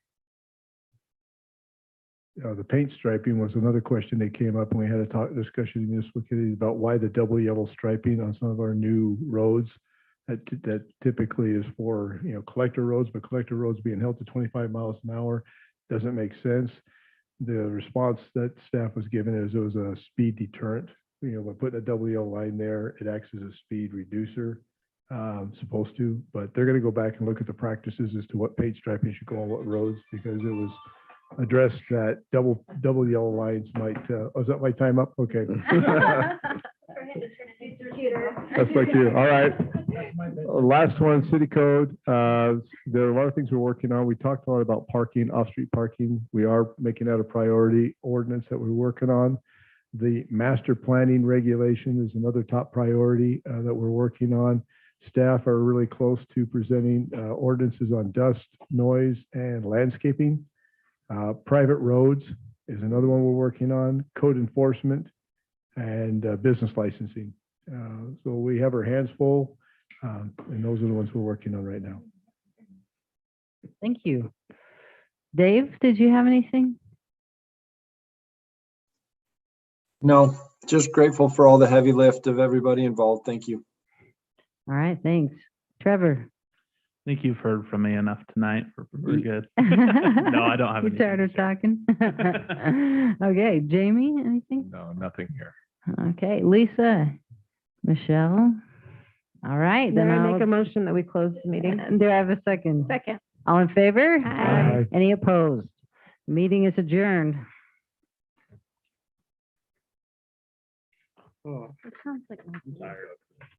Speaker 12: paint striping was another question that came up, and we had a discussion in the municipal committee about why the double yellow striping on some of our new roads. That typically is for collector roads, but collector roads being held to 25 miles an hour doesn't make sense. The response that staff was given is it was a speed deterrent. By putting a double yellow line there, it acts as a speed reducer, supposed to. But they're going to go back and look at the practices as to what paint striping should go on what roads, because it was addressed that double yellow lines might. Oh, is that my time up? Okay. That's like you. All right. Last one, city code. There are a lot of things we're working on. We talked a lot about parking, off-street parking. We are making that a priority ordinance that we're working on. The master planning regulation is another top priority that we're working on. Staff are really close to presenting ordinances on dust, noise, and landscaping. Private roads is another one we're working on. Code enforcement and business licensing. So we have our hands full, and those are the ones we're working on right now.
Speaker 1: Thank you. Dave, did you have anything?
Speaker 2: No, just grateful for all the heavy lift of everybody involved. Thank you.
Speaker 1: All right, thanks. Trevor?
Speaker 3: I think you've heard from me enough tonight. We're good. No, I don't have
Speaker 1: You
Speaker 3: anything
Speaker 1: tired
Speaker 3: to
Speaker 1: of
Speaker 3: share.
Speaker 1: talking? Okay, Jamie, anything?
Speaker 14: No, nothing here.
Speaker 1: Okay, Lisa, Michelle. All right, then
Speaker 6: Then I
Speaker 1: I'll
Speaker 6: make a motion that we close the meeting.
Speaker 1: do I have a second?
Speaker 6: Second.
Speaker 1: All in favor?
Speaker 13: Aye.
Speaker 1: Any opposed? Meeting is adjourned.
Speaker 13: It sounds like.
Speaker 3: I'm tired.